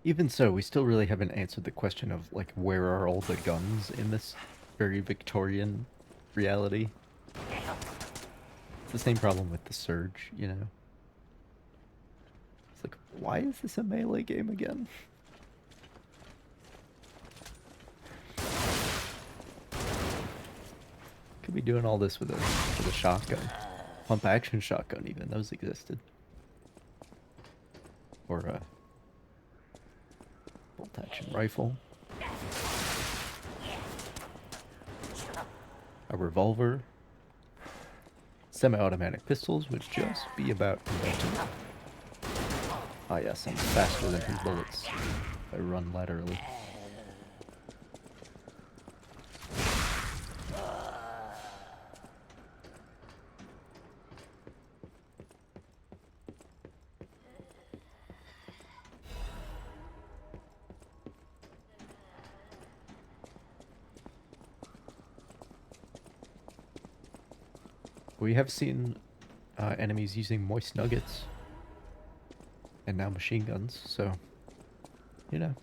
Even so, we still really haven't answered the question of, like, where are all the guns in this very Victorian reality? It's the same problem with the Surge, you know? It's like, why is this a melee game again? Could be doing all this with a shotgun. Pump action shotgun even, those existed. Or a bolt action rifle. A revolver. Semi-automatic pistols would just be about invented. Ah yes, I'm faster than his bullets. I run laterally. We have seen enemies using moist nuggets. And now machine guns, so, you know,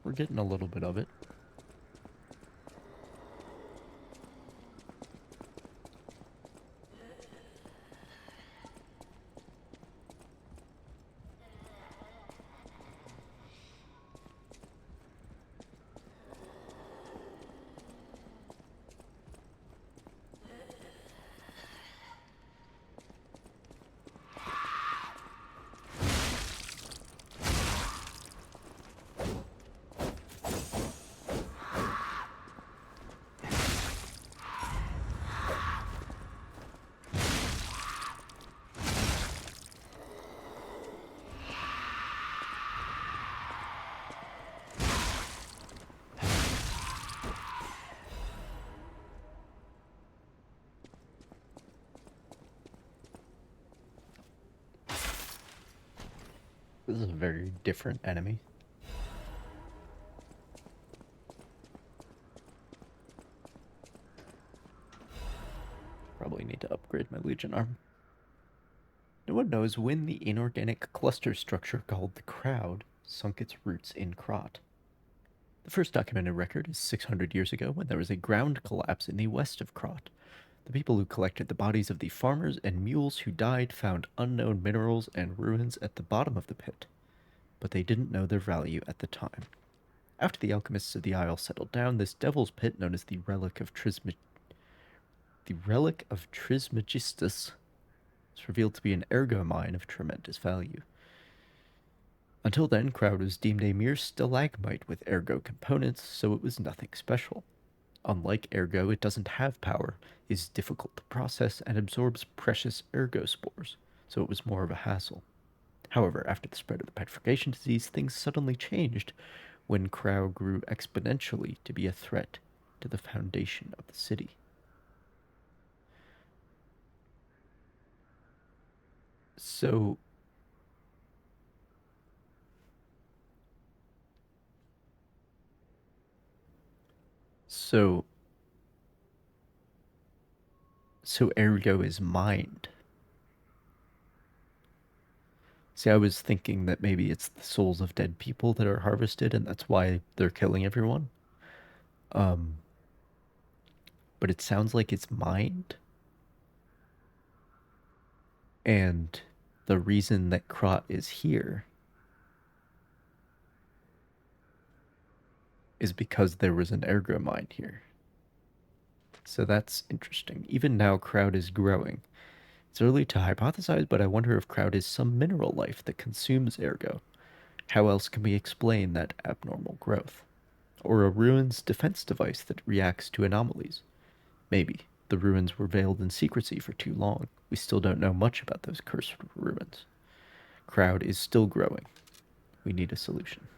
we're getting a little bit of it. This is a very different enemy. Probably need to upgrade my Legion arm. No one knows when the inorganic cluster structure called the Crowd sunk its roots in Krot. The first documented record is 600 years ago when there was a ground collapse in the west of Krot. The people who collected the bodies of the farmers and mules who died found unknown minerals and ruins at the bottom of the pit, but they didn't know their value at the time. After the alchemists of the Isle settled down, this devil's pit, known as the Relic of Trismegistus, was revealed to be an ergo mine of tremendous value. Until then, Crowd was deemed a mere stalagmite with ergo components, so it was nothing special. Unlike ergo, it doesn't have power, is difficult to process, and absorbs precious ergo spores, so it was more of a hassle. However, after the spread of the petrification disease, things suddenly changed when Crow grew exponentially to be a threat to the foundation of the city. So, so ergo is mined. See, I was thinking that maybe it's the souls of dead people that are harvested, and that's why they're killing everyone. Um, but it sounds like it's mined. And the reason that Krot is here is because there was an ergo mine here. So that's interesting. Even now, Crowd is growing. It's early to hypothesize, but I wonder if Crowd is some mineral life that consumes ergo. How else can we explain that abnormal growth? Or a ruin's defense device that reacts to anomalies? Maybe. The ruins were veiled in secrecy for too long. We still don't know much about those cursed ruins. Crowd is still growing. We need a solution.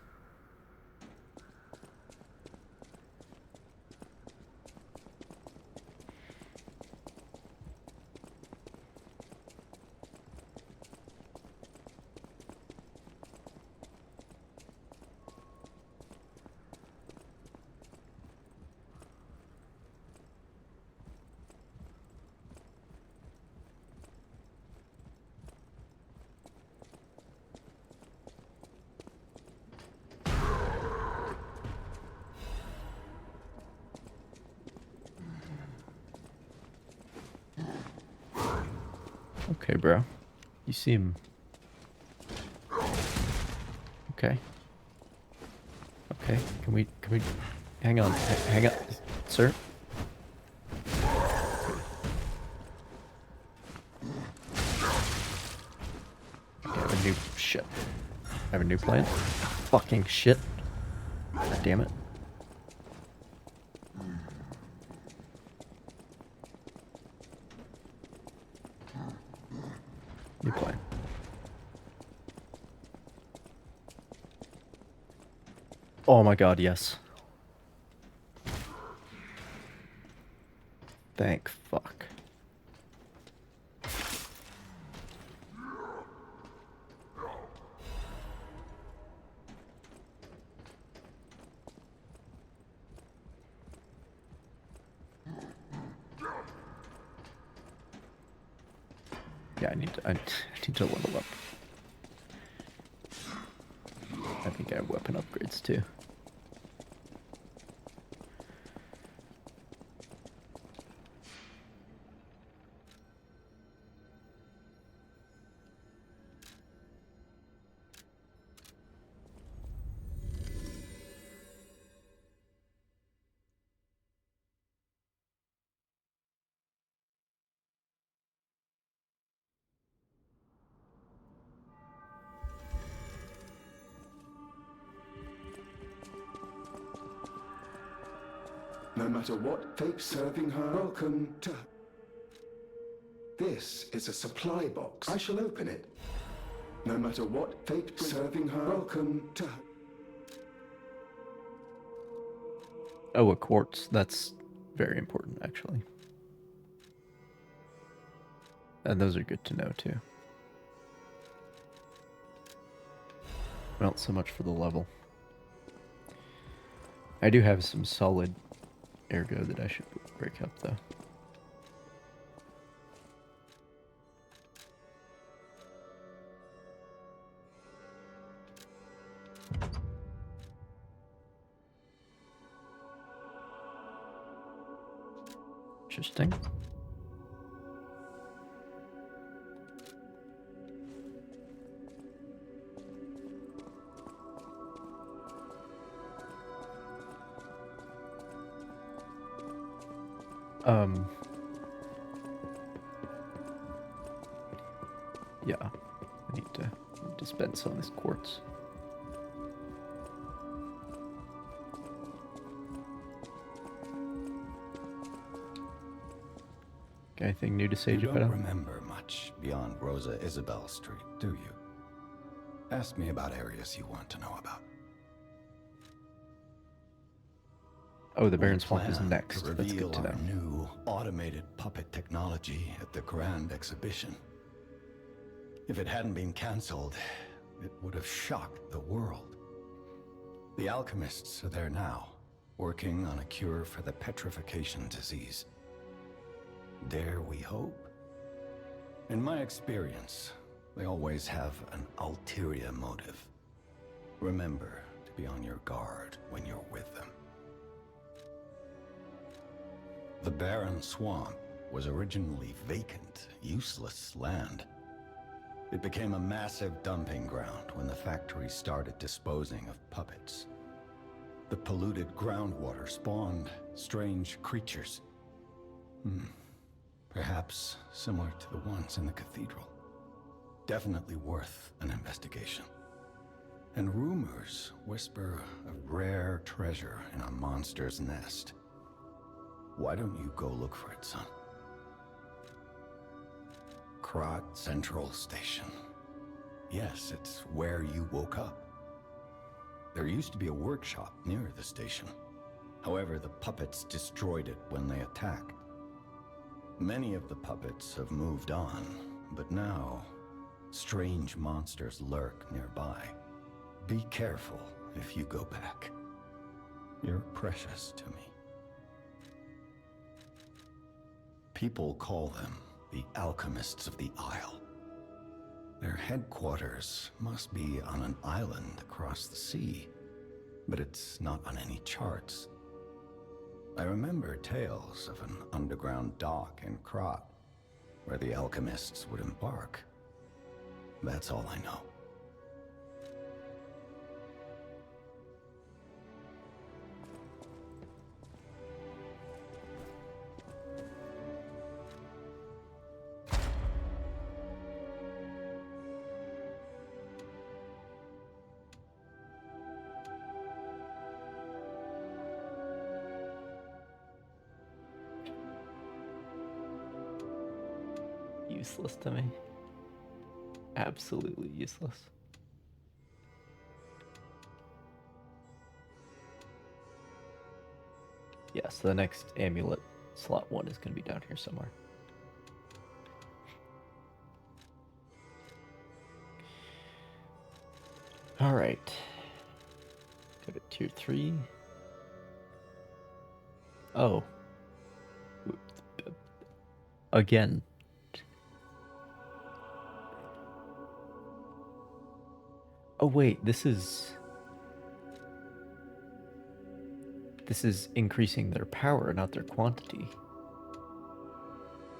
Okay, bro. You seem... Okay. Okay, can we... Hang on, hang on, sir? I have a new... Shit. I have a new plan? Fucking shit. God damn it. New plan. Oh my god, yes. Thank fuck. Yeah, I need to level up. I think I have weapon upgrades too. No matter what fate serving her, welcome to... This is a supply box. I shall open it. No matter what fate serving her, welcome to... Oh, a quartz. That's very important, actually. And those are good to know, too. Well, so much for the level. I do have some solid ergo that I should break up, though. Interesting. Yeah, I need to spend some of this quartz. Got anything new to say, You Geppetto? don't remember much beyond Rosa Isabel Street, do you? Ask me about areas you want to know about. Oh, the Baron We Swamp is plan next. To That's good to reveal know. our new automated puppet technology at the Grand Exhibition. If it hadn't been cancelled, it would have shocked the world. The alchemists are there now, working on a cure for the petrification disease. Dare we hope? In my experience, They always have an ulterior motive. Remember to be on your guard when you're with them. The barren swamp was originally vacant, useless land. It became a massive dumping ground when the factory started disposing of puppets. The polluted groundwater spawned strange creatures. Perhaps similar to the ones in the cathedral. Definitely worth an investigation. And rumors whisper of rare treasure in a monster's nest. Why don't you go look for it, son? Krat Central Station. Yes, it's where you woke up. There used to be a workshop near the station. However, the puppets destroyed it when they attacked. Many of the puppets have moved on, but now, strange monsters lurk nearby. Be careful if you go back. You're precious to me. People call them the Alchemists of the Isle. Their headquarters must be on an island across the sea, but it's not on any charts. I remember tales of an underground dock in Krat, where the alchemists would embark. That's all I know. Useless to me. Absolutely useless. Yeah, so the next amulet, slot 1, is going to be down here somewhere. Alright. Go to tier 3. Oh. Again. Oh wait, this is increasing their power, not their quantity.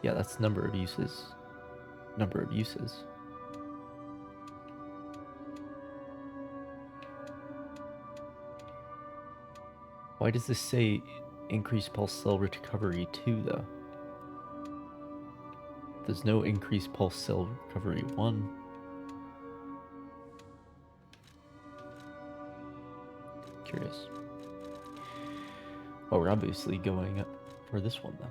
Yeah, that's number of uses. Number of uses. Why does this say increase pulse cell recovery 2 though? There's no increase pulse cell recovery 1. Curious. Oh, we're obviously going up for this one then.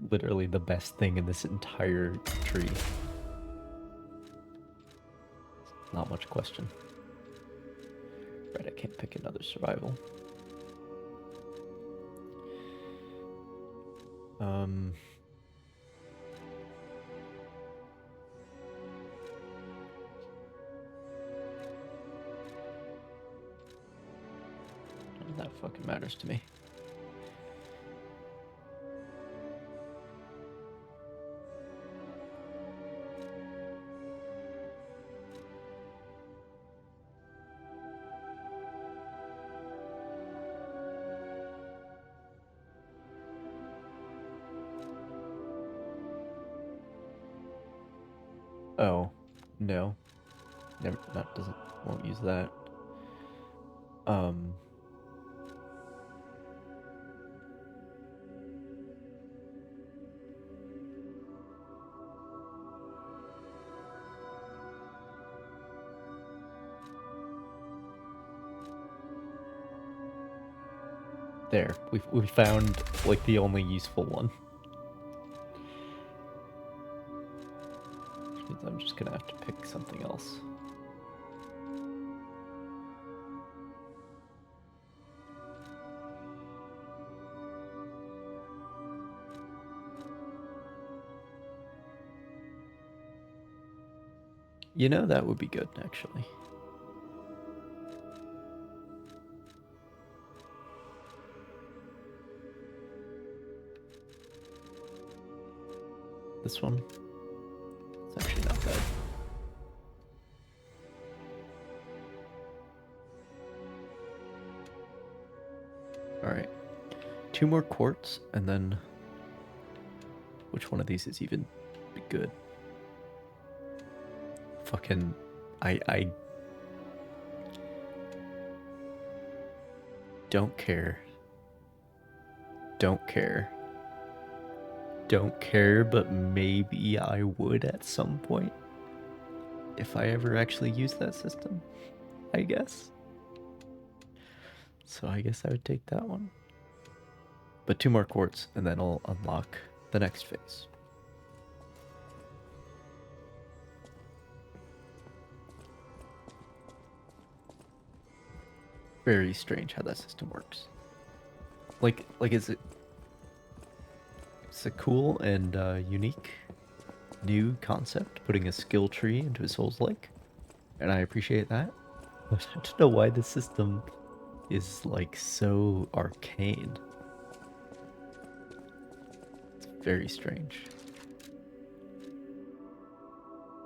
Literally the best thing in this entire tree. Not much question. Right, I can't pick another survival. That fucking matters to me. Oh, no. Never, that doesn't, won't use that. There, we found like the only useful one. Which means I'm just gonna have to pick something else. You know, that would be good, actually. This one. Actually, not bad. Alright. 2 more quartz, and then... Which one of these is even good? Fucking... I don't care. Don't care. Don't care, but maybe I would at some point. If I ever actually use that system, I guess. So I guess I would take that one. But 2 more quartz, and then I'll unlock the next phase. Very strange how that system works. Like it's a cool and unique new concept, putting a skill tree into a Souls Lake, and I appreciate that. But I don't know why the system is like so arcane. It's very strange.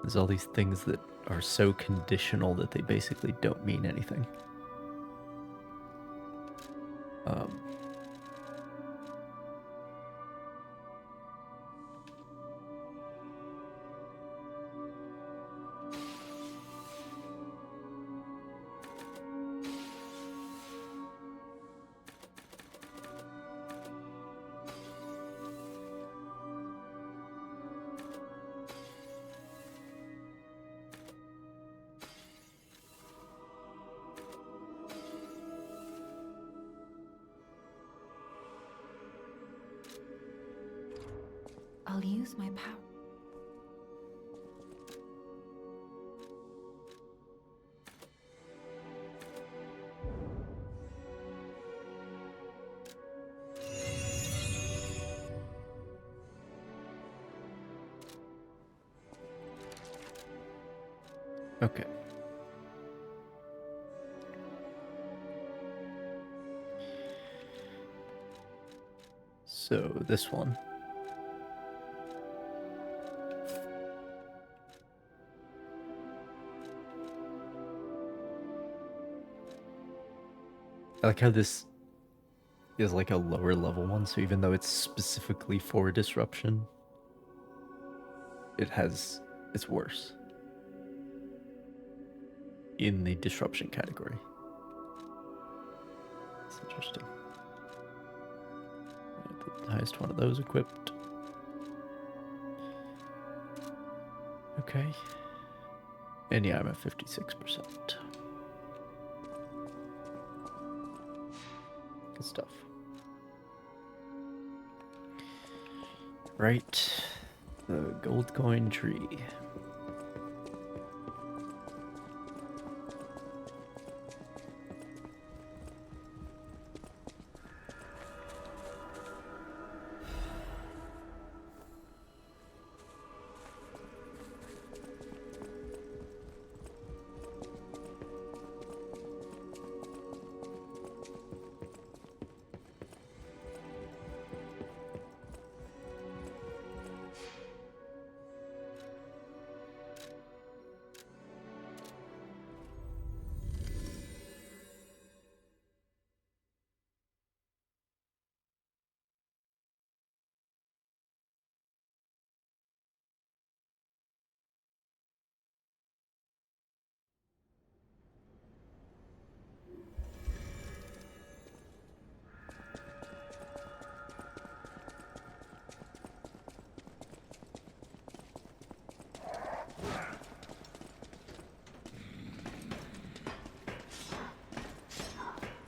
There's all these things that are so conditional that they basically don't mean anything. I'll use my power. Okay. So this one. I like how this is like a lower level one, so even though it's specifically for disruption, it's worse in the disruption category. That's interesting. The highest one of those equipped. Okay. And yeah, I'm at 56%. Good stuff. Right. The gold coin tree.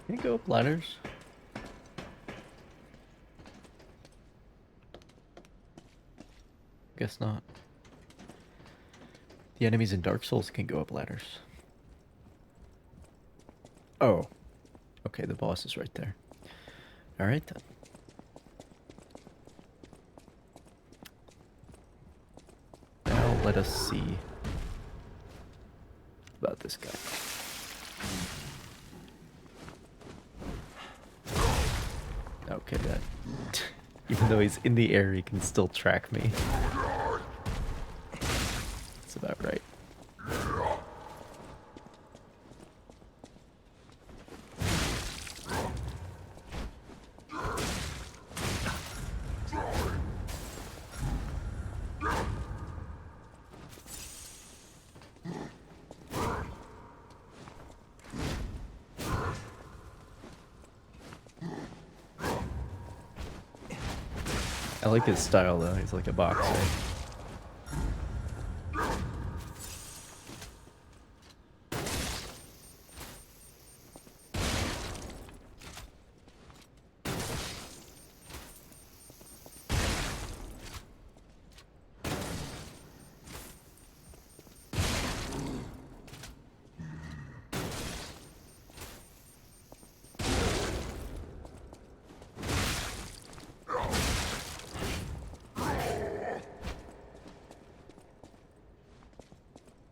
Can you go up ladders? Guess not. The enemies in Dark Souls can go up ladders. Oh. Okay, the boss is right there. Alright then. Now let us see about this guy. Okay, that... Even though he's in the air, he can still track me. I like his style though, he's like a boxer.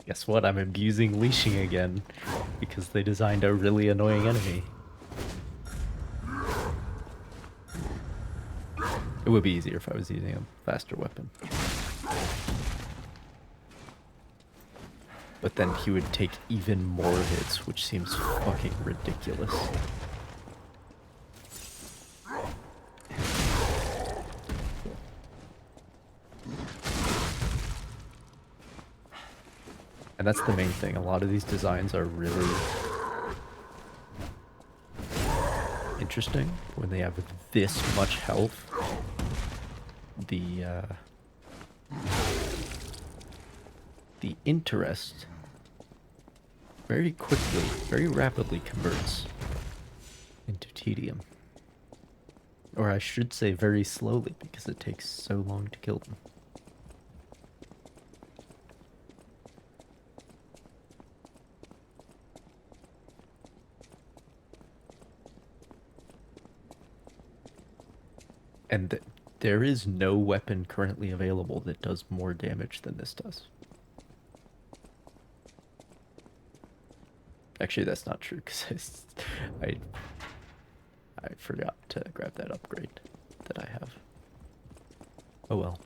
Guess what? I'm abusing leashing again because they designed a really annoying enemy. It would be easier if I was using a faster weapon. But then he would take even more hits, which seems fucking ridiculous. And that's the main thing. A lot of these designs are really interesting when they have this much health. The interest very quickly, very rapidly converts into tedium. Or I should say very slowly, because it takes so long to kill them. And there is no weapon currently available that does more damage than this does. Actually, that's not true, because I forgot to grab that upgrade that I have. Oh well.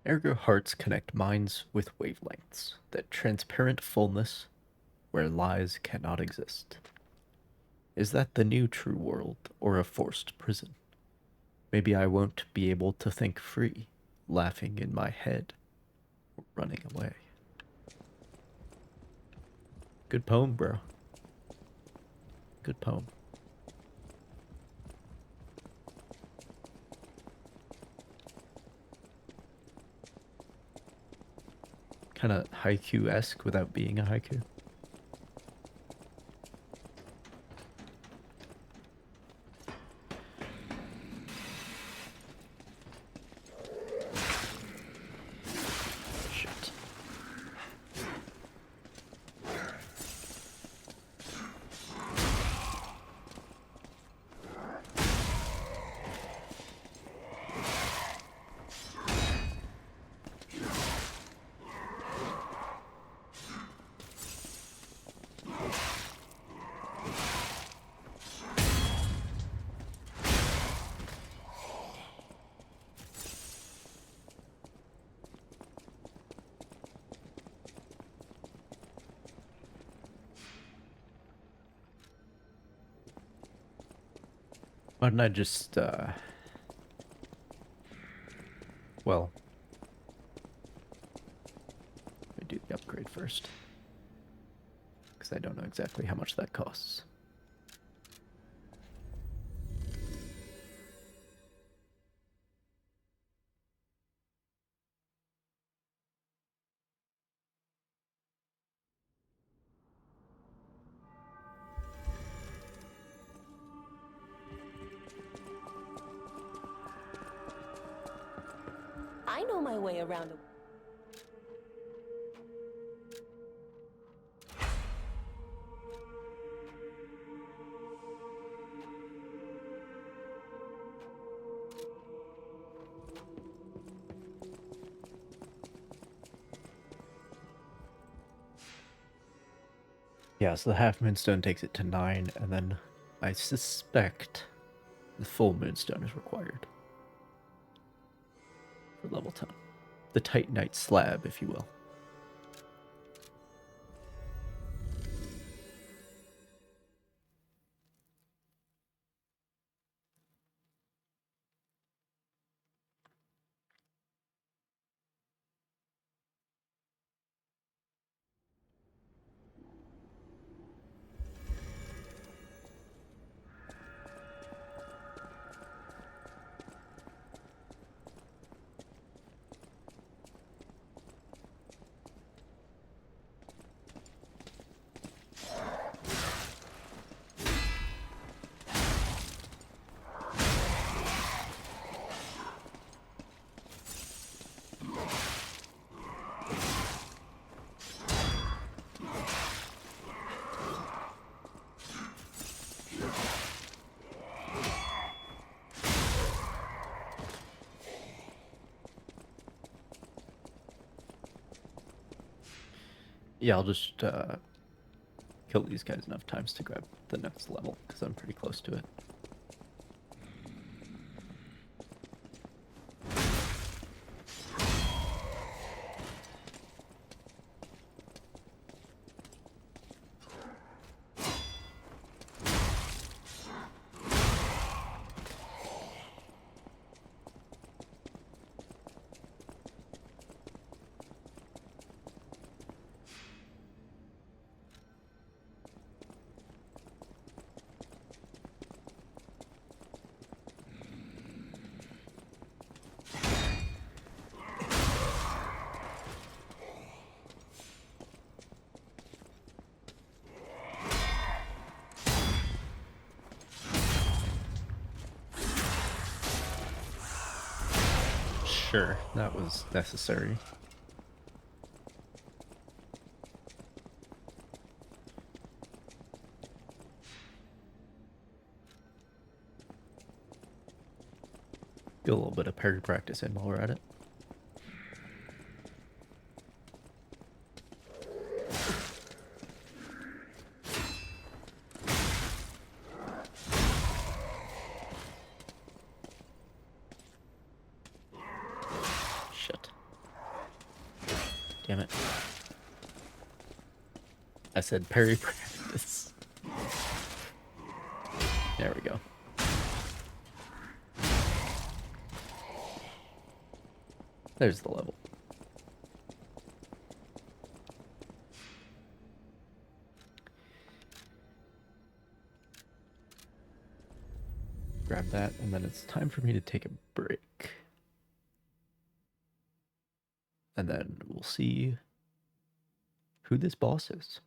Ergo hearts connect minds with wavelengths, that transparent fullness where lies cannot exist. Is that the new true world, or a forced prison? Maybe I won't be able to think free, laughing in my head, or running away. Good poem, bro. Good poem. Kind of haiku-esque without being a haiku. Shit. Why don't I just, well, let me do the upgrade first, because I don't know exactly how much that costs. I know my way around. Yeah, so the half moonstone takes it to 9, and then I suspect the full moonstone is required. for level 10. The Titanite slab, if you will. Yeah, I'll just kill these guys enough times to grab the next level, because I'm pretty close to it. Sure, that was necessary. Get a little bit of parry practice in while we're at it. Damn it. I said parry practice. There we go. There's the level. Grab that, and then it's time for me to take a break. And then we'll see who this boss is.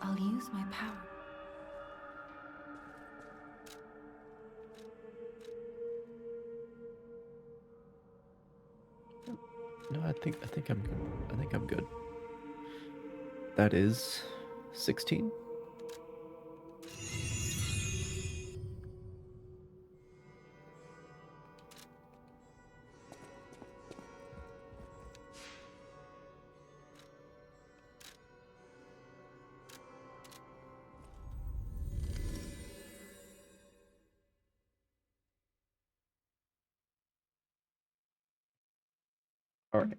I'll use my power. No, I think I'm good. I think I'm good. That is 16. All right.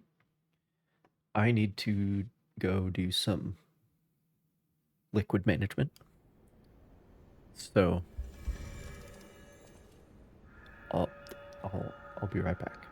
I need to go do some liquid management. So I'll be right back.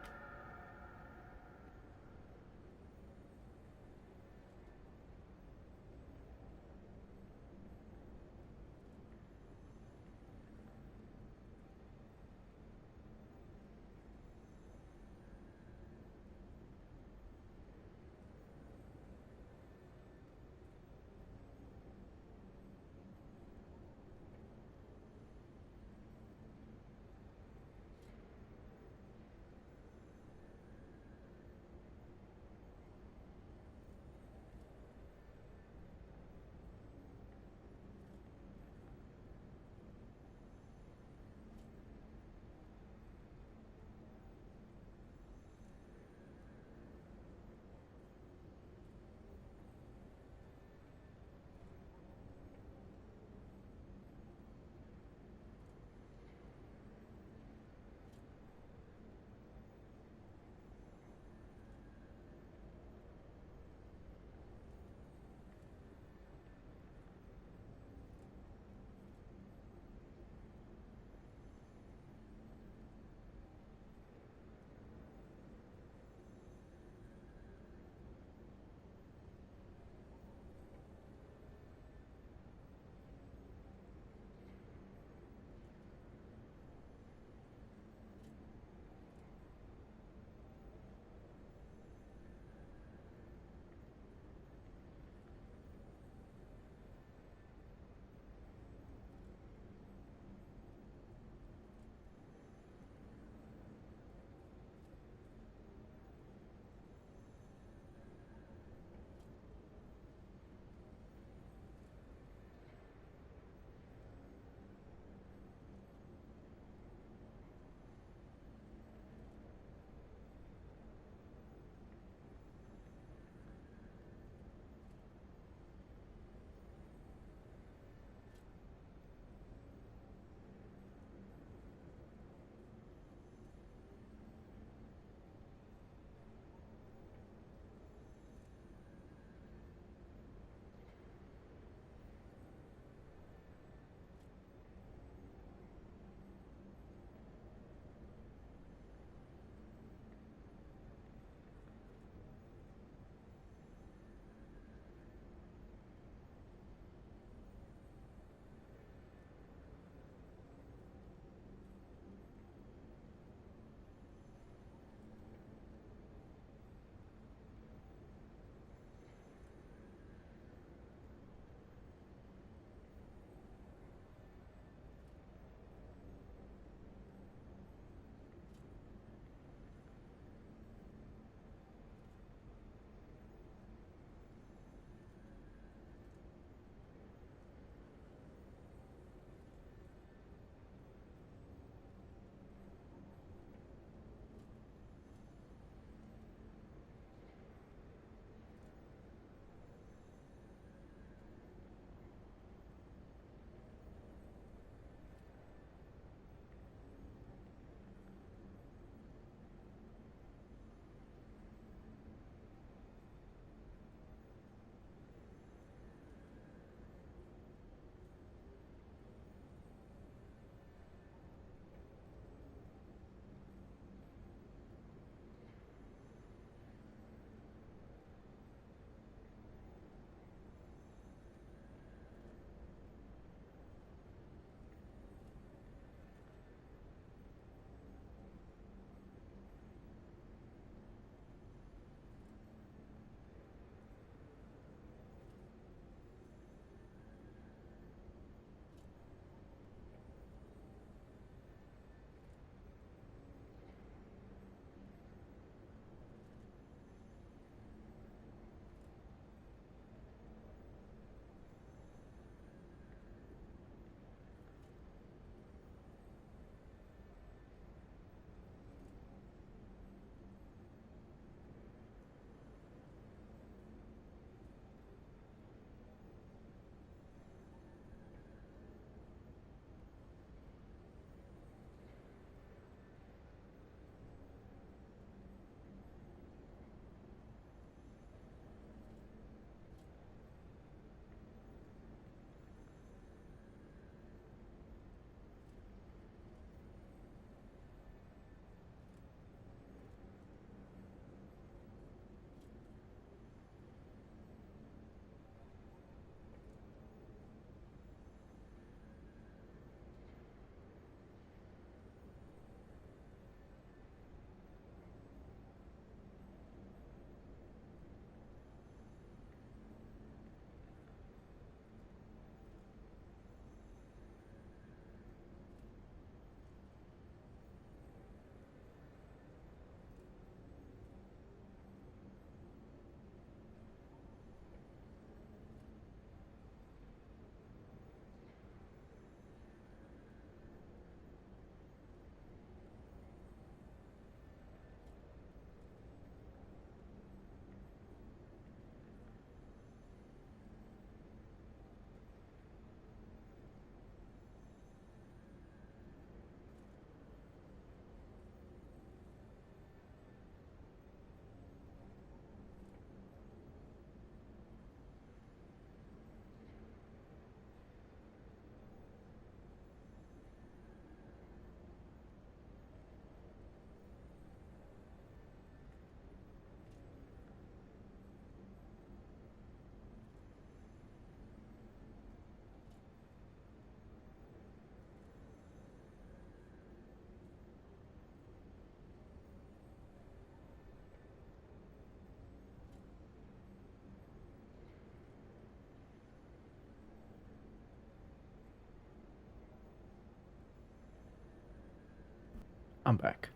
I'm back.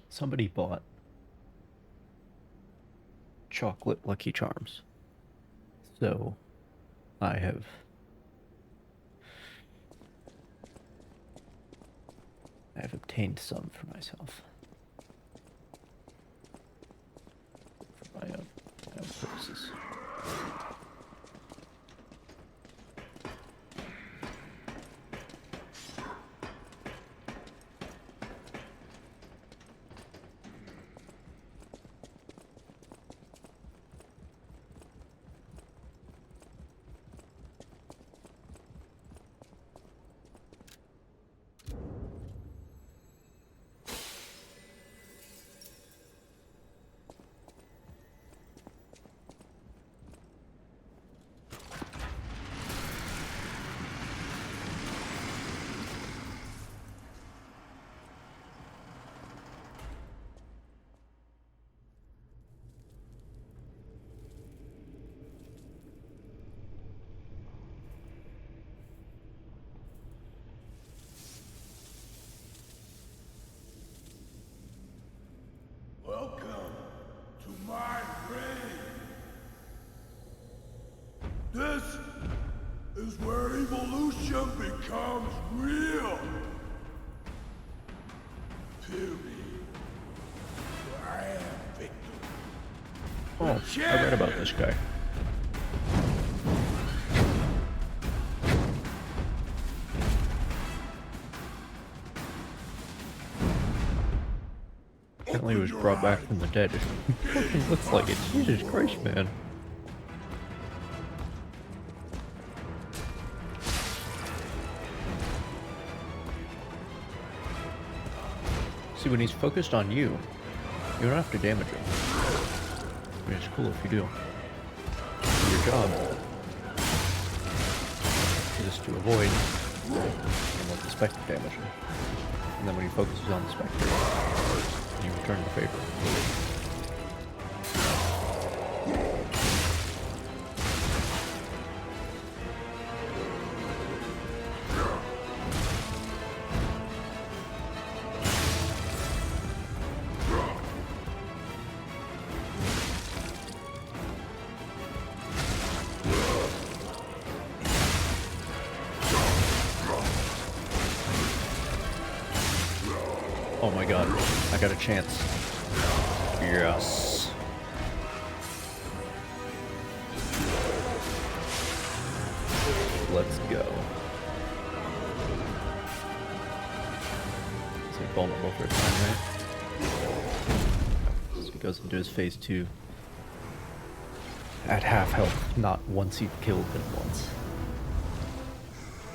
Somebody bought chocolate Lucky Charms. So I have obtained some for myself. For my own purposes. Welcome to my reign. This is where evolution becomes real. Feel me. I am Victor. Oh, I read about this guy. Apparently he was brought back from the dead. It fucking looks like it. Jesus Christ, man. See, when he's focused on you, you don't have to damage him. I mean, it's cool if you do. Your job is to avoid and let the spectre damage him. And then when he focuses on the spectre, you return the favor. Oh my god, I got a chance. Yes. Let's go. Is he vulnerable for a time, right? So he goes into his phase 2 at half health, not once you've killed him once.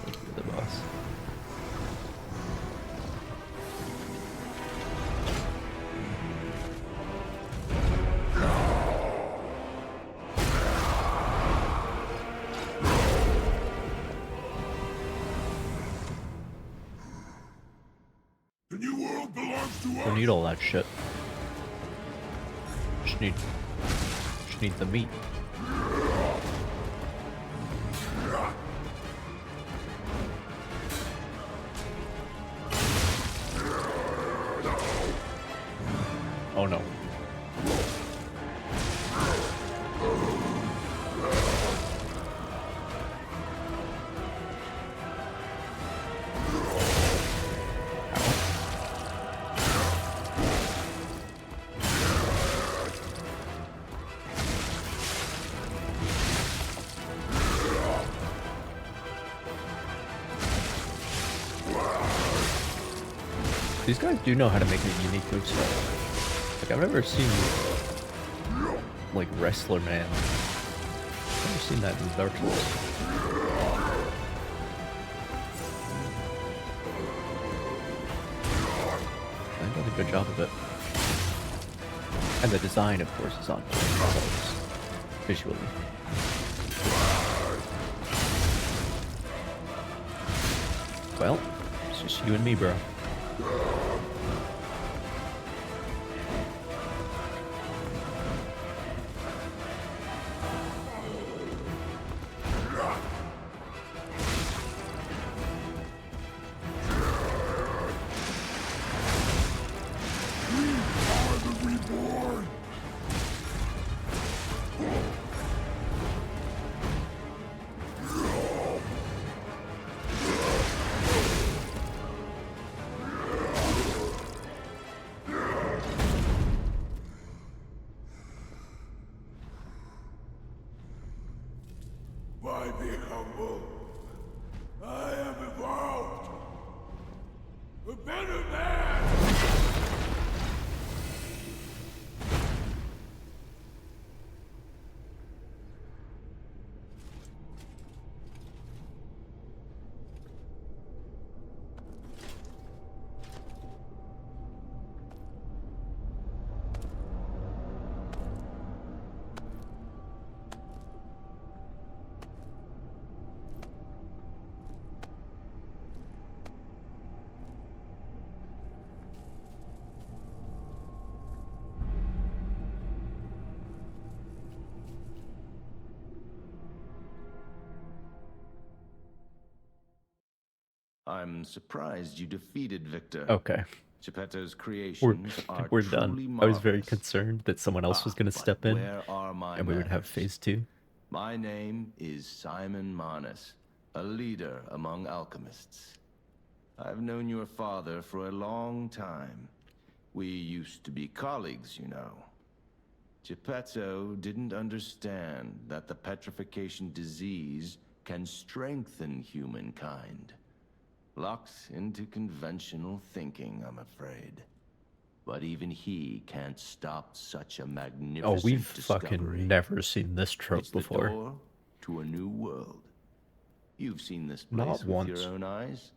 Thank you, the boss. Don't need all that shit. Just need the meat. Oh no. These guys do know how to make a unique moveset. Like, I've never seen, like, Wrestler Man. I've never seen that in Dark Souls. They did a good job of it. And the design, of course, is on point, visually. Well, it's just you and me, bro. humble. I am evolved. A better man. I'm surprised you defeated Victor. Okay. Geppetto's We're, creations are we're truly done. I was very marvelous. concerned that someone else was going to But step in where are my and we would have manners? phase 2. My name is Simon Manus, a leader among alchemists. I've known your father for a long time. We used to be colleagues, you know. Geppetto didn't understand that the petrification disease can strengthen humankind. Locked into conventional thinking, I'm afraid. But even he can't stop such a magnificent Oh, we've discovery. fucking never seen this trope It's the before. door to a new world. You've seen this Not place with once. your own eyes.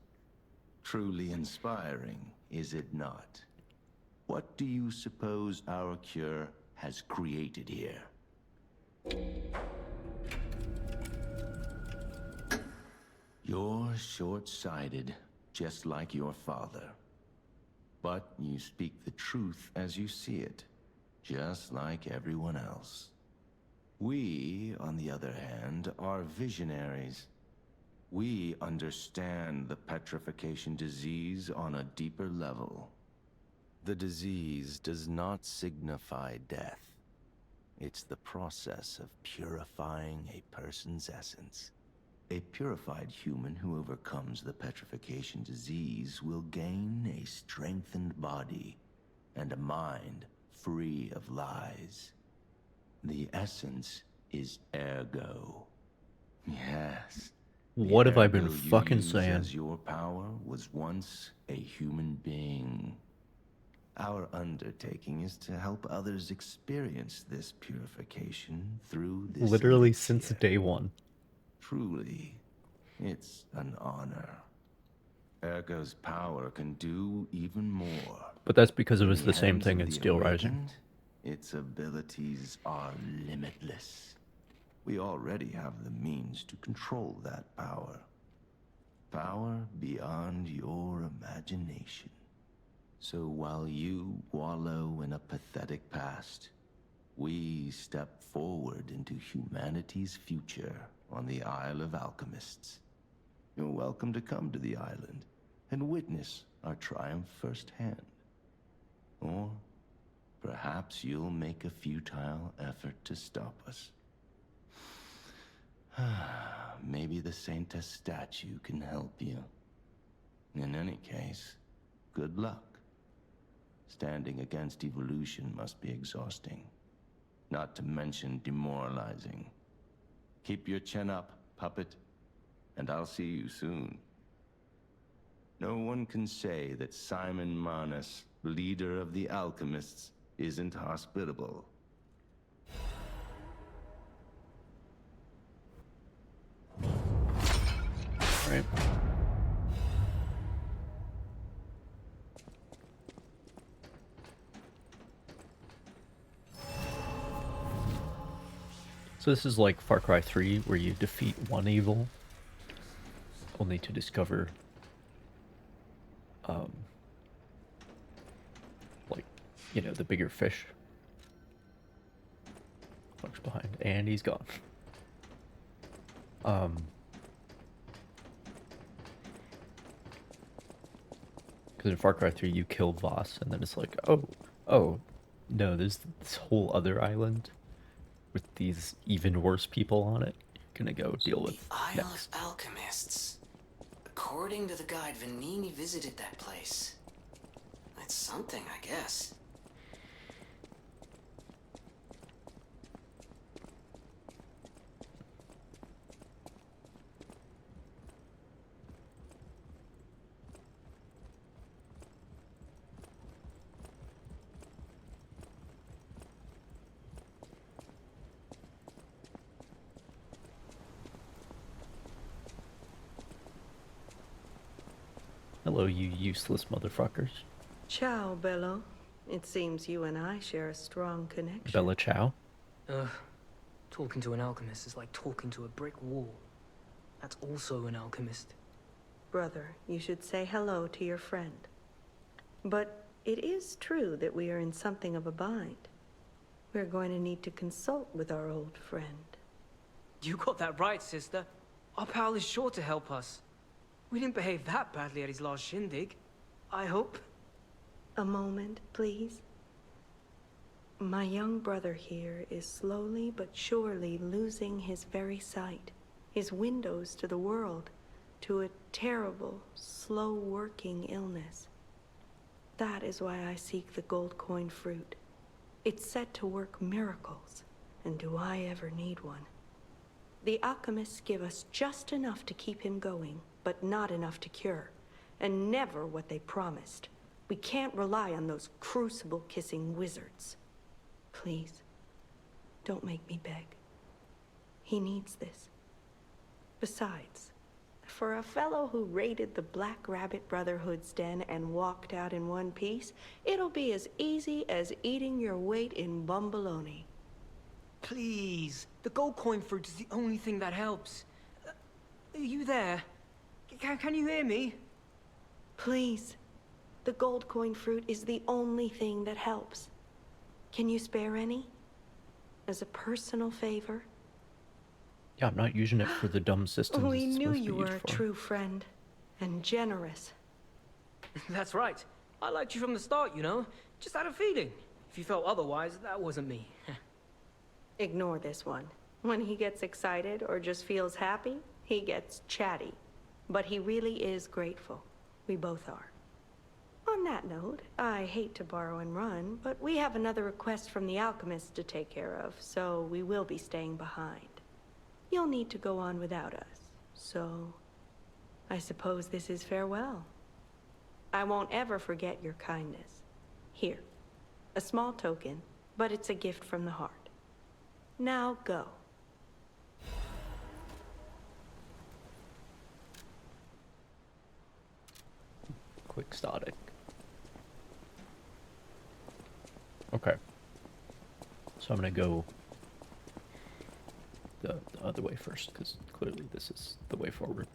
Truly inspiring, is it not? What do you suppose our cure has created here? You're short-sighted, just like your father. But you speak the truth as you see it, just like everyone else. We, on the other hand, are visionaries. We understand the petrification disease on a deeper level. The disease does not signify death. It's the process of purifying a person's essence. A purified human who overcomes the petrification disease will gain a strengthened body and a mind free of lies. The essence is ergo. Yes. What have I been ergo you fucking use saying? As your power was once a human being. Our undertaking is to help others experience this purification through this Literally elixir. since day 1. Truly, it's an honor. Ergo's power can do even more. But that's because it was In the same hands thing of in the Steel Rising. awakened, its abilities are limitless. We already have the means to control that power. Power beyond your imagination. So while you wallow in a pathetic past, we step forward into humanity's future on the Isle of Alchemists. You're welcome to come to the island and witness our triumph firsthand. Or perhaps you'll make a futile effort to stop us. Maybe the Saintess statue can help you. In any case, good luck. Standing against evolution must be exhausting, not to mention demoralizing. Keep your chin up, puppet, and I'll see you soon. No one can say that Simon Manus, leader of the alchemists, isn't hospitable. Right. So this is like Far Cry 3, where you defeat one evil, only to discover, like, you know, the bigger fish. Looks behind, and he's gone. Because in Far Cry 3, you kill Voss, and then it's like, oh, no, there's this whole other island with these even worse people on it. You're gonna go deal with Isle next. of Alchemists. According to the guide, Vanini visited that place. That's something, I guess. Hello, you useless motherfuckers. Ciao, Bello. It seems you and I share a strong connection. Bella Ciao. Talking to an alchemist is like talking to a brick wall. That's also an alchemist. Brother, you should say hello to your friend. But it is true that we are in something of a bind. We're going to need to consult with our old friend. You got that right, sister. Our pal is sure to help us. We didn't behave that badly at his last shindig. I hope. A moment, please. My young brother here is slowly but surely losing his very sight, his windows to the world, to a terrible, slow-working illness. That is why I seek the gold coin fruit. It's said to work miracles, and do I ever need one? The alchemists give us just enough to keep him going, but not enough to cure, and never what they promised. We can't rely on those crucible-kissing wizards. Please, don't make me beg. He needs this. Besides, for a fellow who raided the Black Rabbit Brotherhood's den and walked out in one piece, it'll be as easy as eating your weight in bumbaloni. Please, the gold coin fruit is the only thing that helps. Are you there? Can you hear me? Please, the gold coin fruit is the only thing that helps. Can you spare any? As a personal favor? Yeah, I'm not using it for the dumb systems We it's knew supposed to you be were used a for. true friend, and generous. That's right. I liked you from the start, you know? Just had a feeling. If you felt otherwise, that wasn't me. Ignore this one. When he gets excited or just feels happy, he gets chatty. But he really is grateful. We both are. On that note, I hate to borrow and run, but we have another request from the alchemist to take care of, so we will be staying behind. You'll need to go on without us, so I suppose this is farewell. I won't ever forget your kindness. Here, a small token, but it's a gift from the heart. Now go. Quick static. Okay. So I'm gonna go the other way first, because clearly this is the way forward.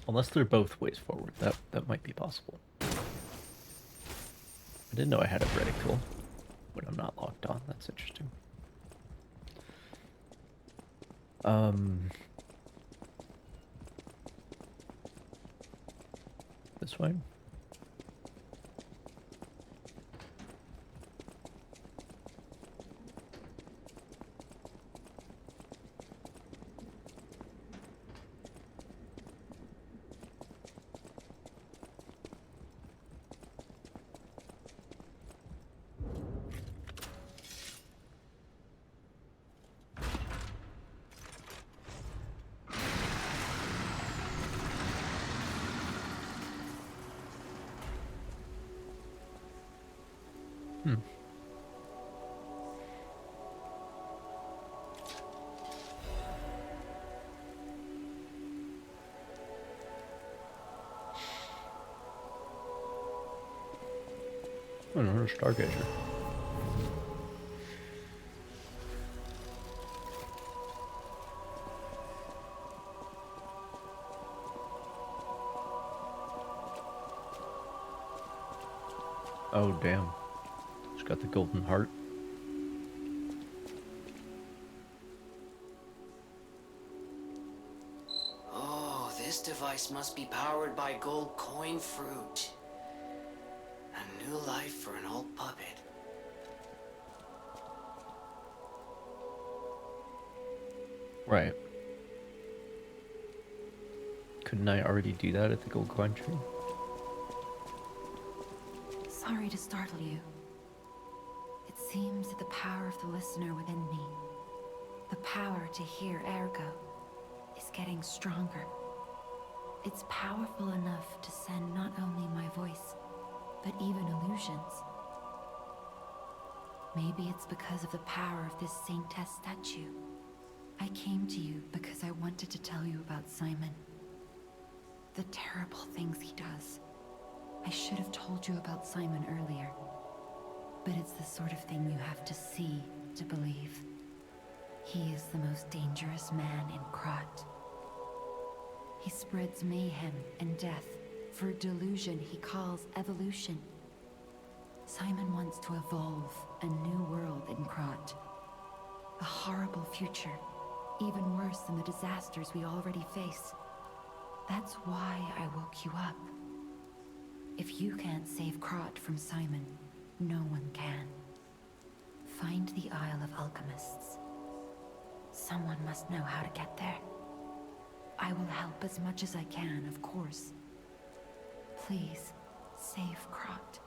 Unless they're both ways forward, that might be possible. I didn't know I had a reticle when I'm not locked on. That's interesting. This way? Another stargazer. Oh damn. It's got the golden heart. Oh, this device must be powered by gold coin fruit. A new life for an old puppet. Right. Couldn't I already do that at the gold coin tree? Sorry to startle you. It seems that the power of the listener within me, the power to hear ergo, is getting stronger. It's powerful enough to send not only my voice, but even illusions. Maybe it's because of the power of this Saintess statue. I came to you because I wanted to tell you about Simon. The terrible things he does. I should have told you about Simon earlier. But it's the sort of thing you have to see to believe. He is the most dangerous man in Krat. He spreads mayhem and death for a delusion he calls evolution. Simon wants to evolve a new world in Krat. A horrible future, even worse than the disasters we already face. That's why I woke you up. If you can't save Krat from Simon, no one can. Find the Isle of Alchemists. Someone must know how to get there. I will help as much as I can, of course. Please, save Krat.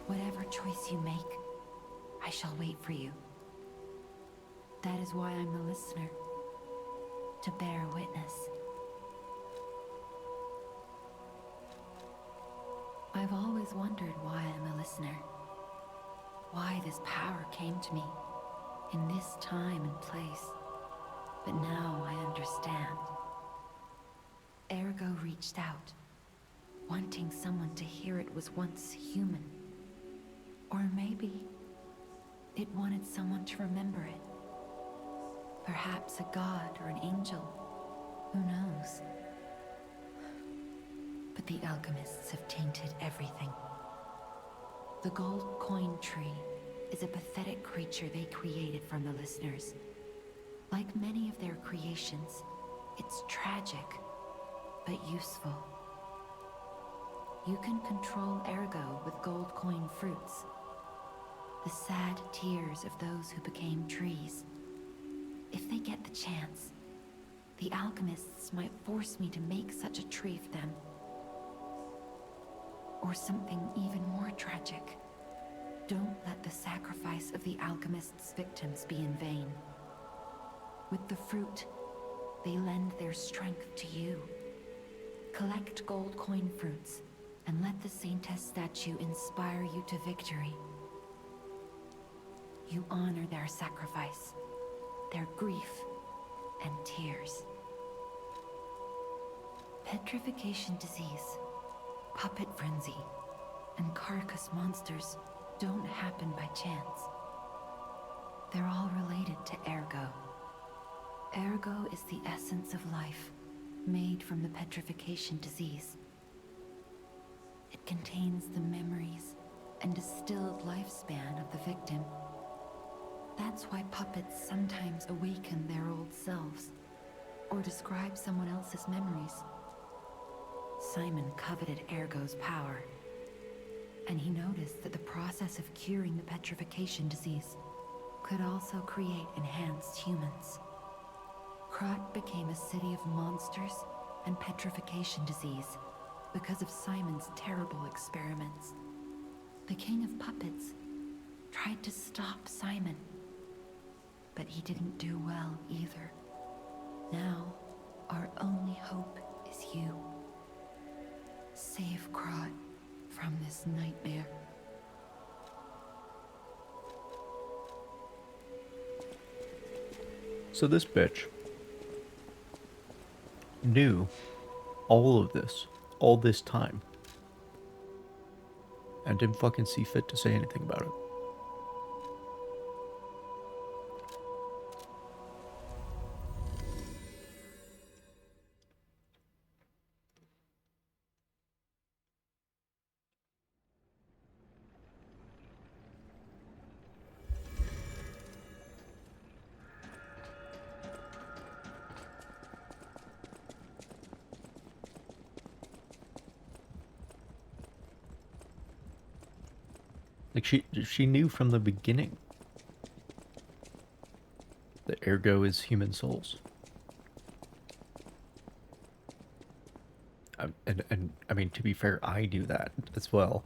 Whatever choice you make, I shall wait for you. That is why I'm the listener, to bear witness. I've always wondered why I'm a listener. Why this power came to me, in this time and place. But now I understand. Ergo reached out, wanting someone to hear it was once human. Or maybe it wanted someone to remember it. Perhaps a god or an angel. Who knows? But the alchemists have tainted everything. The gold coin tree is a pathetic creature they created from the listeners. Like many of their creations, it's tragic, but useful. You can control ergo with gold coin fruits. The sad tears of those who became trees. If they get the chance, the alchemists might force me to make such a tree for them. Or something even more tragic. Don't let the sacrifice of the alchemists' victims be in vain. With the fruit, they lend their strength to you. Collect gold coin fruits, and let the Saintess statue inspire you to victory. You honor their sacrifice, their grief, and tears. Petrification disease, puppet frenzy, and carcass monsters don't happen by chance. They're all related to ergo. Ergo is the essence of life, made from the petrification disease. It contains the memories and distilled lifespan of the victim. That's why puppets sometimes awaken their old selves, or describe someone else's memories. Simon coveted Ergo's power, and he noticed that the process of curing the petrification disease could also create enhanced humans. Krat became a city of monsters and petrification disease because of Simon's terrible experiments. The King of Puppets tried to stop Simon, but he didn't do well either. Now, our only hope is you. Save Krat from this nightmare. So this bitch knew all of this, all this time, and didn't fucking see fit to say anything about it. Like she knew from the beginning that ergo is human souls. and I mean, to be fair, I do that as well.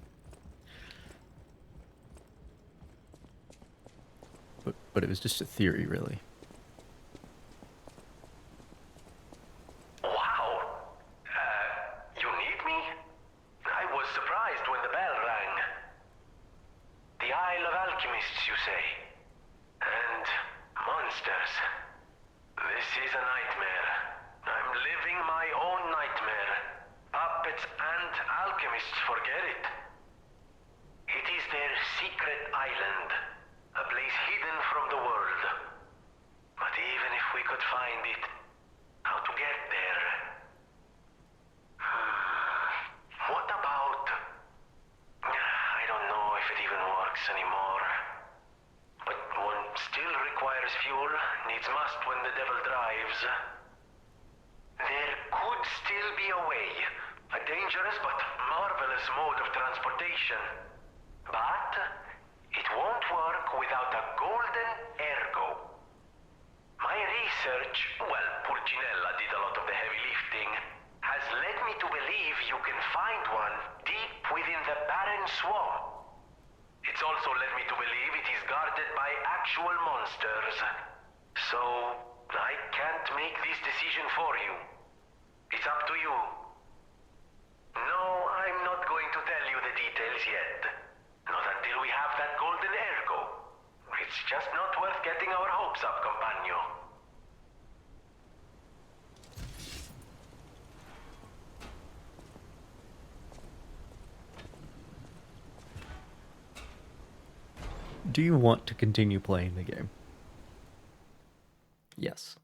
But it was just a theory, really. Wow. You need me? I was surprised when the bell rang. The Isle of Alchemists, you say? And monsters. This is a nightmare. I'm living my own nightmare. Puppets and alchemists forget it. It is their secret island, a place hidden from the world. But even if we could find it, how to get there? What about... I don't know if it even works anymore. But one still requires fuel, needs must when the devil drives. There could still be a way. A dangerous but marvelous mode of transportation. But it won't work without a golden ergo. My research, well, Pulcinella did a lot of the heavy lifting, has led me to believe you can find one deep within the barren swamp. It's also led me to believe it is guarded by actual monsters. So, I can't make this decision for you. It's up to you. No, I'm not going to tell you the details yet. Not until we have that golden ergo. It's just not worth getting our hopes up, compagno. Do you want to continue playing the game? Yes.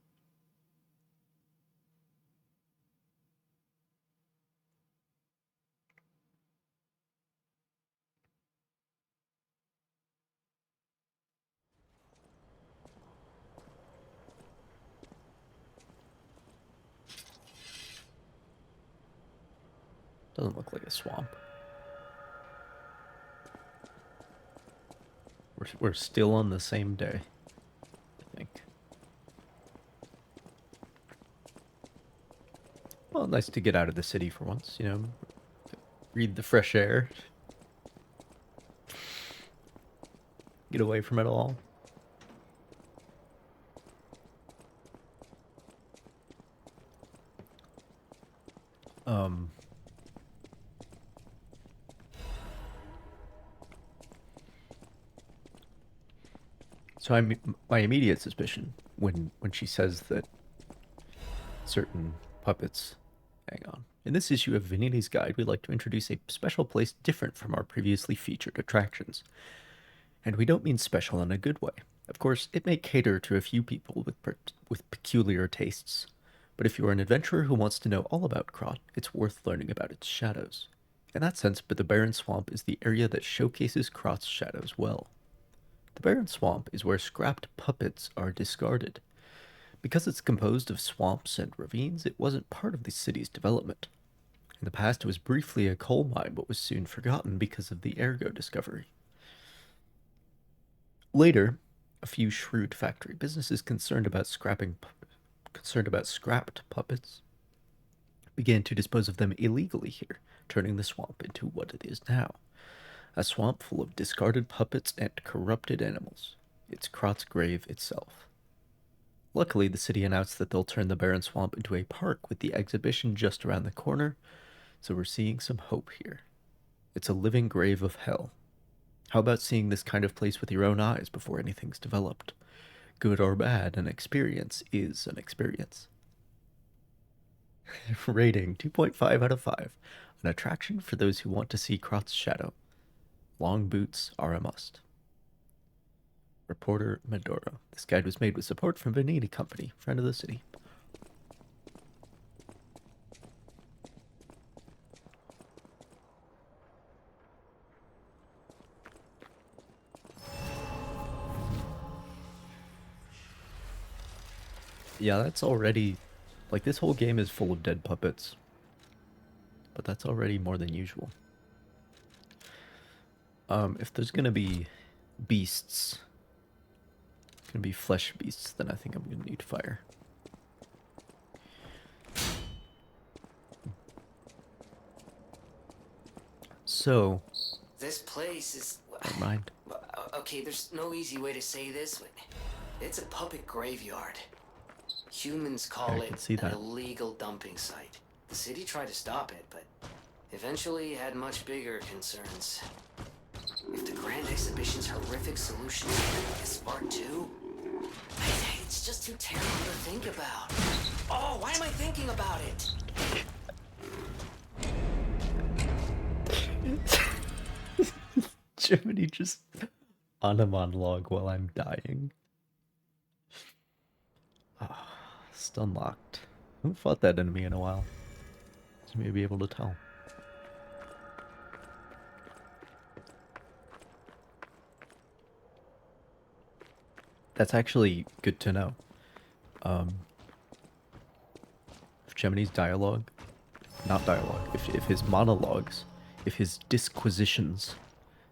Doesn't look like a swamp. We're still on the same day, I think. Well, nice to get out of the city for once, you know. Breathe the fresh air. Get away from it all. So my immediate suspicion when she says that certain puppets... Hang on. In this issue of Venini's Guide, we'd like to introduce a special place different from our previously featured attractions. And we don't mean special in a good way. Of course, it may cater to a few people with peculiar tastes. But if you're an adventurer who wants to know all about Krot, it's worth learning about its shadows. In that sense, but the Barren Swamp is the area that showcases Krot's shadows well. The Barren Swamp is where scrapped puppets are discarded. Because it's composed of swamps and ravines, it wasn't part of the city's development. In the past, it was briefly a coal mine, but was soon forgotten because of the ergo discovery. Later, a few shrewd factory businesses concerned about scrapped puppets began to dispose of them illegally here, turning the swamp into what it is now. A swamp full of discarded puppets and corrupted animals. It's Krot's grave itself. Luckily, the city announced that they'll turn the Barren Swamp into a park with the exhibition just around the corner, so we're seeing some hope here. It's a living grave of hell. How about seeing this kind of place with your own eyes before anything's developed? Good or bad, an experience is an experience. Rating 2.5 out of 5. An attraction for those who want to see Krot's shadow. Long boots are a must. Reporter Medoro. This guide was made with support from Venini Company, friend of the city. Yeah, that's already... Like, this whole game is full of dead puppets. But that's already more than usual. If there's gonna be beasts... Gonna be flesh beasts, then I think I'm gonna need fire. So, This place is... never mind. Okay, there's no easy way to say this. It's a puppet graveyard. Humans call Yeah, I can it see an that. illegal dumping site. The city tried to stop it, but eventually had much bigger concerns. If the Grand Exhibition's horrific solution is this far too, it's just too terrible to think about. Oh, why am I thinking about it? Jiminy just on a monologue while I'm dying. Ah, stun locked. Haven't fought that enemy in a while. So you may be able to tell. That's actually good to know. If Gemini's dialogue, not dialogue, if his monologues, if his disquisitions,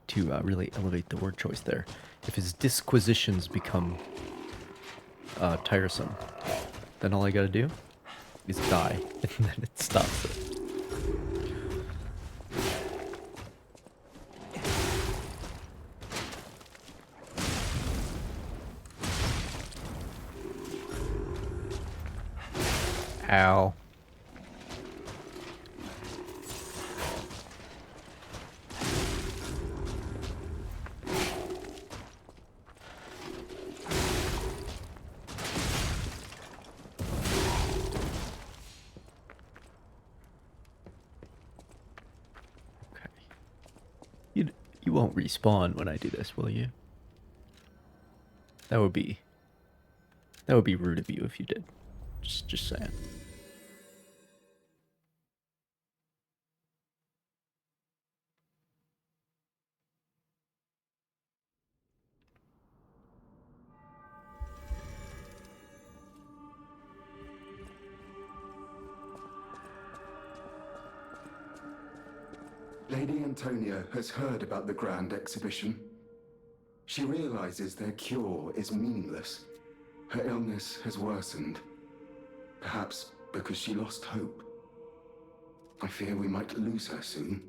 to really elevate the word choice there, if his disquisitions become tiresome, then all I gotta do is die, and then it stops it. Ow. You won't respawn when I do this, will you? That would be rude of you if you did. Just saying. Lady Antonia has heard about the Grand Exhibition. She realizes their cure is meaningless. Her illness has worsened. Perhaps because she lost hope. I fear we might lose her soon.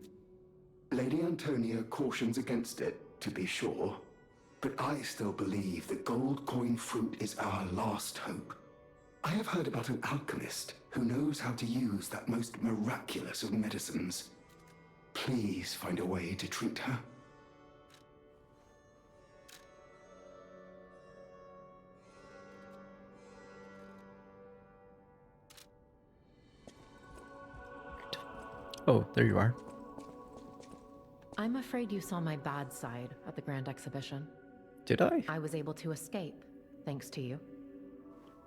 Lady Antonia cautions against it, to be sure. But I still believe the gold coin fruit is our last hope. I have heard about an alchemist who knows how to use that most miraculous of medicines. Please find a way to treat her. Oh, there you are. I'm afraid you saw my bad side at the Grand Exhibition. Did I? I was able to escape, thanks to you.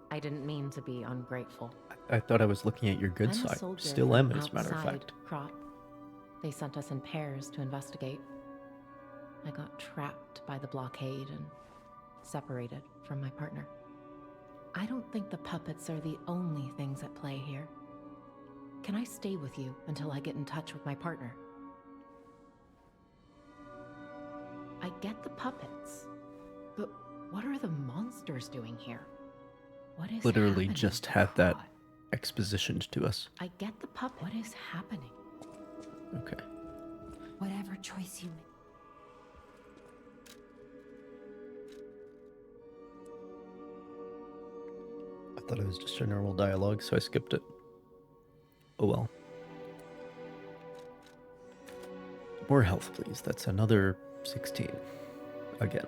I didn't mean to be ungrateful. I thought I was looking at your good I'm a side. soldier Still from am, as a matter of outside fact. Crop. They sent us in pairs to investigate. I got trapped by the blockade and separated from my partner. I don't think the puppets are the only things at play here. Can I stay with you until I get in touch with my partner? I get the puppets, but what are the monsters doing here? What is Literally happening? just had that expositioned to us. I get the puppet. What is happening? Okay. Whatever choice you make. I thought it was just a normal dialogue, so I skipped it. Oh well. More health, please. That's another 16. Again.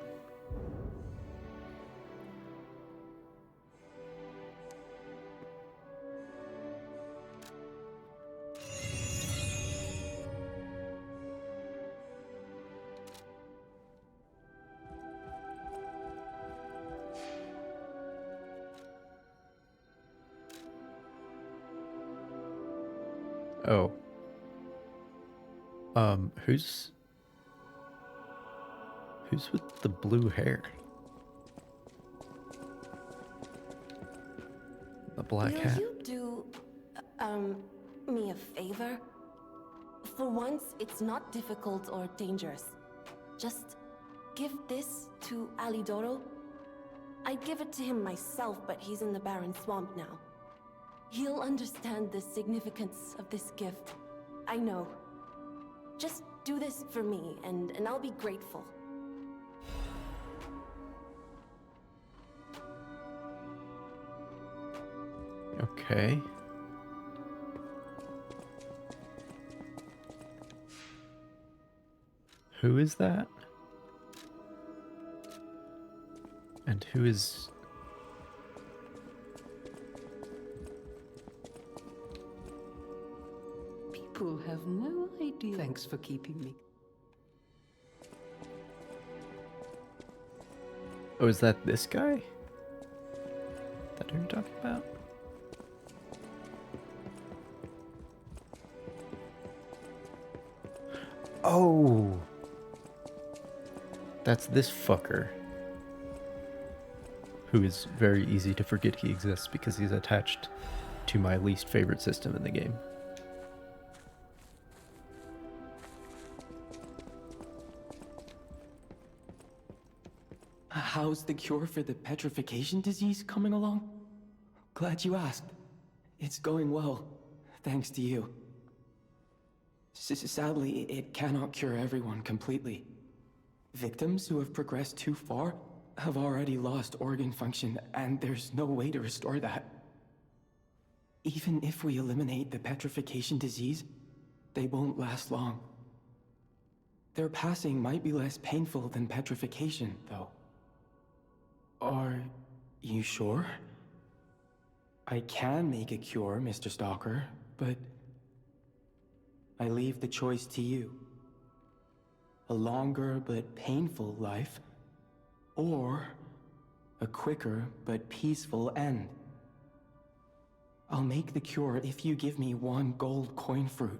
Oh. Who's with the blue hair? The black hat. Will you do, me a favor? For once, it's not difficult or dangerous. Just give this to Alidoro. I'd give it to him myself, but he's in the Barren Swamp now. He'll understand the significance of this gift. I know. Just Do this for me, and I'll be grateful. Okay. Who is that? And who is... People have no idea. Thanks for keeping me. Oh, is that this guy? That who you're talking about? Oh! That's this fucker. Who is very easy to forget he exists because he's attached to my least favorite system in the game. How's the cure for the petrification disease coming along? Glad you asked. It's going well, thanks to you. Sadly, it cannot cure everyone completely. Victims who have progressed too far have already lost organ function, and there's no way to restore that. Even if we eliminate the petrification disease, they won't last long. Their passing might be less painful than petrification, though. Are you sure? I can make a cure, Mr. Stalker, but I leave the choice to you. A longer but painful life, or a quicker but peaceful end. I'll make the cure if you give me 1 gold coin fruit.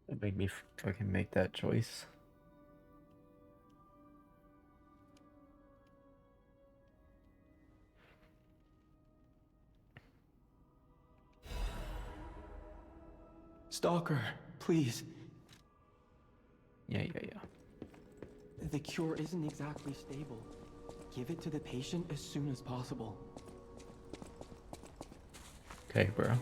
That made me fucking make that choice. Stalker, please. Yeah. The cure isn't exactly stable. Give it to the patient as soon as possible. Okay, bro.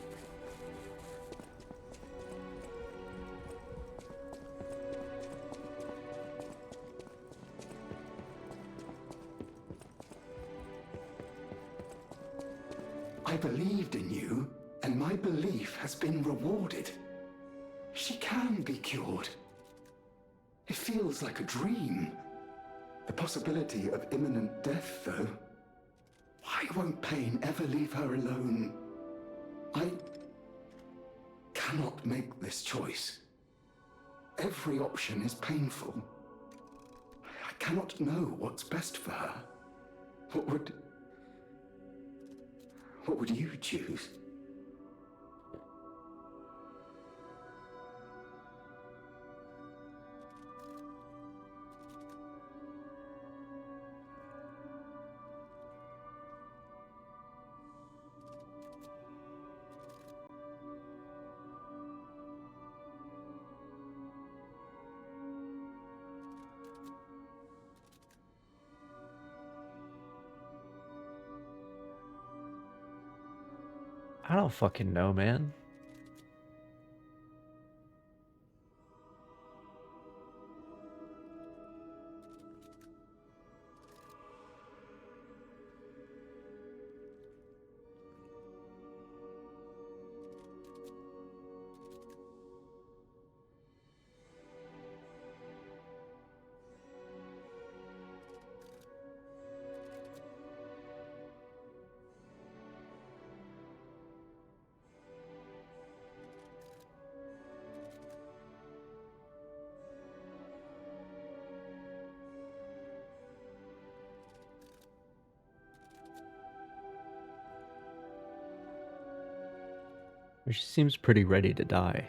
I believed in you, and my belief has been rewarded. She can be cured. It feels like a dream. The possibility of imminent death, though. Why won't pain ever leave her alone? I cannot make this choice. Every option is painful. I cannot know what's best for her. What would you choose? I don't fucking know, man. She seems pretty ready to die.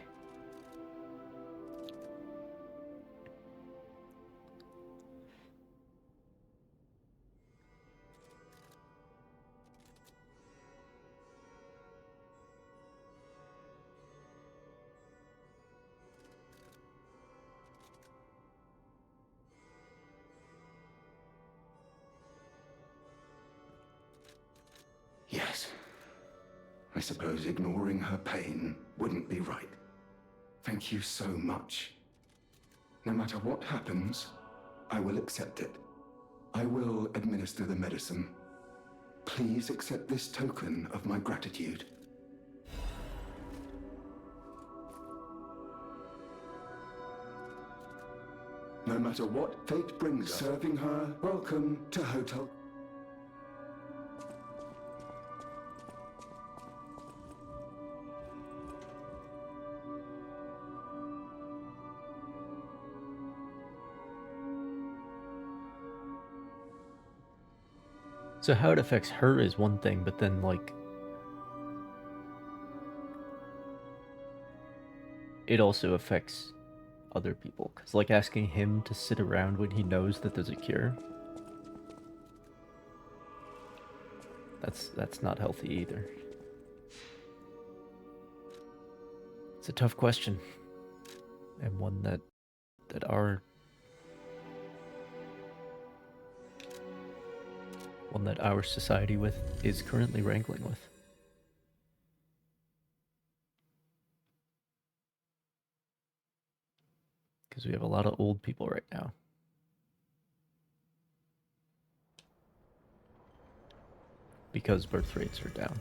I suppose ignoring her pain wouldn't be right. Thank you so much. No matter what happens, I will accept it. I will administer the medicine. Please accept this token of my gratitude. No matter what fate brings serving her, welcome to Hotel. So how it affects her is one thing, but then, like, it also affects other people. Because, like, asking him to sit around when he knows that there's a cure, that's not healthy either. It's a tough question, and one that our society is currently wrangling with. Because we have a lot of old people right now. Because birth rates are down.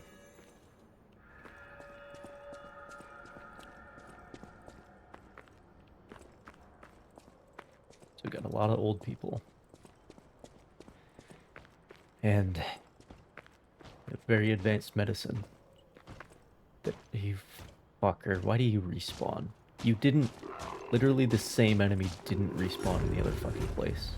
So we got a lot of old people. And very advanced medicine. That you fucker, why do you respawn? You didn't, literally the same enemy didn't respawn in the other fucking place.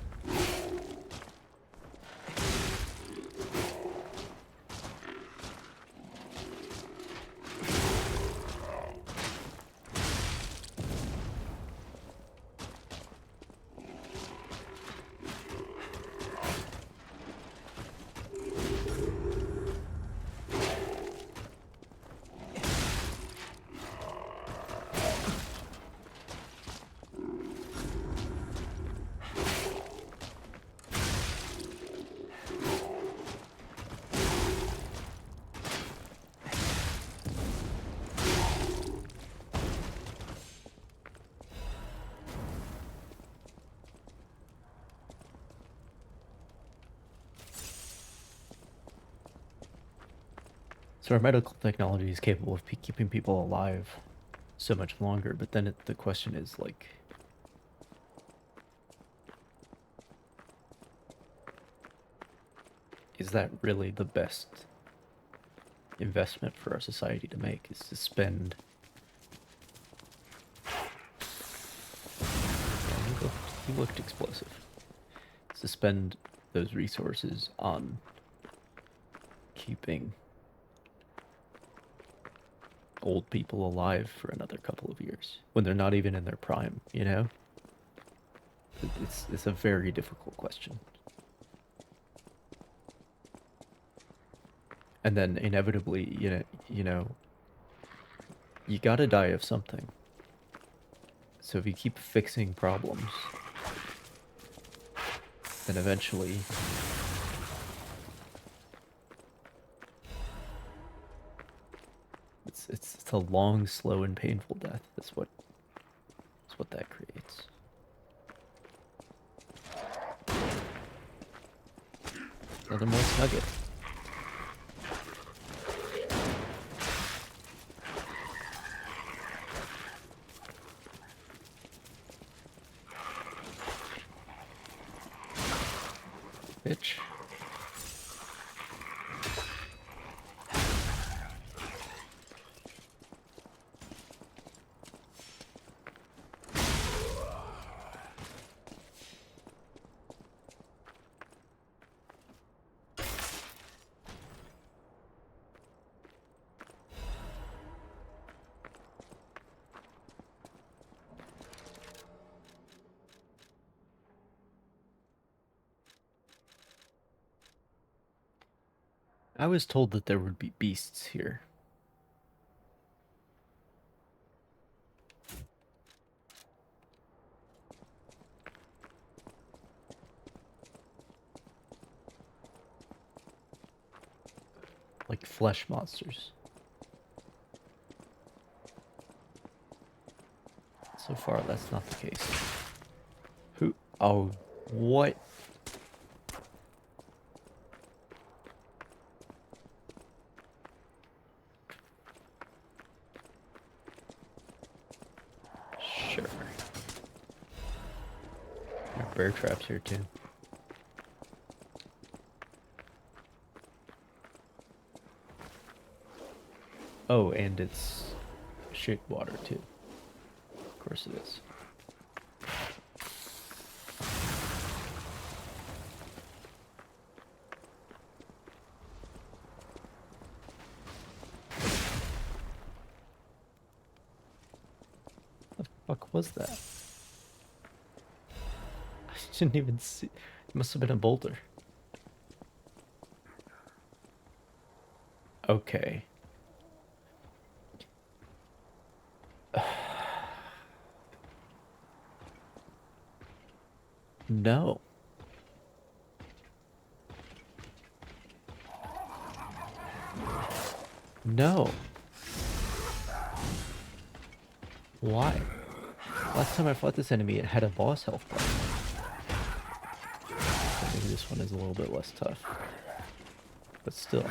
So our medical technology is capable of keeping people alive so much longer, but then the question is, like, is that really the best investment for our society to make? Is to spend... He looked explosive. Is to spend those resources on keeping old people alive for another couple of years when they're not even in their prime, you know? It's a very difficult question. And then inevitably, you know, you gotta die of something. So if you keep fixing problems, then eventually it's a long, slow, and painful death. That's what that creates. Another moist nugget. Bitch. I was told that there would be beasts here. Like flesh monsters. So far, that's not the case. Who? Oh, what? Sure. There are bear traps here too. Oh, and it's shit water too. Of course it is. What the fuck was that? I didn't even see. It must have been a boulder. Okay. No. No. Why? Last time I fought this enemy, it had a boss health bar. Maybe this one is a little bit less tough. But still.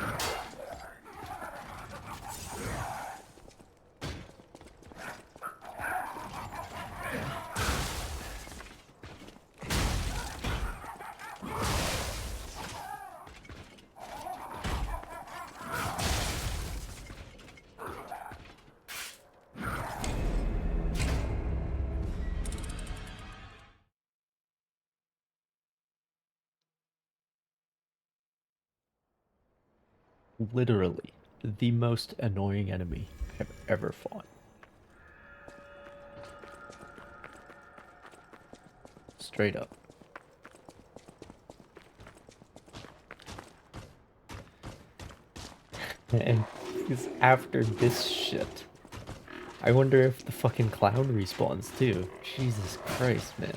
Literally the most annoying enemy I've ever fought. Straight up. And it's after this shit. I wonder if the fucking clown respawns too. Jesus Christ, man.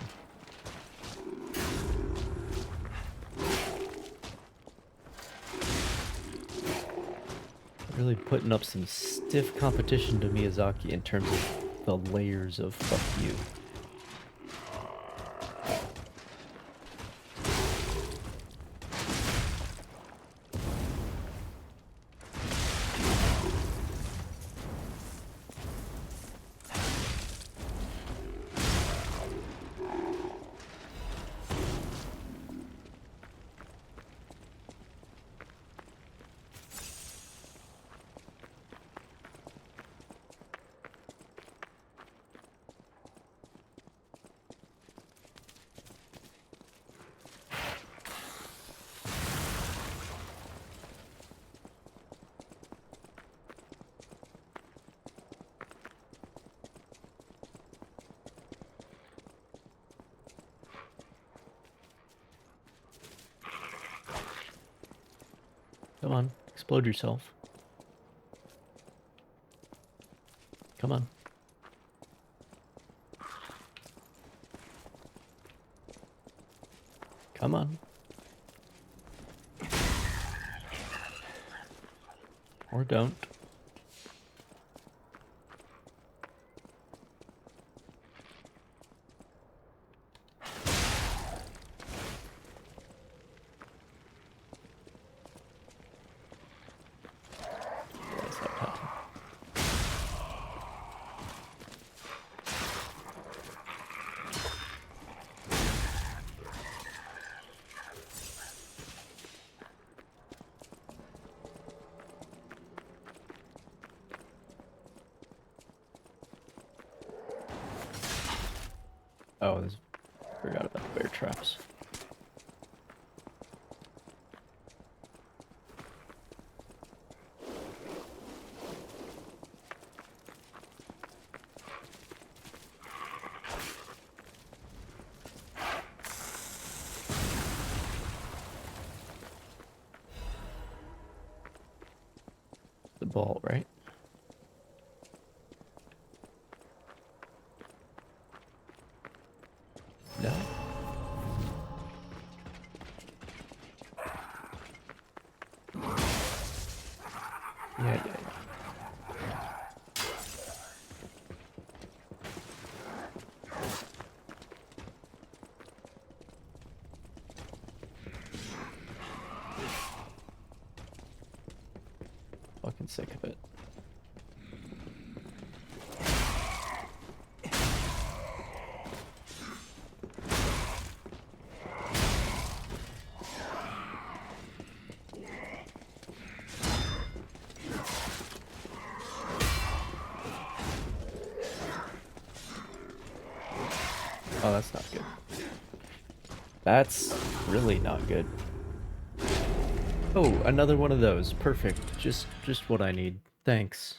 Really putting up some stiff competition to Miyazaki in terms of the layers of fuck you. Come on, explode yourself. Come on. Come on. Or don't. Oh, forgot about bear traps. The ball, right? No. Yeah. sick of it. Oh, that's not good. That's really not good. Oh, another one of those. Perfect. Just what I need. Thanks.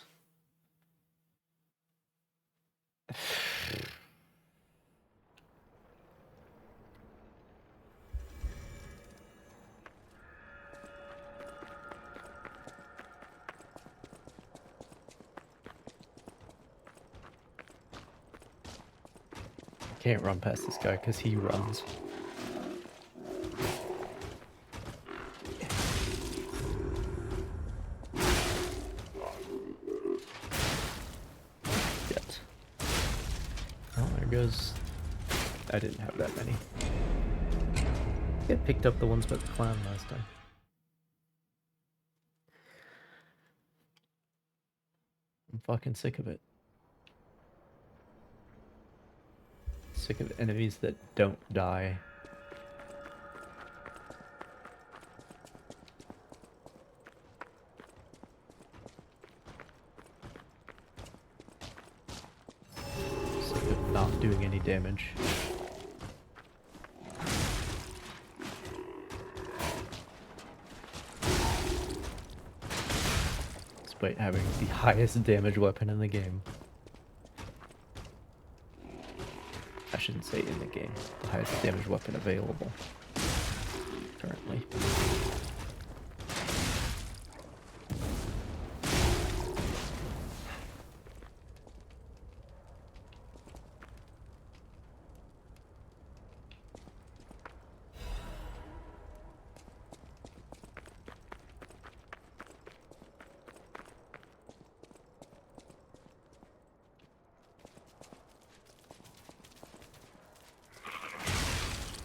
Can't run past this guy because he runs. Yet. Oh, there goes. I didn't have that many. I picked up the ones by the clown last time. I'm fucking sick of it. Sick of enemies that don't die. Sick of not doing any damage. Despite having the highest damage weapon in the game. I shouldn't say in the game. The highest damage weapon available. Currently.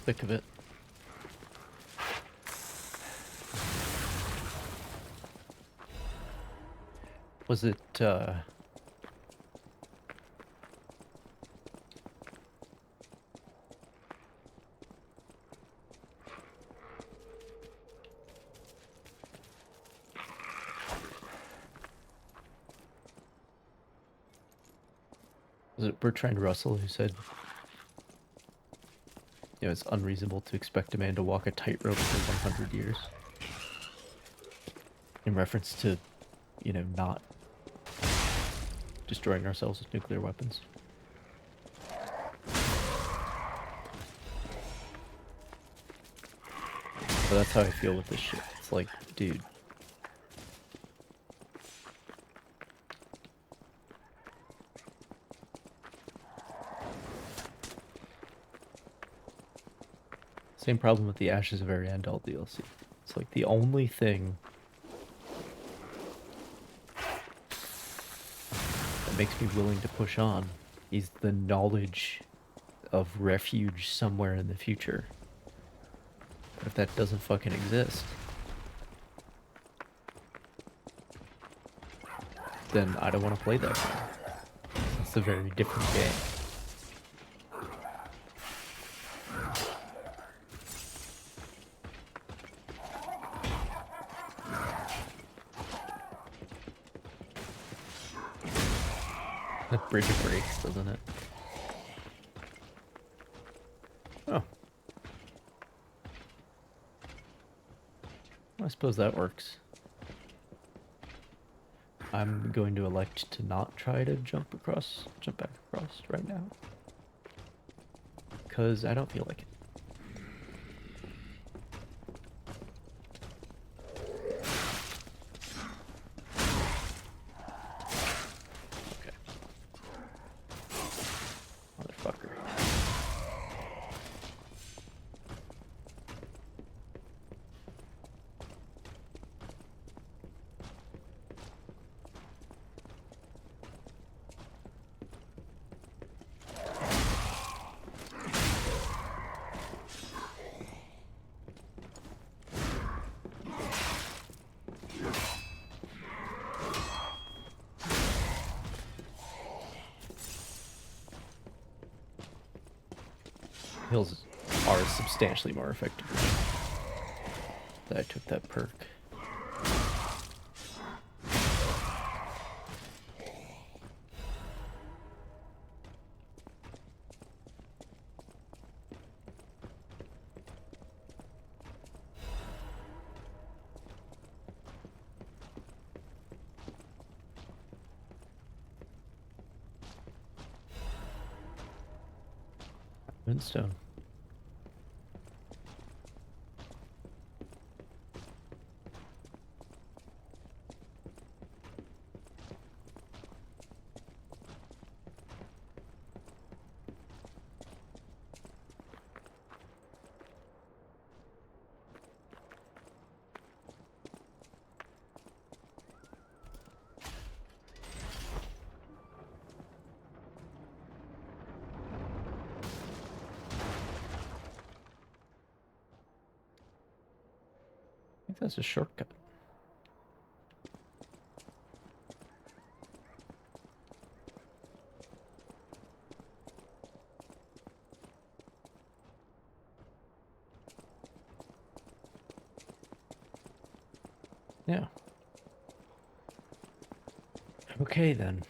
Thick of it. Was it, was it Bertrand Russell who said, you know, it's unreasonable to expect a man to walk a tightrope for 100 years? In reference to, you know, not destroying ourselves with nuclear weapons. But that's how I feel with this shit. It's like, dude. Same problem with the Ashes of Ariandel DLC. It's like the only thing that makes me willing to push on is the knowledge of refuge somewhere in the future. But if that doesn't fucking exist, then I don't want to play that game. It's a very different game. That bridge breaks, doesn't it? Oh. I suppose that works. I'm going to elect to not try to jump back across right now. Because I don't feel like it. Heals are substantially more effective that I took that perk. Moonstone. I think that's a shortcut. Yeah. Okay then.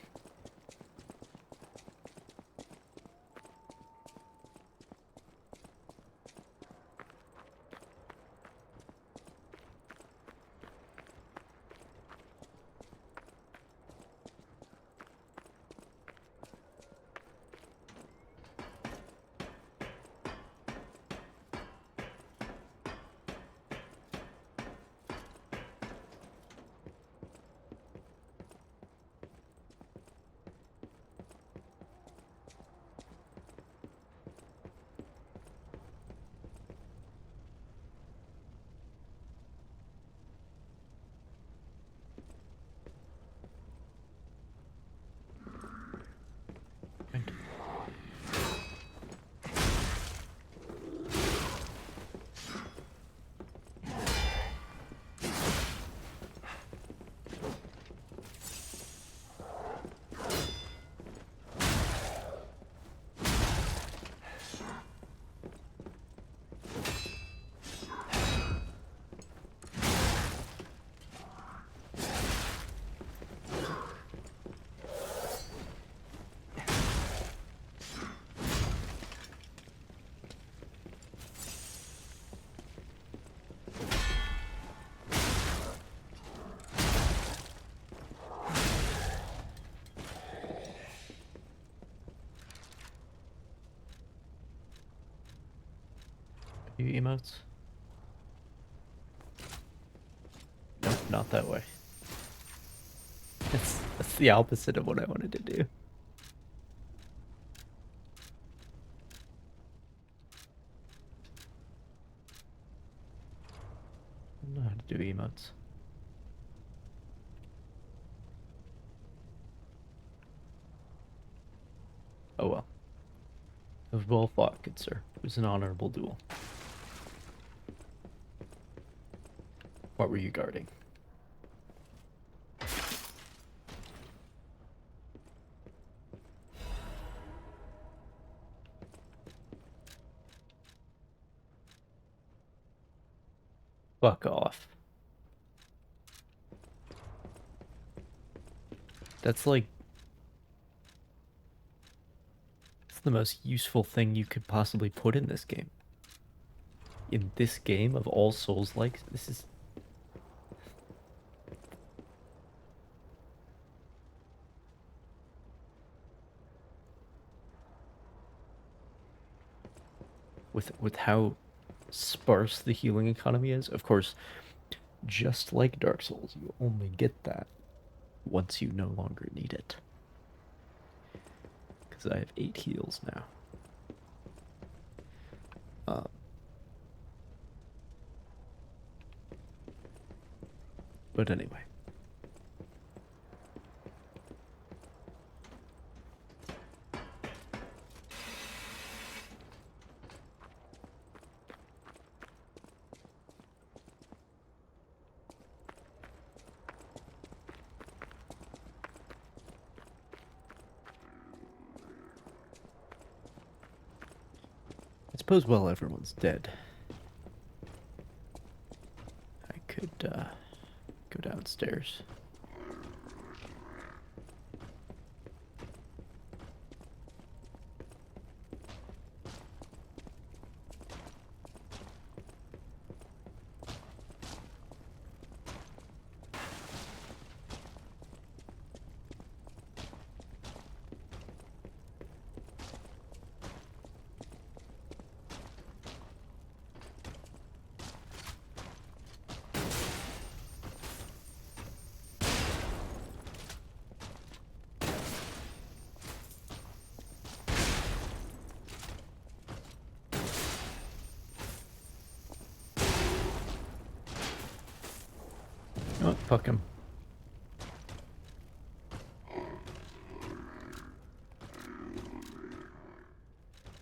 You emotes? Nope, not that way. That's the opposite of what I wanted to do. I don't know how to do emotes. Oh well. It was well fought, good sir. It was an honorable duel. What were you guarding? Fuck off. That's like... It's the most useful thing you could possibly put in this game. In this game of all Souls-likes, this is... With how sparse the healing economy is, of course, just like Dark Souls, you only get that once you no longer need it. Because I have 8 heals now. But anyway. I suppose while everyone's dead, I could go downstairs. Oh, fuck him.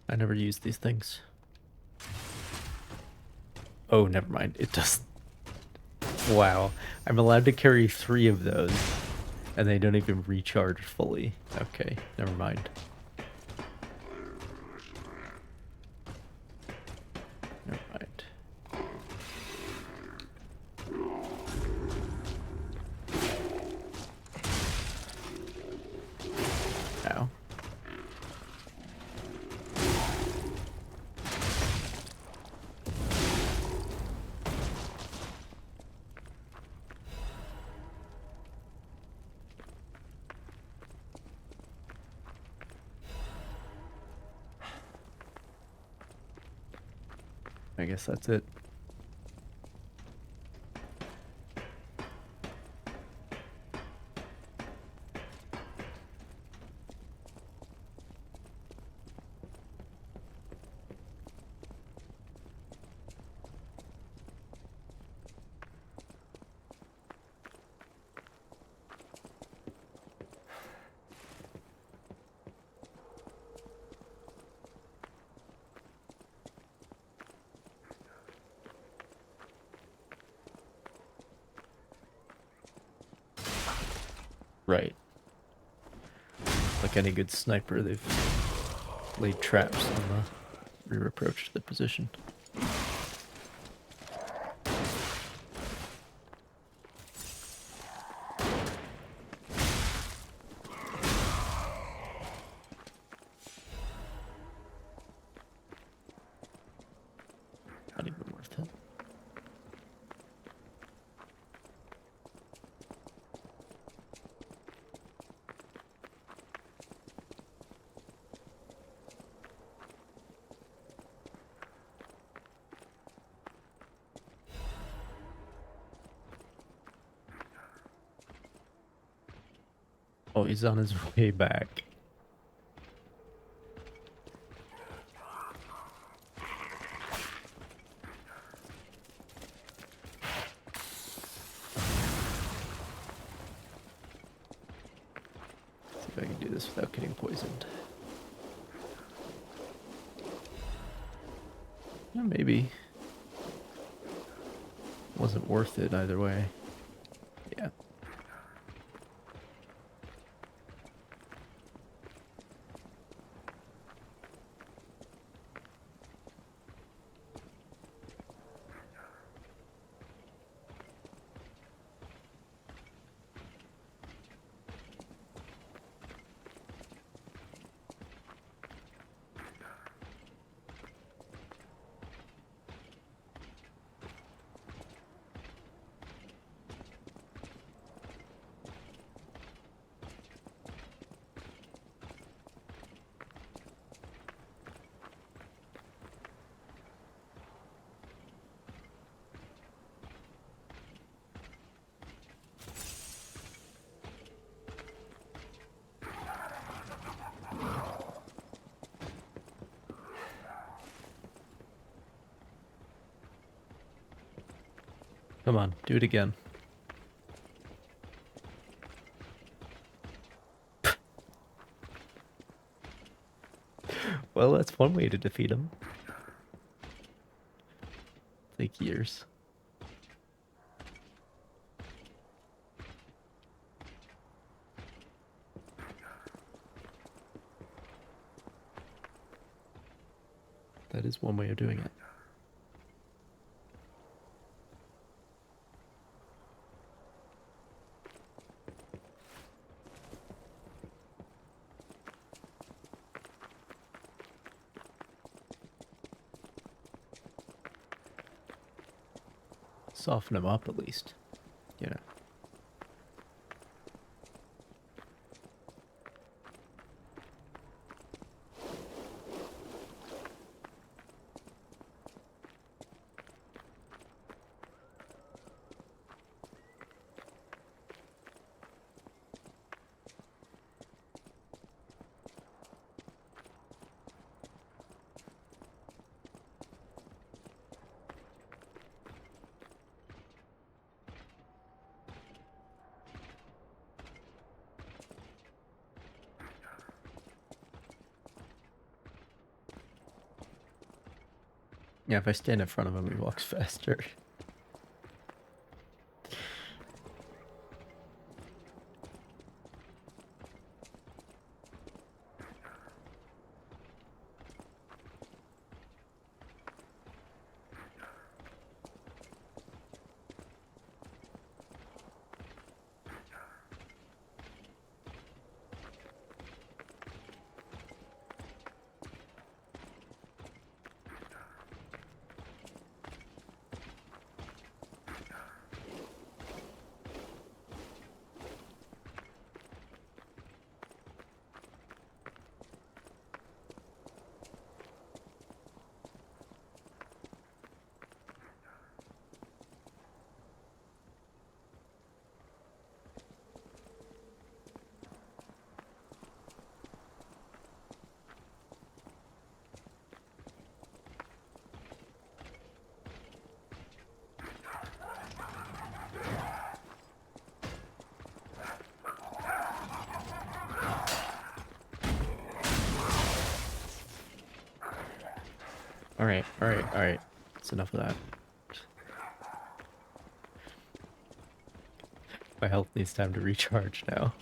I never use these things. Oh, never mind. It does. Wow. I'm allowed to carry 3 of those, and they don't even recharge fully. Okay, never mind. Never mind. Ow. I guess that's it. Right. Like any good sniper, they've laid traps on the rear approach to the position. Not even worth it. Oh, he's on his way back. See if I can do this without getting poisoned. Yeah, maybe. Wasn't worth it either way. Yeah. Come on, do it again. Well, that's one way to defeat him. Take years. That is one way of doing it. Soften them up at least, you know. Yeah, if I stand in front of him, he walks faster. Alright. That's enough of that. My health needs time to recharge now.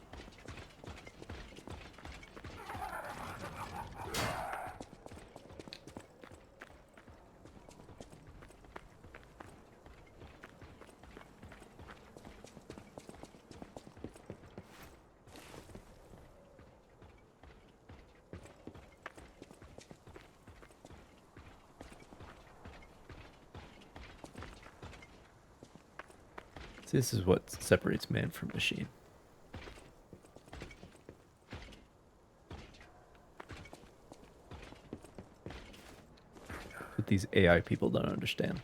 See, this is what separates man from machine. What these AI people don't understand.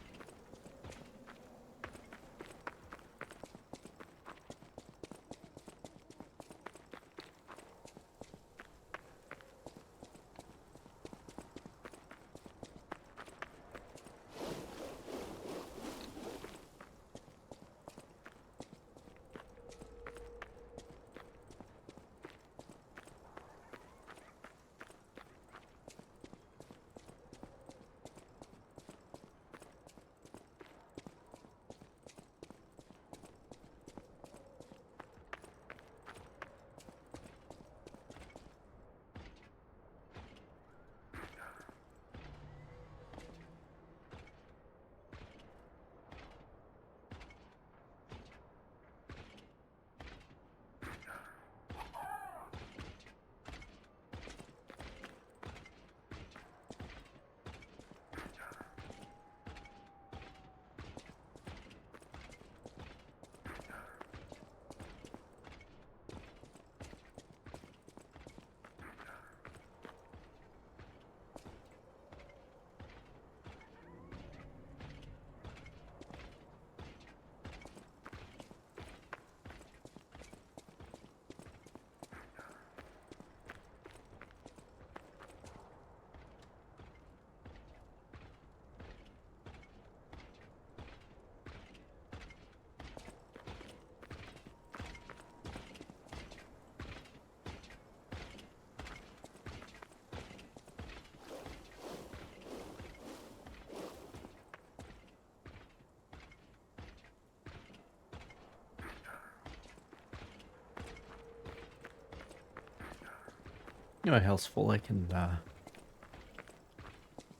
You know, my health's full. I can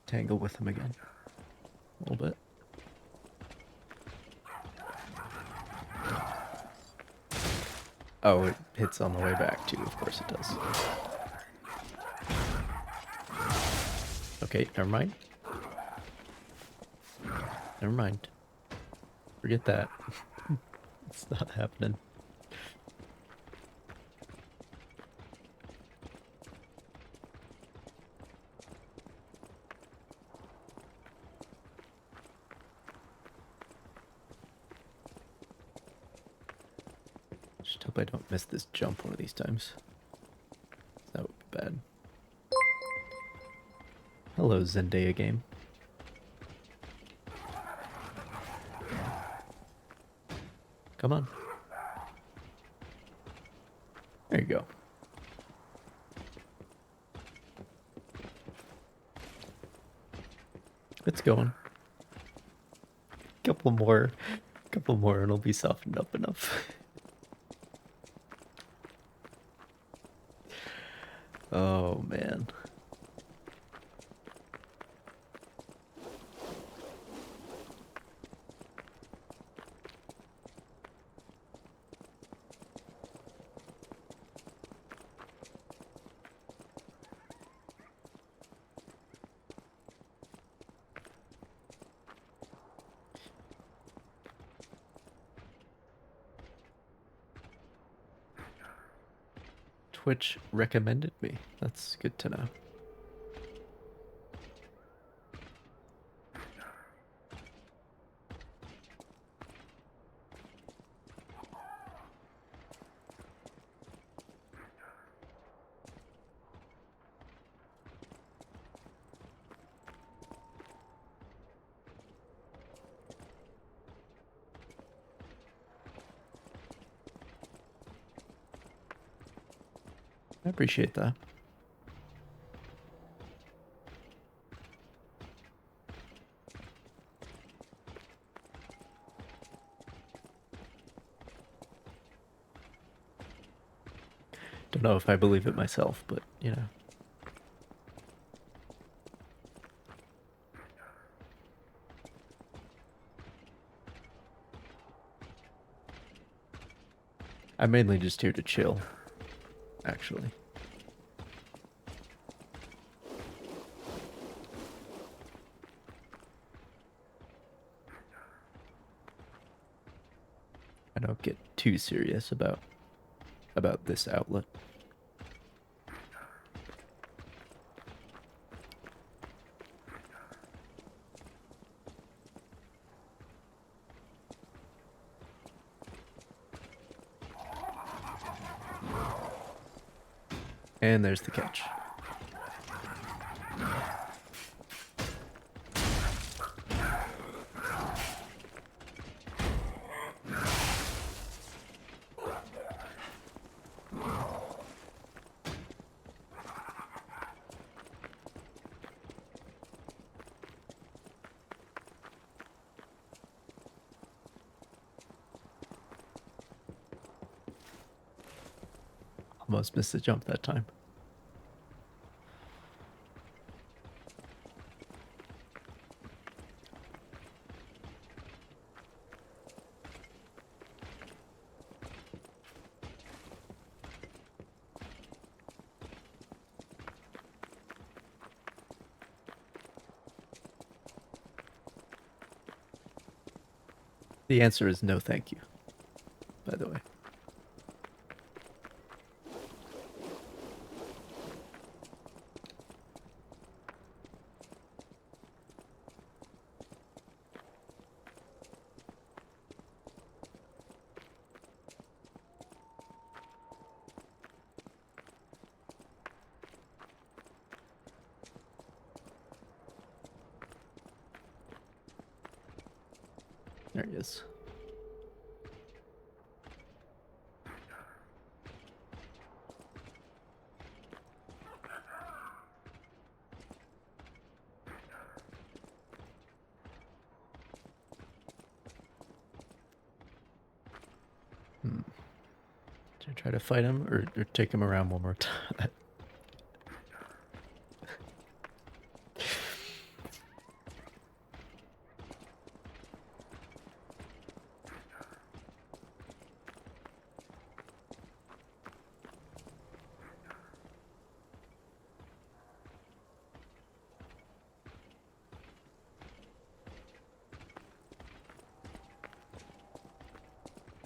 tangle with him again. A little bit. Oh, it hits on the way back too, of course it does. Okay, never mind. Never mind. Forget that. It's not happening. Just hope I don't miss this jump one of these times. That would be bad. Hello, Zendaya game. Come on. There you go. It's going. Couple more, and it'll be softened up enough. Oh man. Twitch recommended me. That's good to know. I appreciate that. Don't know if I believe it myself, but you know. I'm mainly just here to chill, actually. I don't get too serious about this outlet. And there's the catch. Almost missed the jump that time. The answer is no thank you, by the way. There he is. Should I try to fight him or take him around one more time?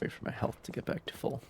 Wait for my health to get back to full.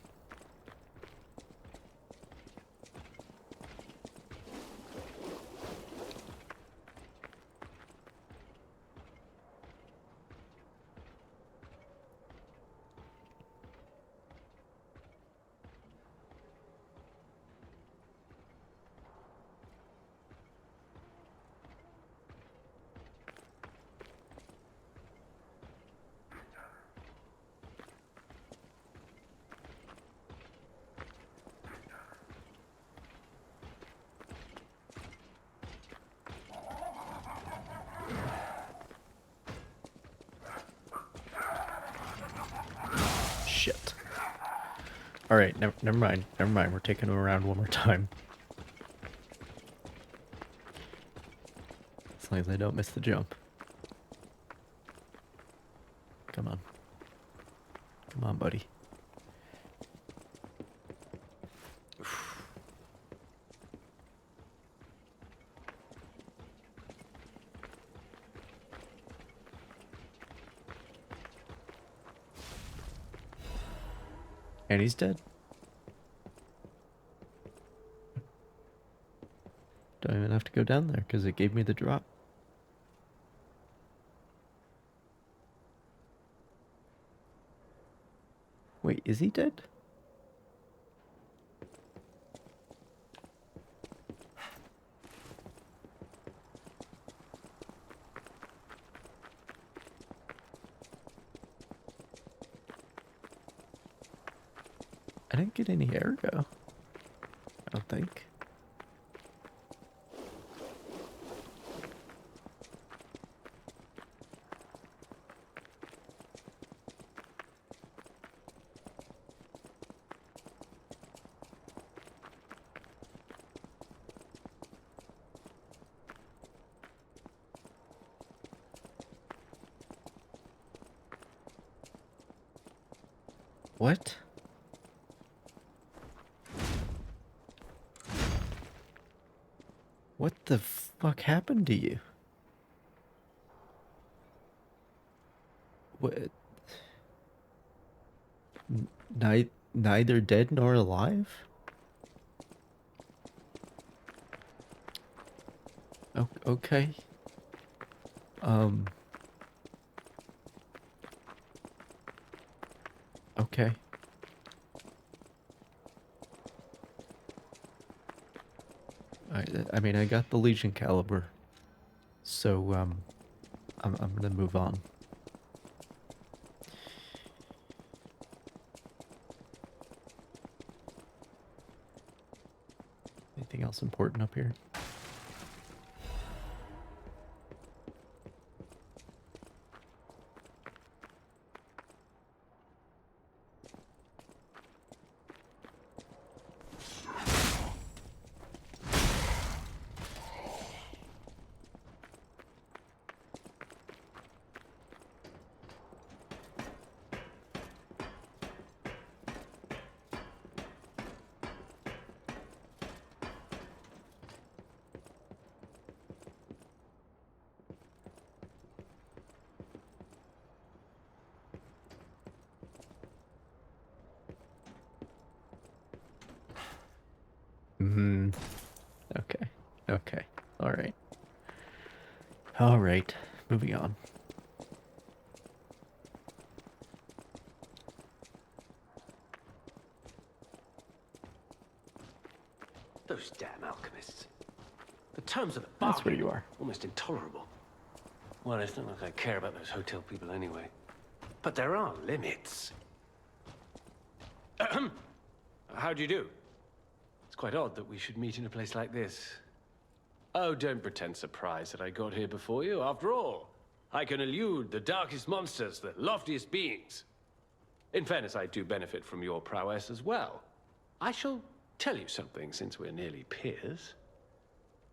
Shit. Alright, never mind. Never mind. We're taking him around one more time. As long as I don't miss the jump. Come on. Come on, buddy. And he's dead. Don't even have to go down there because it gave me the drop. Wait, is he dead? I didn't get any ergo. I don't think. What? What the fuck happened to you? What? Neither dead nor alive? Okay. Okay. I mean, I got the Legion caliber, so I'm gonna move on. Anything else important up here? Okay. Okay. Alright. Alright. Moving on. Those damn alchemists. The terms of the That's where bargain you are. almost intolerable. Well, it's not like I care about those hotel people anyway. But there are limits. How do you do? It's quite odd that we should meet in a place like this. Oh, don't pretend surprised that I got here before you. After all, I can elude the darkest monsters, the loftiest beings. In fairness, I do benefit from your prowess as well. I shall tell you something, since we're nearly peers.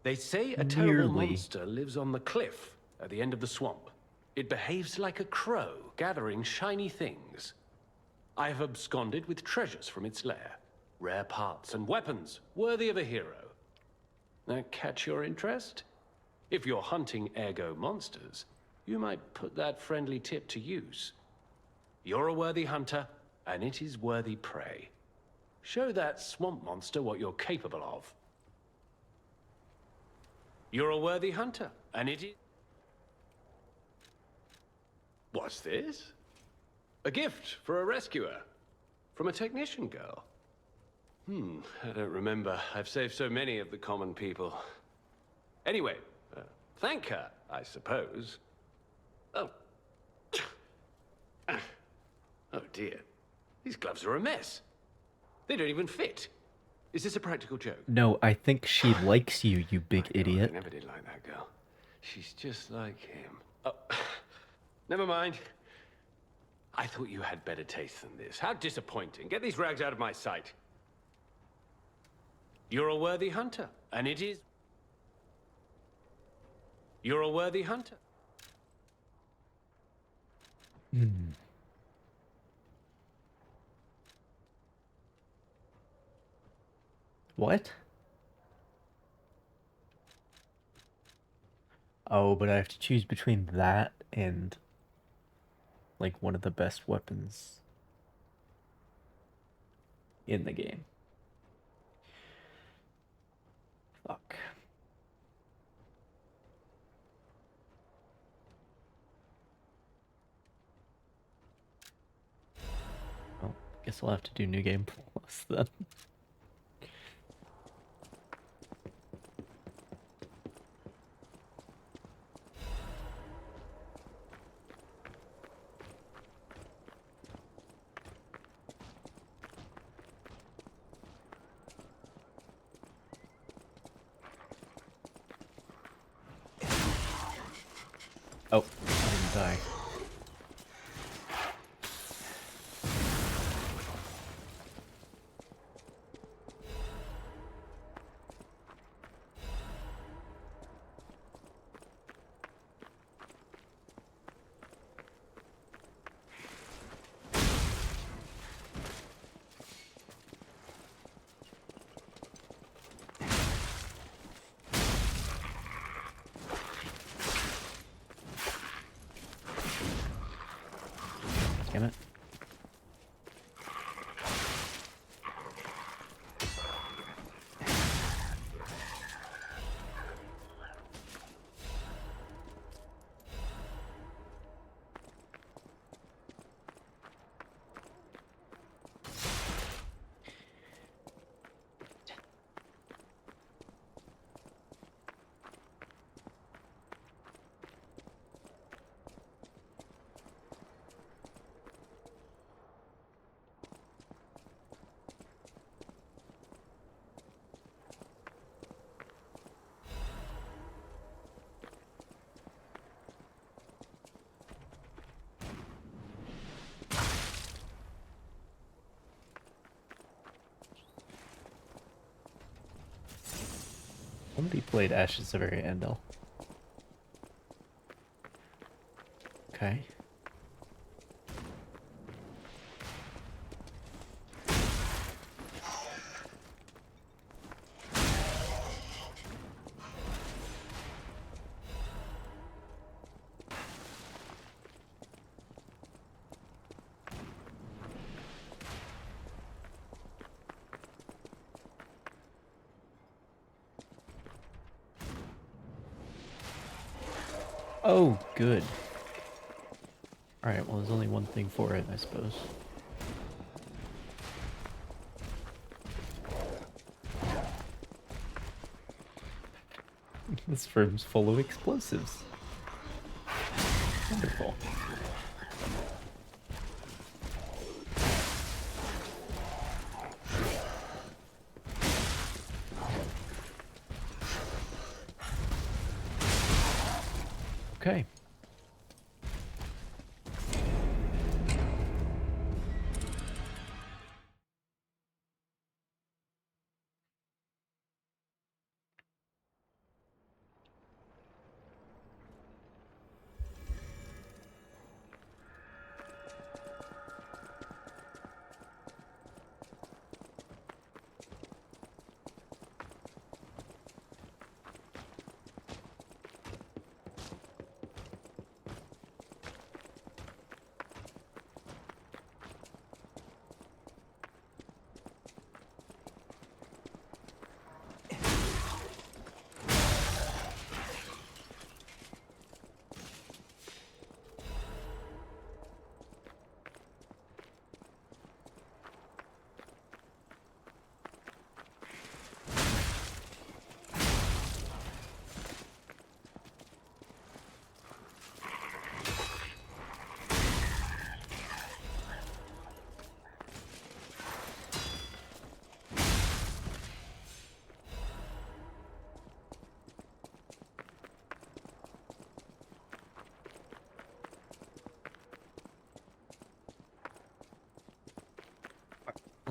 They say a terrible monster lives on the cliff at the end of the swamp. It behaves like a crow, gathering shiny things. I have absconded with treasures from its lair. Rare parts and weapons, worthy of a hero. That catch your interest? If you're hunting ergo monsters, you might put that friendly tip to use. You're a worthy hunter, and it is worthy prey. Show that swamp monster what you're capable of. You're a worthy hunter, and it is... What's this? A gift for a rescuer. From a technician girl. I don't remember. I've saved so many of the common people. Anyway, thank her, I suppose. Oh. Oh dear. These gloves are a mess. They don't even fit. Is this a practical joke? No, I think she likes you, you big idiot. I never did like that girl. She's just like him. Oh, never mind. I thought you had better taste than this. How disappointing. Get these rags out of my sight. You're a worthy hunter, and it is... You're a worthy hunter. What? Oh, but I have to choose between that and like one of the best weapons in the game. Fuck. Well, guess I'll have to do New Game Plus then. Oh, I didn't die. Damn it. Somebody played Ashes at the very end, though. Okay. Oh, good. Alright, well, there's only one thing for it, I suppose. This room's full of explosives. Wonderful. Okay.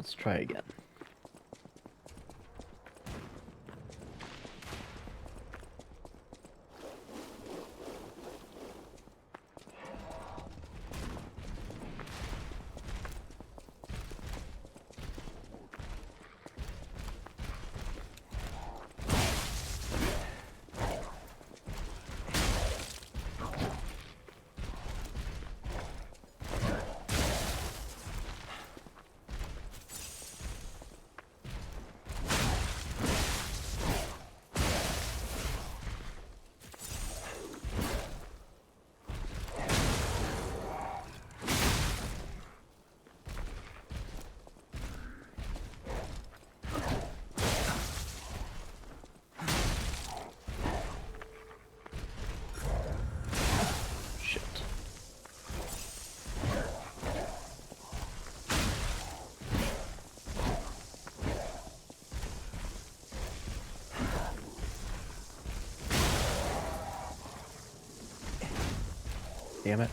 Let's try again. Damn it.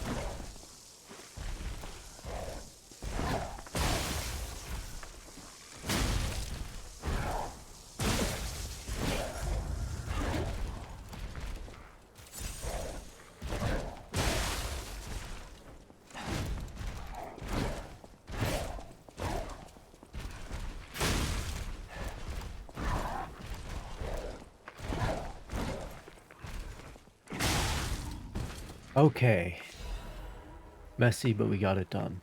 Okay. Messy, but we got it done.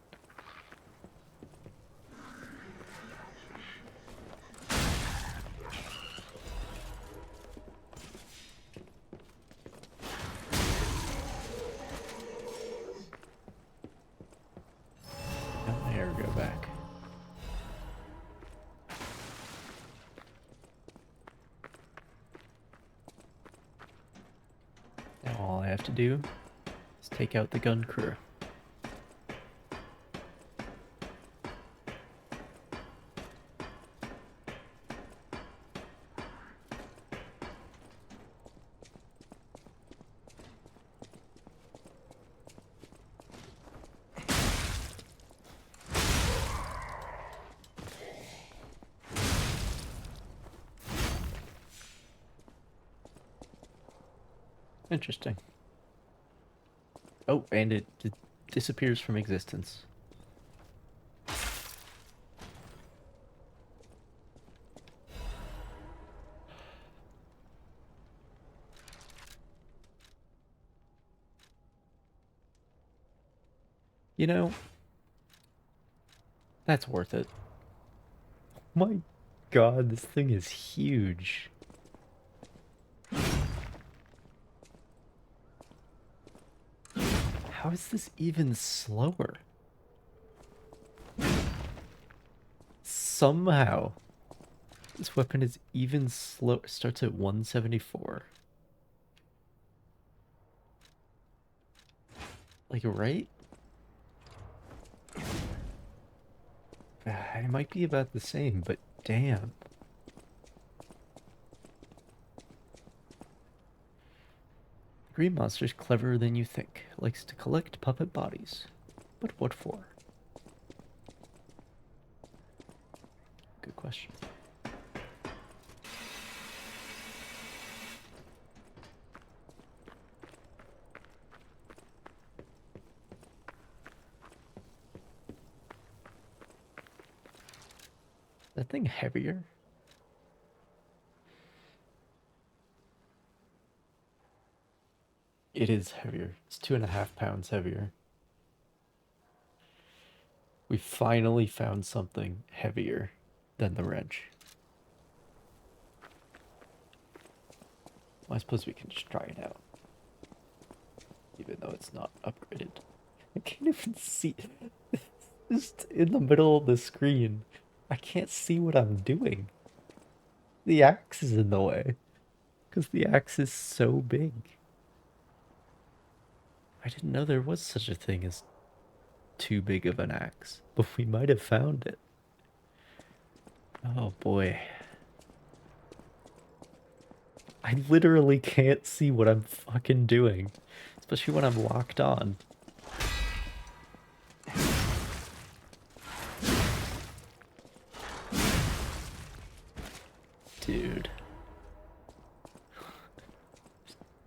There we go back. Now all I have to do is take out the gun crew. Interesting. Oh, and it disappears from existence. You know, that's worth it. My God, this thing is huge. How is this even slower? Somehow, this weapon is even slow. Starts at 174. Like, right? It might be about the same, but damn. Green Monster's cleverer than you think. Likes to collect puppet bodies. But what for? Good question. That thing heavier? It is heavier. It's 2.5 pounds heavier. We finally found something heavier than the wrench. Well, I suppose we can just try it out. Even though it's not upgraded. I can't even see. Just in the middle of the screen. I can't see what I'm doing. The axe is in the way. Because the axe is so big. I didn't know there was such a thing as too big of an axe. But we might have found it. Oh boy. I literally can't see what I'm fucking doing. Especially when I'm locked on.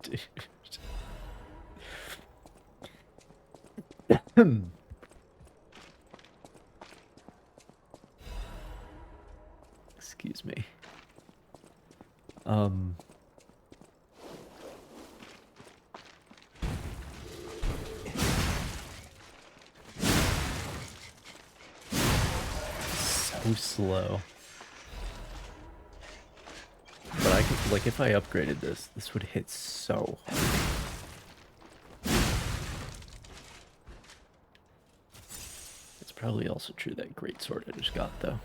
Dude. Excuse me. So slow. But I could, like, if I upgraded this, this would hit so hard. It's probably also true that greatsword I just got, though.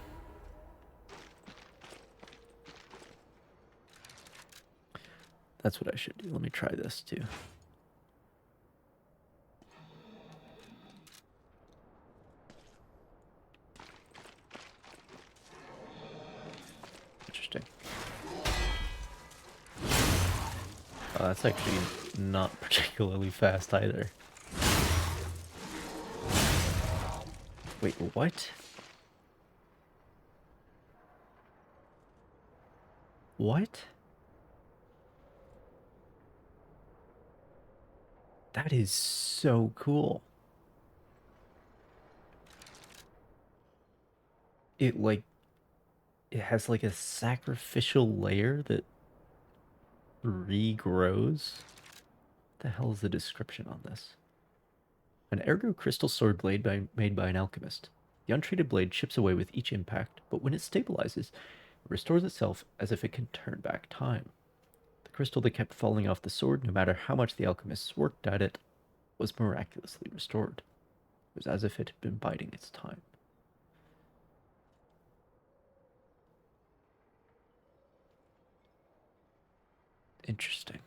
That's what I should do. Let me try this, too. Interesting. That's actually not particularly fast either. Wait, what? What? That is so cool. It has like a sacrificial layer that regrows. What the hell is the description on this? An ergo crystal sword blade made by an alchemist. The untreated blade chips away with each impact, but when it stabilizes, it restores itself as if it can turn back time. The crystal that kept falling off the sword, no matter how much the alchemists worked at it, was miraculously restored. It was as if it had been biding its time. Interesting.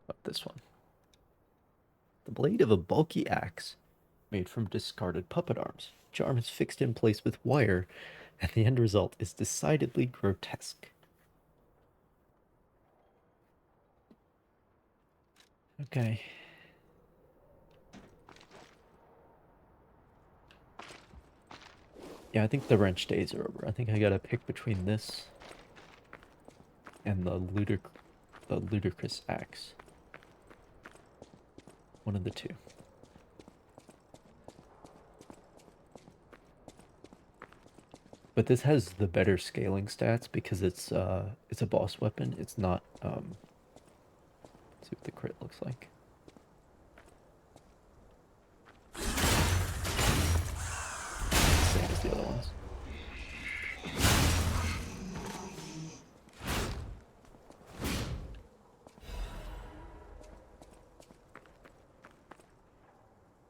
About this one. The blade of a bulky axe made from discarded puppet arms. Each arm is fixed in place with wire, and the end result is decidedly grotesque. Okay. Yeah, I think the wrench days are over. I think I gotta pick between this and the ludicrous axe. One of the two. But this has the better scaling stats because it's a boss weapon. It's not let's see what the crit looks like. Same as the other ones.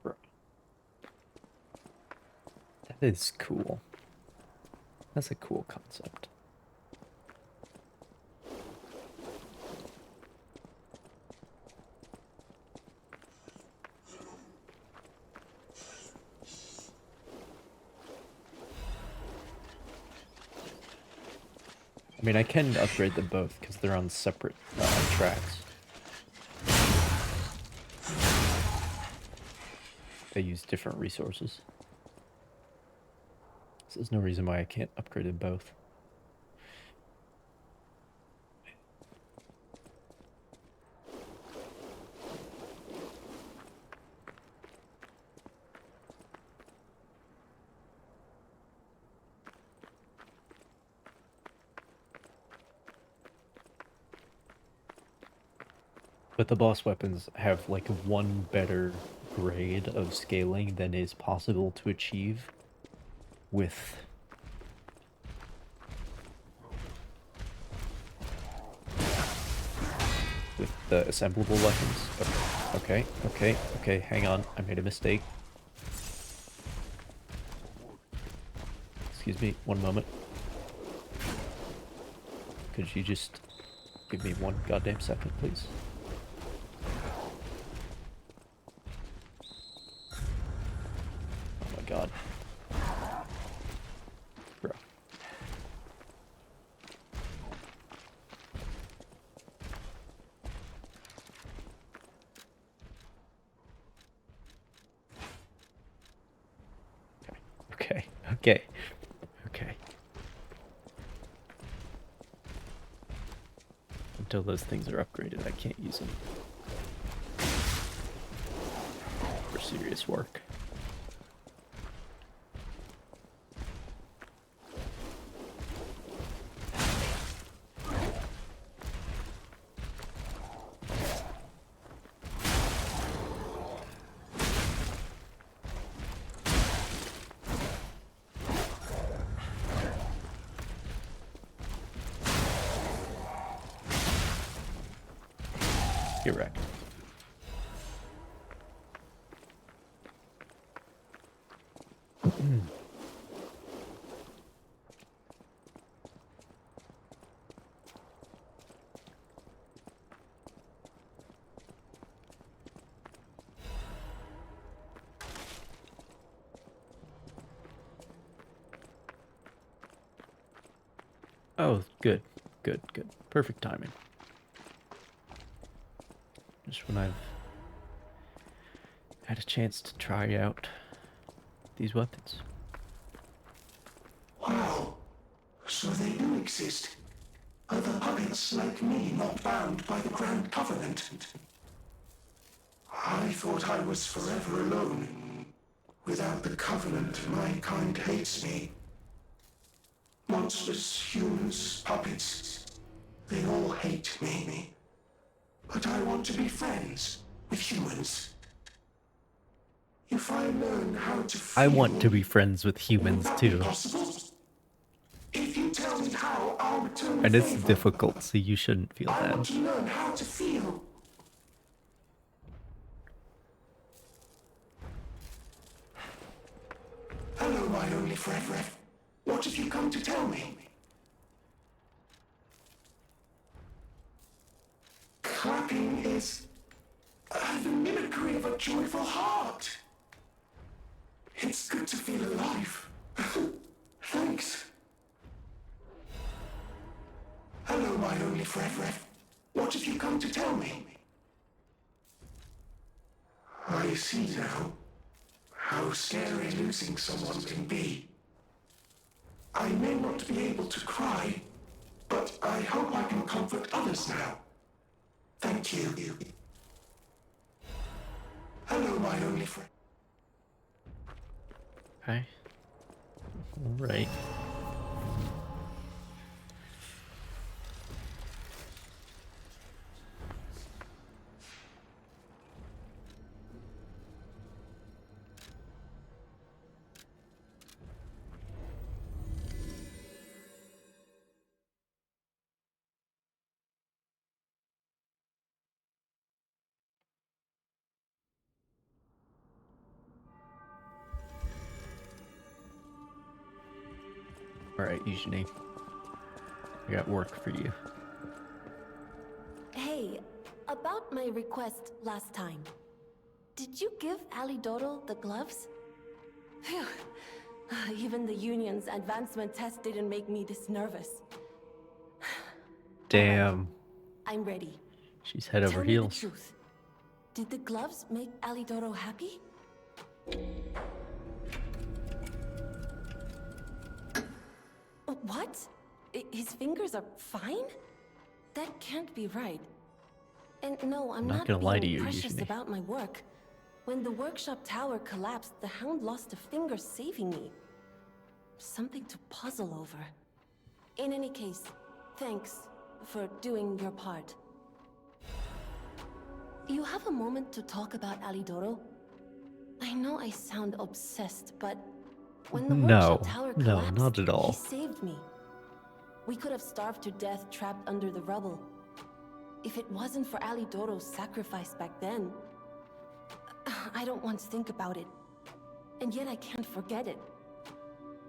Bro. That is cool. That's a cool concept. I mean, I can upgrade them both because they're on separate tracks. They use different resources. So there's no reason why I can't upgrade them both. But the boss weapons have like one better grade of scaling than is possible to achieve with the assemblable weapons. Okay, hang on. I made a mistake. Excuse me, one moment. Could you just give me one goddamn second, please? Oh my god. Bro. Okay. Until those things are upgraded, I can't use them for serious work. Correct. Oh, good, good, good. Perfect timing. Just when I've had a chance to try out these weapons. Wow. So they do exist. Other puppets like me not bound by the Grand Covenant. I thought I was forever alone. Without the Covenant, my kind hates me. Monsters, humans, puppets. They all hate me. But I want to be friends with humans. If I learn how to feel, I want to be friends with humans too. if you tell me how, I'll return And the it's favor. difficult, so you shouldn't feel I want bad. to learn how to feel. Hello, my only friend. What have you come to tell me? Clapping is the mimicry of a joyful heart. It's good to feel alive. Thanks. Hello, my only friend. What have you come to tell me? I see now how scary losing someone can be. I may not be able to cry, but I hope I can comfort others now. Thank you. Hello, my only friend. Okay. Alright. Alright, Eugenie. I got work for you. Hey, about my request last time. Did you give Alidoro the gloves? Phew. Even the Union's advancement test didn't make me this nervous. Damn. I'm ready. She's head over Tell me the heels. truth. Did the gloves make Alidoro happy? What? His fingers are fine? That can't be right. And no, I'm not not gonna lie to being you, precious Eugenie. about my work. When the workshop tower collapsed, the Hound lost a finger saving me. Something to puzzle over. In any case, thanks for doing your part. You have a moment to talk about Alidoro? I know I sound obsessed, but when the workshop tower collapsed, not at all. he saved me. We could have starved to death trapped under the rubble. If it wasn't for Alidoro's sacrifice back then, I don't want to think about it. And yet I can't forget it.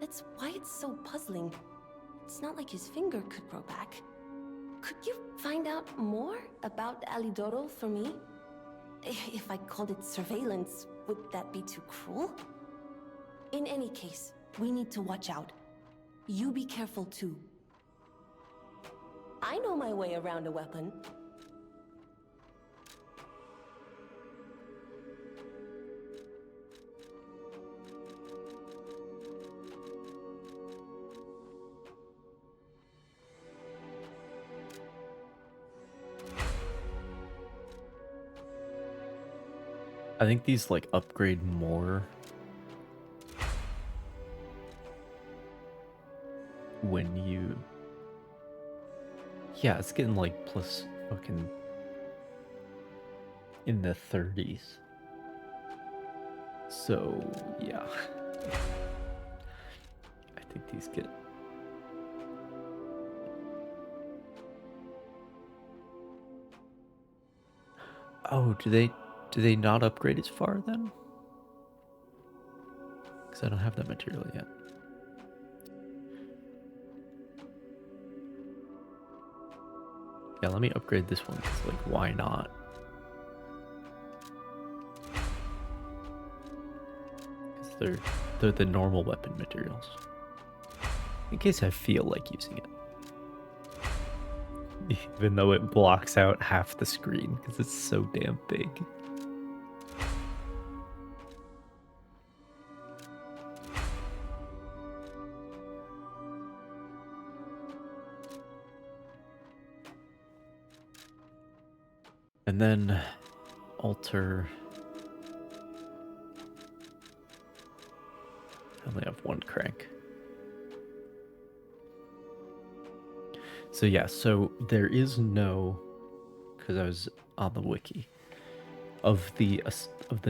That's why it's so puzzling. It's not like his finger could grow back. Could you find out more about Alidoro for me? If I called it surveillance, would that be too cruel? In any case, we need to watch out. You be careful too. I know my way around a weapon. I think these like upgrade more when you... Yeah, it's getting like plus fucking in the 30s. So, yeah. I think these get... Oh, do they not upgrade as far then? Because I don't have that material yet. Yeah, let me upgrade this one, because, like, why not? Because they're the normal weapon materials. In case I feel like using it. Even though it blocks out half the screen, because it's so damn big. And then alter... I only have one crank. So yeah, so there is no, because I was on the wiki, of the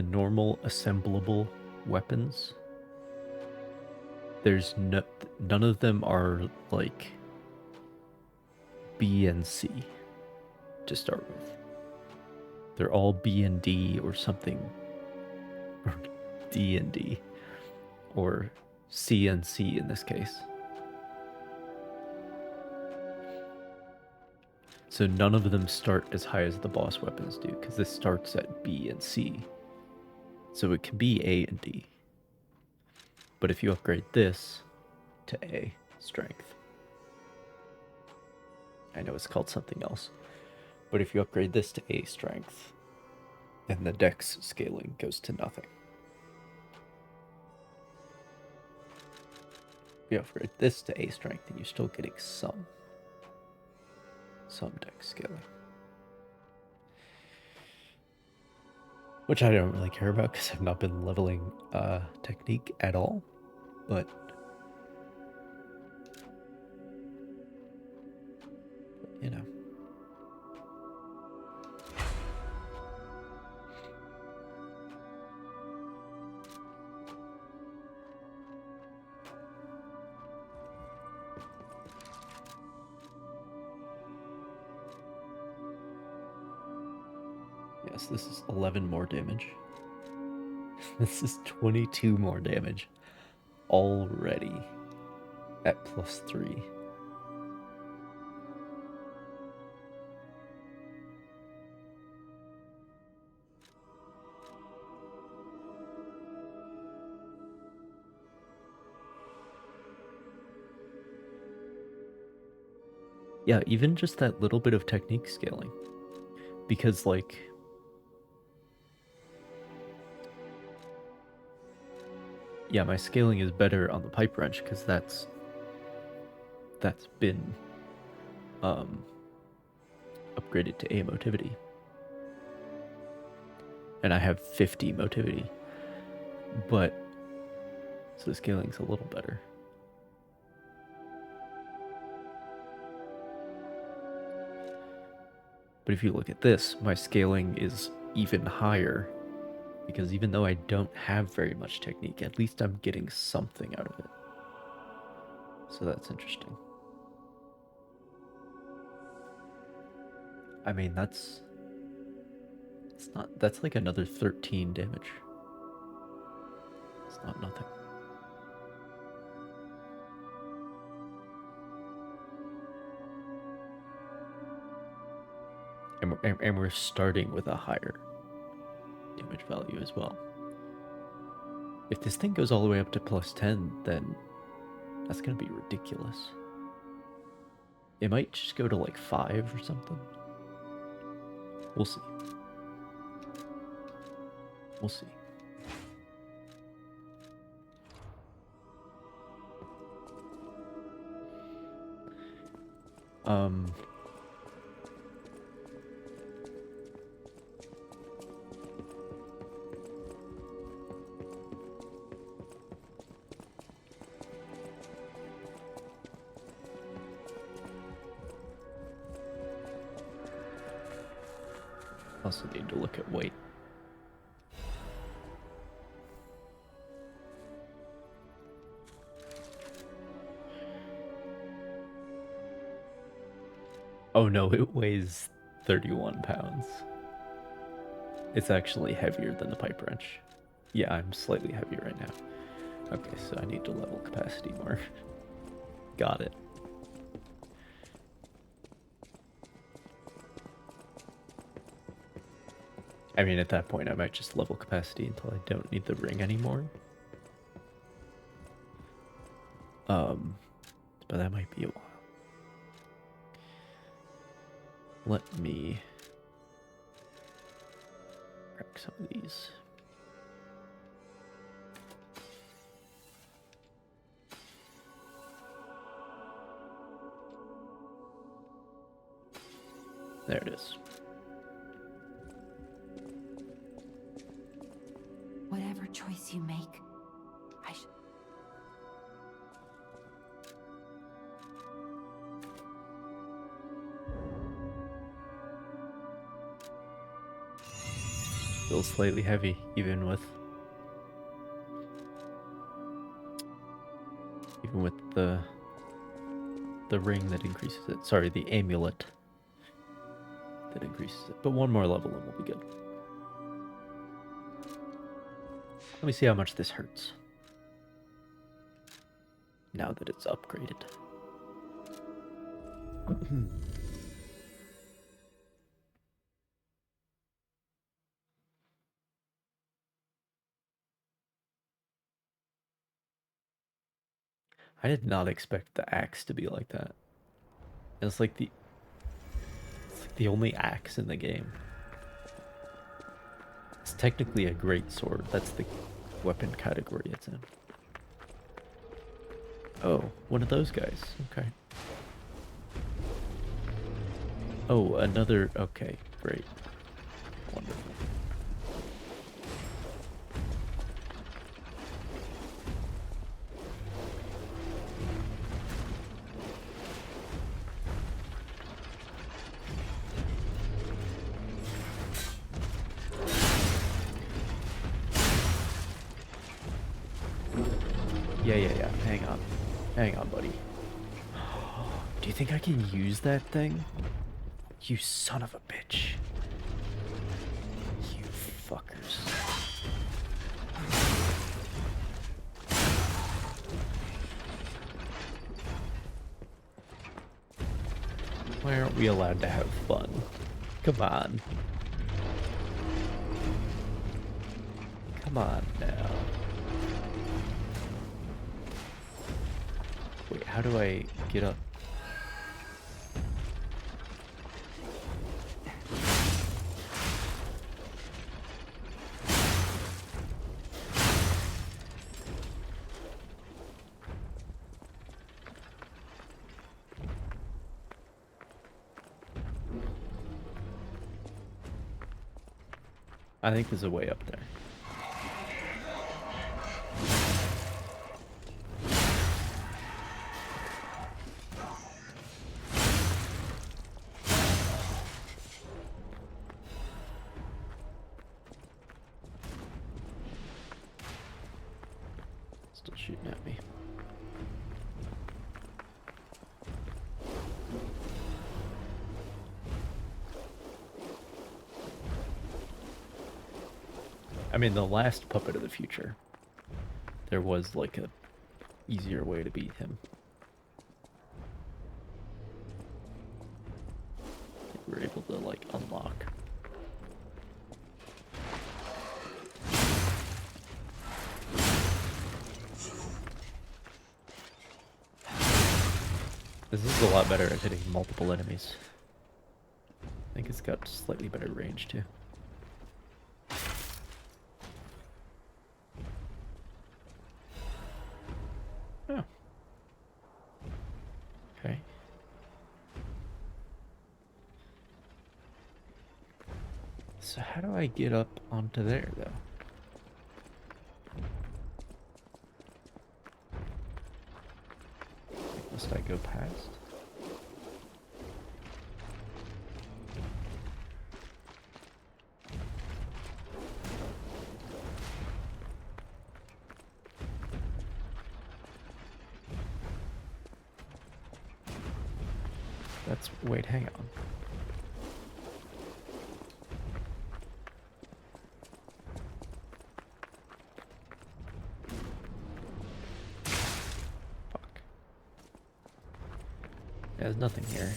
normal assemblable weapons. There's none of them are like B and C to start with. They're all B and D or something, or D and D, or C and C in this case. So none of them start as high as the boss weapons do, because this starts at B and C. So it can be A and D. But if you upgrade this to A, strength. I know it's called something else. But if you upgrade this to A, strength, then the dex scaling goes to nothing. If you upgrade this to A strength, then you're still getting some dex scaling. Which I don't really care about because I've not been leveling technique at all. But you know. Yes, this is 11 more damage. This is 22 more damage already at +3. Yeah, even just that little bit of technique scaling. Because, like... Yeah, my scaling is better on the pipe wrench, because that's been upgraded to A motivity. And I have 50 motivity. But, so the scaling's a little better. But if you look at this, my scaling is even higher, because even though I don't have very much technique, at least I'm getting something out of it. So that's interesting. I mean, that's like another 13 damage. It's not nothing. And we're starting with a higher damage value as well. If this thing goes all the way up to +10, then that's gonna be ridiculous. It might just go to like 5 or something. We'll see. We'll see. Also need to look at weight. Oh no, it weighs 31 pounds. It's actually heavier than the pipe wrench. Yeah, I'm slightly heavier right now. Okay, so I need to level capacity more. Got it. I mean, at that point, I might just level capacity until I don't need the ring anymore. But that might be a while. Let me crack some of these. There it is. Whatever choice you make, I should... Still slightly heavy, even with the ring that increases it. Sorry, the amulet that increases it. But one more level and we'll be good. Let me see how much this hurts. Now that it's upgraded. I did not expect the axe to be like that. It's like the only axe in the game. It's technically a great sword. That's the weapon category it's in. Oh, one of those guys. Okay. Oh, another... Okay, great. Wonderful. Yeah. Hang on, buddy. Do you think I can use that thing? You son of a bitch. You fuckers. Why aren't we allowed to have fun? Come on. Come on now. Wait, how do I get up? I think there's a way up there. Still shooting at me. I mean, the last Puppet of the Future, there was like a easier way to beat him. We were able to like unlock. This is a lot better at hitting multiple enemies. I think it's got slightly better range too. Oh. Okay. So how do I get up onto there though? Must I go past? That's... wait, hang on. Fuck. There's nothing here.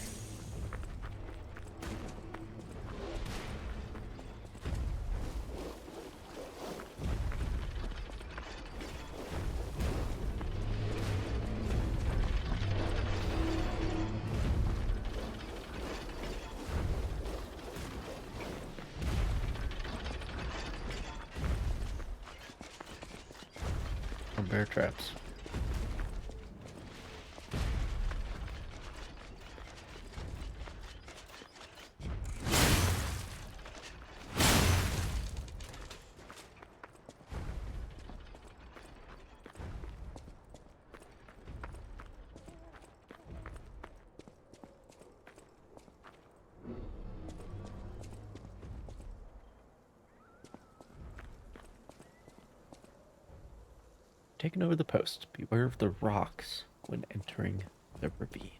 Bear traps. Taken over the post. Beware of the rocks when entering the ravine.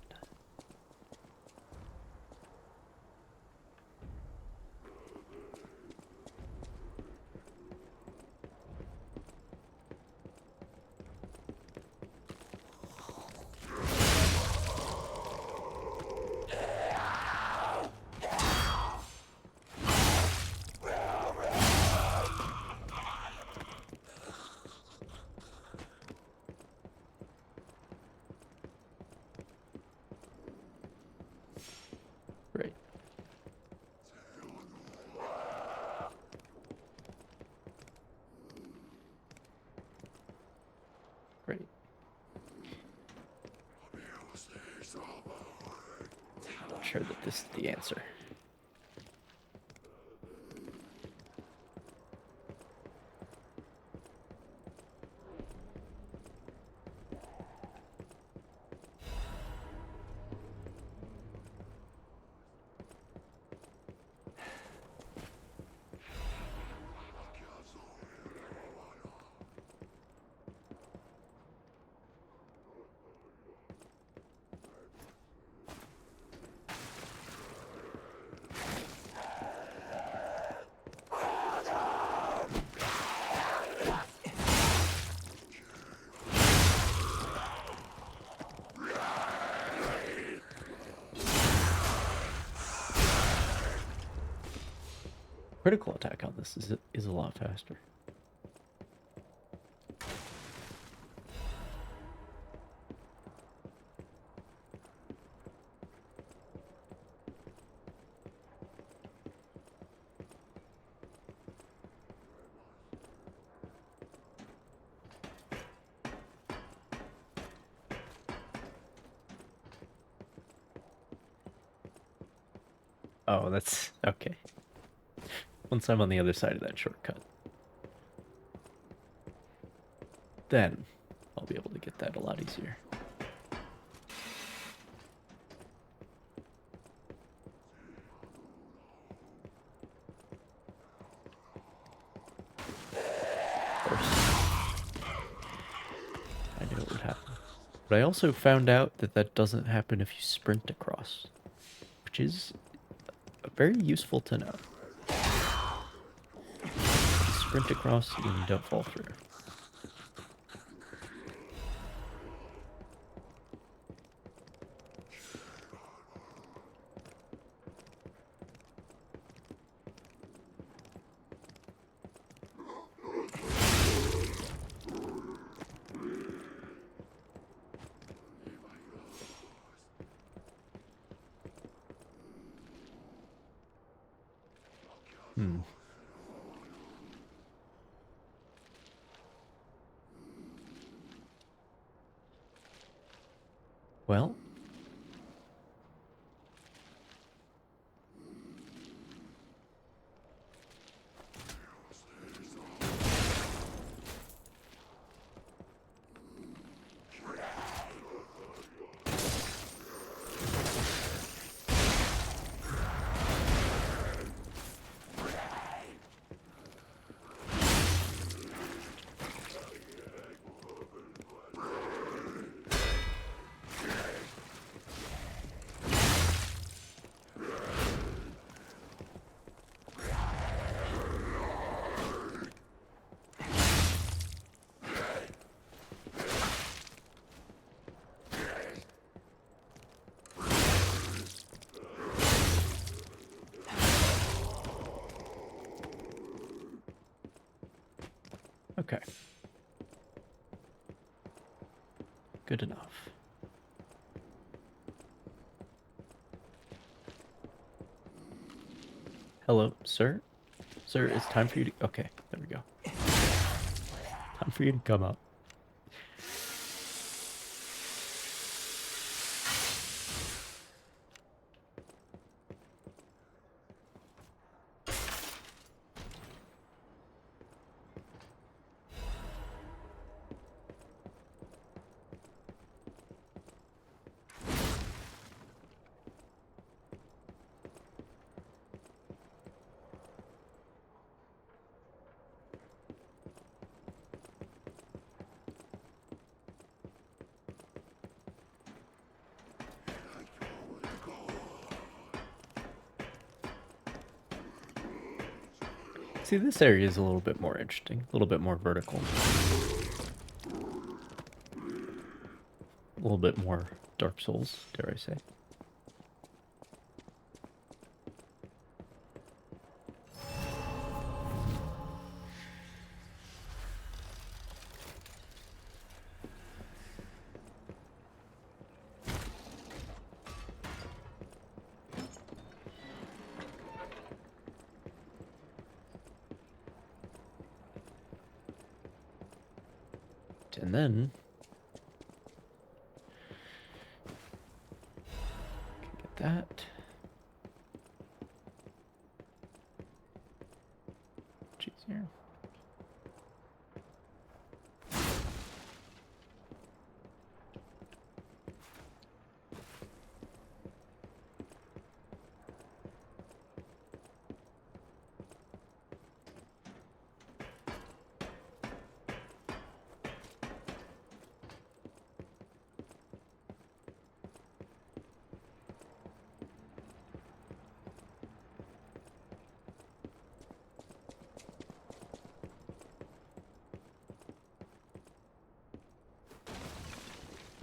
Right. Great. I'm not sure that this is the answer. Critical attack on this is a lot faster. Oh, that's okay. Once I'm on the other side of that shortcut, then I'll be able to get that a lot easier. Of course, I knew it would happen. But I also found out that that doesn't happen if you sprint across, which is very useful to know. Sprint across and you don't fall through. Well, Okay. Good enough. Hello, sir? Sir, it's time for you to... Okay, there we go. Time for you to come up. See, this area is a little bit more interesting, a little bit more vertical. A little bit more Dark Souls, dare I say. And then get that. Jeez, here.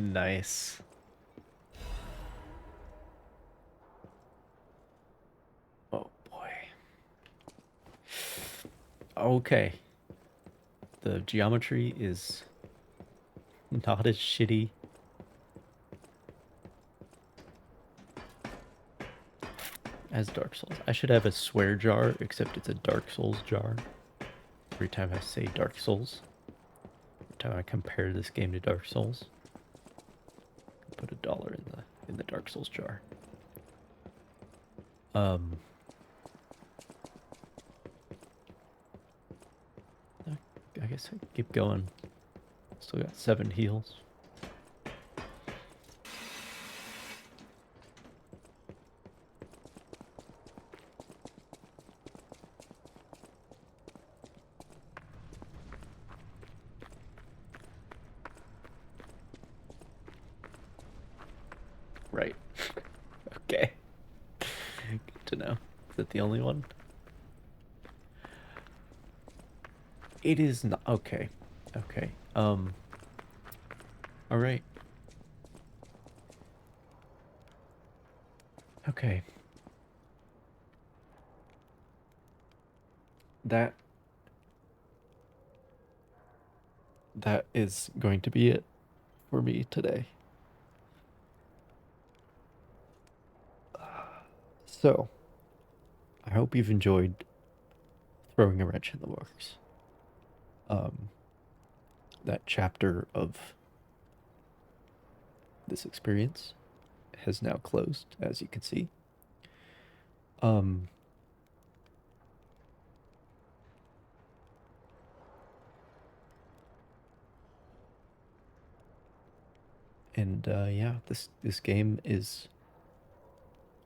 Nice. Oh boy. Okay. The geometry is not as shitty as Dark Souls. I should have a swear jar, except it's a Dark Souls jar. Every time I say Dark Souls, every time I compare this game to Dark Souls, I put $1 in the Dark Souls jar. I guess I keep going. Still got 7 heals. Right. Okay. Good to know. Is that the only one? It is not. Okay. Okay. Alright. Okay. That is going to be it for me today. So, I hope you've enjoyed throwing a wrench in the works. That chapter of this experience has now closed, as you can see. And yeah, this game is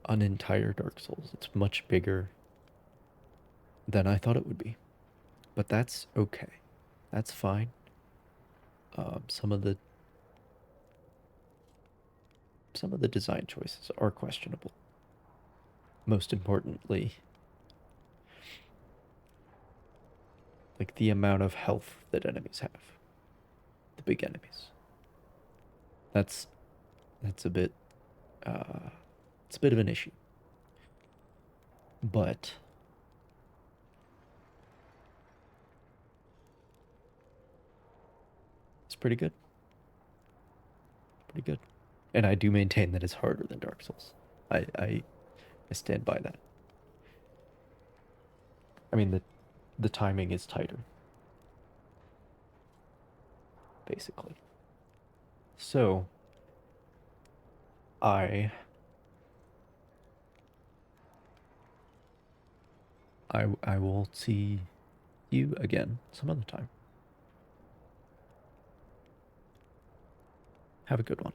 an entire Dark Souls. It's much bigger than I thought it would be, but that's okay. That's fine. Some of the design choices are questionable. Most importantly, like the amount of health that enemies have. The big enemies. That's a bit it's a bit of an issue. But pretty good. Pretty good. And I do maintain that it's harder than Dark Souls. I stand by that. I mean, the timing is tighter. Basically. So, I will see you again some other time. Have a good one.